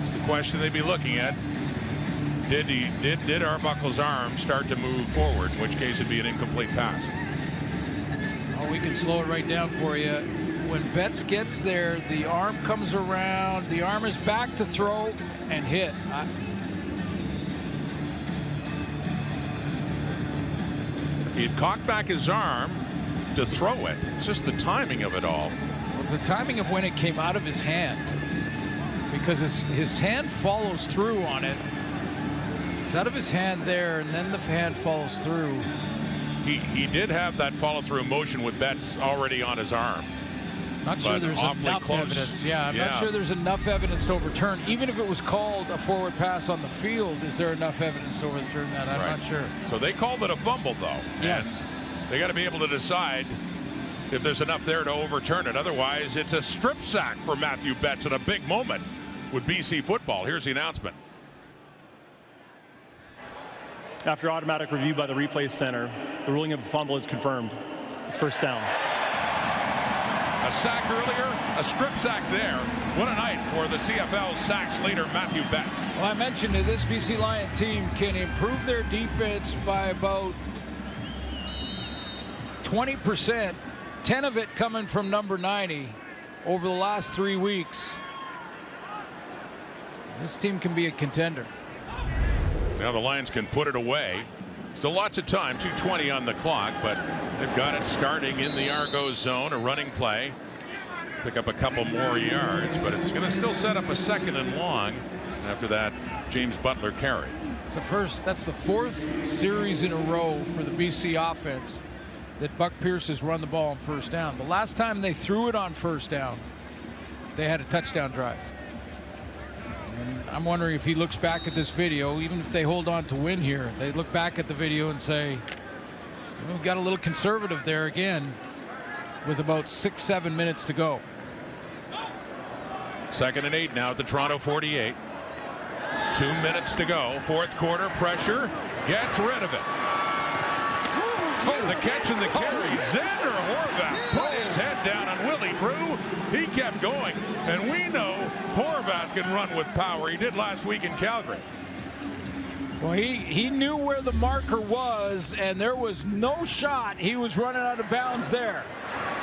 It's the question they'd be looking at. Did Arbuckle's arm start to move forward, in which case it'd be an incomplete pass? Oh, we can slow it right down for you. When Betts gets there, the arm comes around, the arm is back to throw and hit. He'd cocked back his arm to throw it. It's just the timing of it all. Well, it's the timing of when it came out of his hand, because his hand follows through on it. It's out of his hand there, and then the hand follows through. He did have that follow-through motion with Betts already on his arm. Not sure there's enough evidence. Yeah, I'm not sure there's enough evidence to overturn. Even if it was called a forward pass on the field, is there enough evidence to overturn that? I'm not sure. So they called it a fumble, though. Yes. And they got to be able to decide if there's enough there to overturn it. Otherwise, it's a strip sack for Matthew Betts at a big moment with BC football. Here's the announcement. After automatic review by the replay center, the ruling of the fumble is confirmed. It's first down. A sack earlier, a strip sack there. What a night for the CFL sacks leader, Matthew Betts. Well, I mentioned that this BC Lion team can improve their defense by about 20%, 10 of it coming from number 90 over the last 3 weeks. This team can be a contender. Now the Lions can put it away. Still lots of time, 2:20 on the clock, but they've got it starting in the Argos zone, a running play. Pick up a couple more yards, but it's going to still set up a 2nd and long after that James Butler carry. That's the 4th series in a row for the BC offense that Buck Pierce has run the ball on first down. The last time they threw it on first down, they had a touchdown drive. And I'm wondering if he looks back at this video, even if they hold on to win here, they look back at the video and say, we got a little conservative there again with about 6-7 minutes to go. 2nd and 8 now at the Toronto 48. 2 minutes to go. 4th quarter pressure. Gets rid of it. The catch and the carry. Xander Horvath put his head down on Willie Drew. He kept going. And we know Horvath can run with power. He did last week in Calgary. Well, he knew where the marker was, and there was no shot he was running out of bounds there.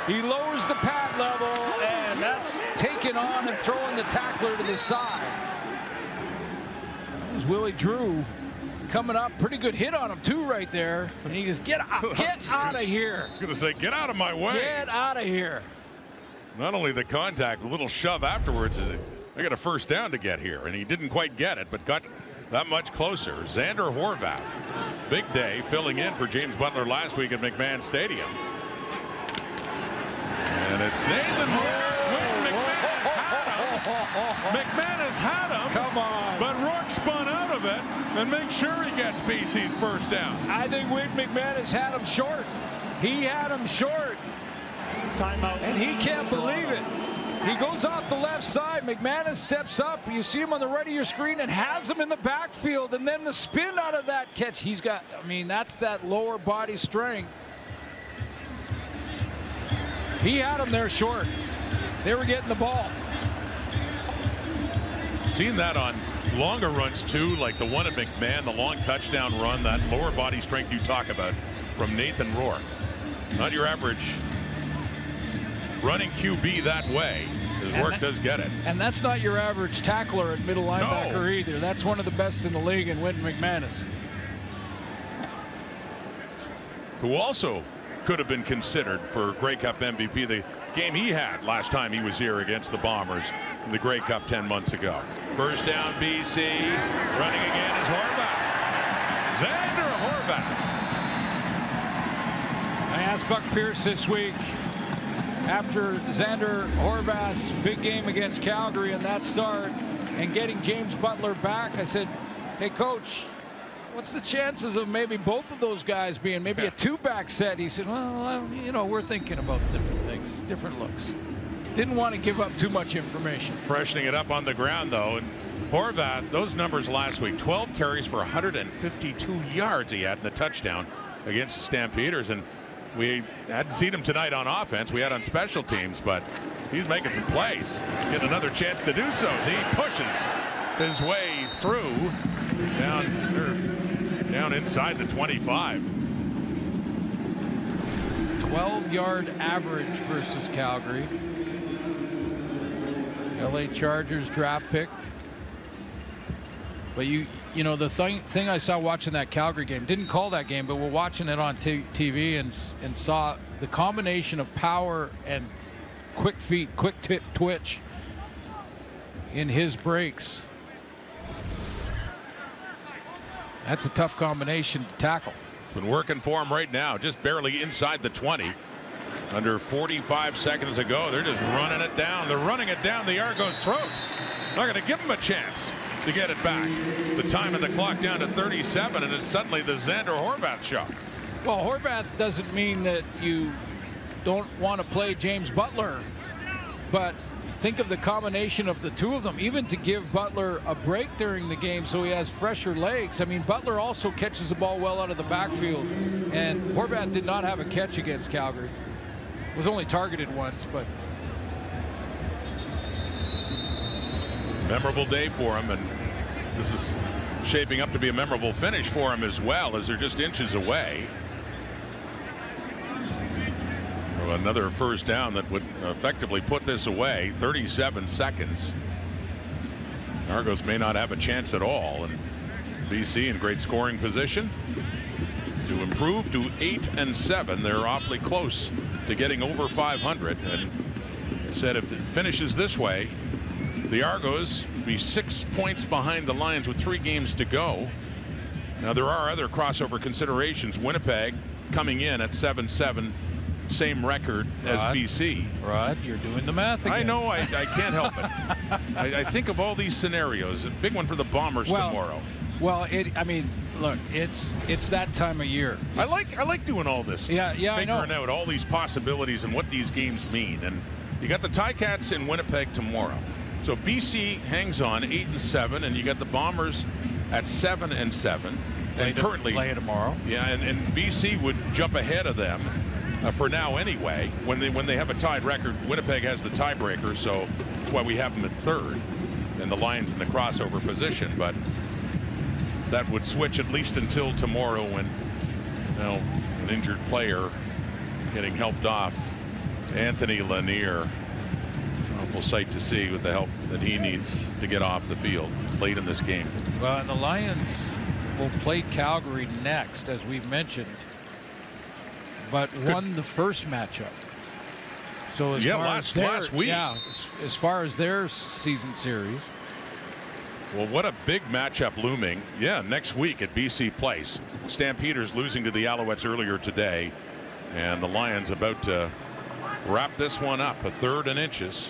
He lowers the pad level, and that's taken on and throwing the tackler to the side. That was Willie Drew coming up. Pretty good hit on him, too, right there. And he just, get out of here. I was going to say, get out of my way. Get out of here. Not only the contact, a little shove afterwards. I got a first down to get here, and he didn't quite get it, but got that much closer. Xander Horvath, big day, filling in for James Butler last week at McMahon Stadium. And it's Nathan Rourke. McManus had him. Come on. But Rourke spun out of it and makes sure he gets BC's first down. I think Wade McManus had him short. He had him short. Timeout. And he can't believe it. He goes off the left side. McManus steps up. You see him on the right of your screen and has him in the backfield. And then the spin out of that catch. He's got, I mean, that's that lower body strength. He had him there short. They were getting the ball. Seen that on longer runs too, like the one at McMahon, the long touchdown run, that lower body strength you talk about from Nathan Rourke. Not your average running QB that way. His work does get it. And that's not your average tackler at middle linebacker either. That's one of the best in the league in Wynton McManus. Who also could have been considered for Grey Cup MVP, the game he had last time he was here against the Bombers in the Grey Cup 10 months ago. First down BC. Running again is Horvath. Xander Horvath. I asked Buck Pierce this week after Xander Horvath's big game against Calgary and that start and getting James Butler back. I said, hey, Coach, what's the chances of maybe both of those guys being maybe a two-back set? He said, well, you know, we're thinking about different things, different looks. Didn't want to give up too much information. Freshening it up on the ground, though. And Horvath, those numbers last week, 12 carries for 152 yards he had in the touchdown against the Stampeders. And we hadn't seen him tonight on offense. We had on special teams, but he's making some plays. Getting another chance to do so. He pushes his way through down inside the 25. 12-yard average versus Calgary. LA Chargers draft pick. But you know, the thing I saw watching that Calgary game, didn't call that game, but we're watching it on TV and saw the combination of power and quick feet, quick tip twitch in his breaks. That's a tough combination to tackle. Been working for him right now, just barely inside the 20. Under 45 seconds ago, they're just running it down. They're running it down the Argos' throats. Not going to give them a chance to get it back. The time of the clock down to 37, and it's suddenly the Xander Horvath show. Well, Horvath doesn't mean that you don't want to play James Butler, but think of the combination of the two of them, even to give Butler a break during the game so he has fresher legs. I mean, Butler also catches the ball well out of the backfield, and Horvath did not have a catch against Calgary. Was only targeted once, but memorable day for him, and this is shaping up to be a memorable finish for him as well, as they're just inches away. Another first down that would effectively put this away. 37 seconds. Argos may not have a chance at all, and BC in great scoring position to improve to 8-7. They're awfully close to getting over 500, and said if it finishes this way, the Argos be 6 points behind the Lions with 3 games to go. Now there are other crossover considerations. Winnipeg coming in at 7-7 same record as BC. Rod, you're doing the math again. I know, I can't help it. I think of all these scenarios. A big one for the Bombers tomorrow. Well, I mean, look, it's that time of year. I like doing all this. Yeah, I know. Figuring out all these possibilities and what these games mean. And you got the Ticats in Winnipeg tomorrow. So BC hangs on 8-7, and you got the Bombers at 7-7. And currently play tomorrow. Yeah, and BC would jump ahead of them for now anyway. When they have a tied record, Winnipeg has the tiebreaker, so that's why we have them at third, and the Lions in the crossover position. But that would switch at least until tomorrow, when an injured player getting helped off, Anthony Lanier. Awful sight to see with the help that he needs to get off the field late in this game. Well, and the Lions will play Calgary next, as we've mentioned, but won the first matchup. So as far as last week. Yeah, as far as their season series. Well, what a big matchup looming. Yeah, next week at BC Place. Stampeders losing to the Alouettes earlier today, and the Lions about to wrap this one up. A third and inches.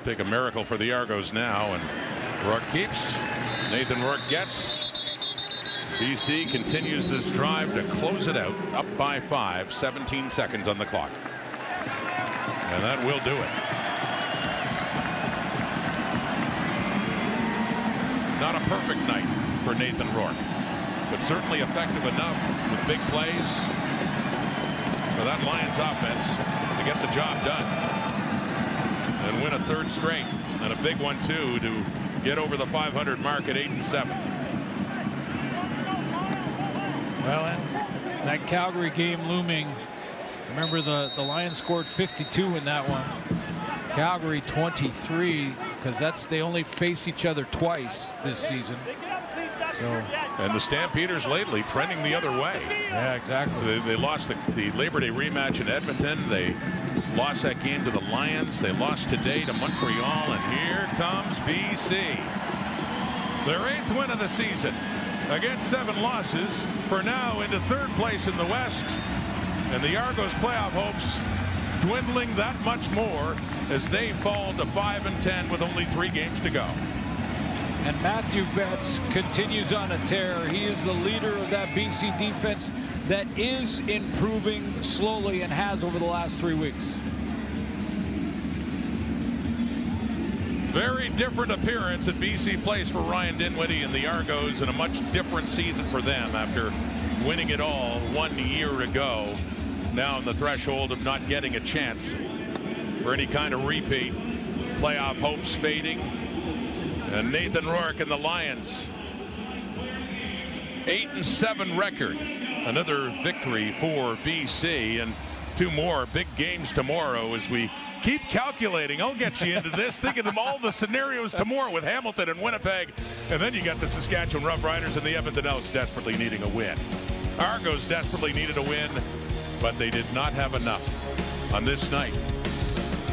Take a miracle for the Argos now, and Rourke keeps. Nathan Rourke gets. BC continues this drive to close it out, up by 5, 17 seconds on the clock. And that will do it. Not a perfect night for Nathan Rourke, but certainly effective enough with big plays for that Lions offense to get the job done and win a third straight, and a big one too to get over the 500 mark at 8-7. Well, and that Calgary game looming. Remember, the Lions scored 52 in that one. Calgary 23, because they only face each other twice this season. So. And the Stampeders lately trending the other way. Yeah, exactly. They lost the Labor Day rematch in Edmonton. They lost that game to the Lions. They lost today to Montreal, and here comes BC. Their 8th win of the season. Against 7 losses, for now into 3rd place in the West, and the Argos playoff hopes dwindling that much more as they fall to 5-10 with only 3 games to go. And Matthew Betts continues on a tear. He is the leader of that BC defense that is improving slowly and has over the last 3 weeks. Very different appearance at BC Place for Ryan Dinwiddie and the Argos, and a much different season for them after winning it all 1 year ago. Now on the threshold of not getting a chance for any kind of repeat. Playoff hopes fading. And Nathan Rourke and the Lions, 8-7 record. Another victory for BC, and 2 more big games tomorrow as we keep calculating. I'll get you into this, thinking of all the scenarios tomorrow with Hamilton and Winnipeg. And then you got the Saskatchewan Roughriders and the Edmonton Elks desperately needing a win. Argos desperately needed a win, but they did not have enough on this night.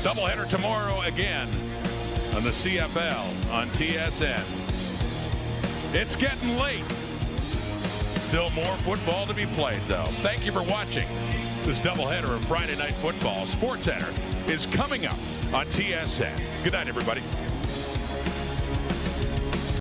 Doubleheader tomorrow again on the CFL on TSN. It's getting late. Still more football to be played, though. Thank you for watching this doubleheader of Friday Night Football. SportsCenter is coming up on TSN. Good night, everybody.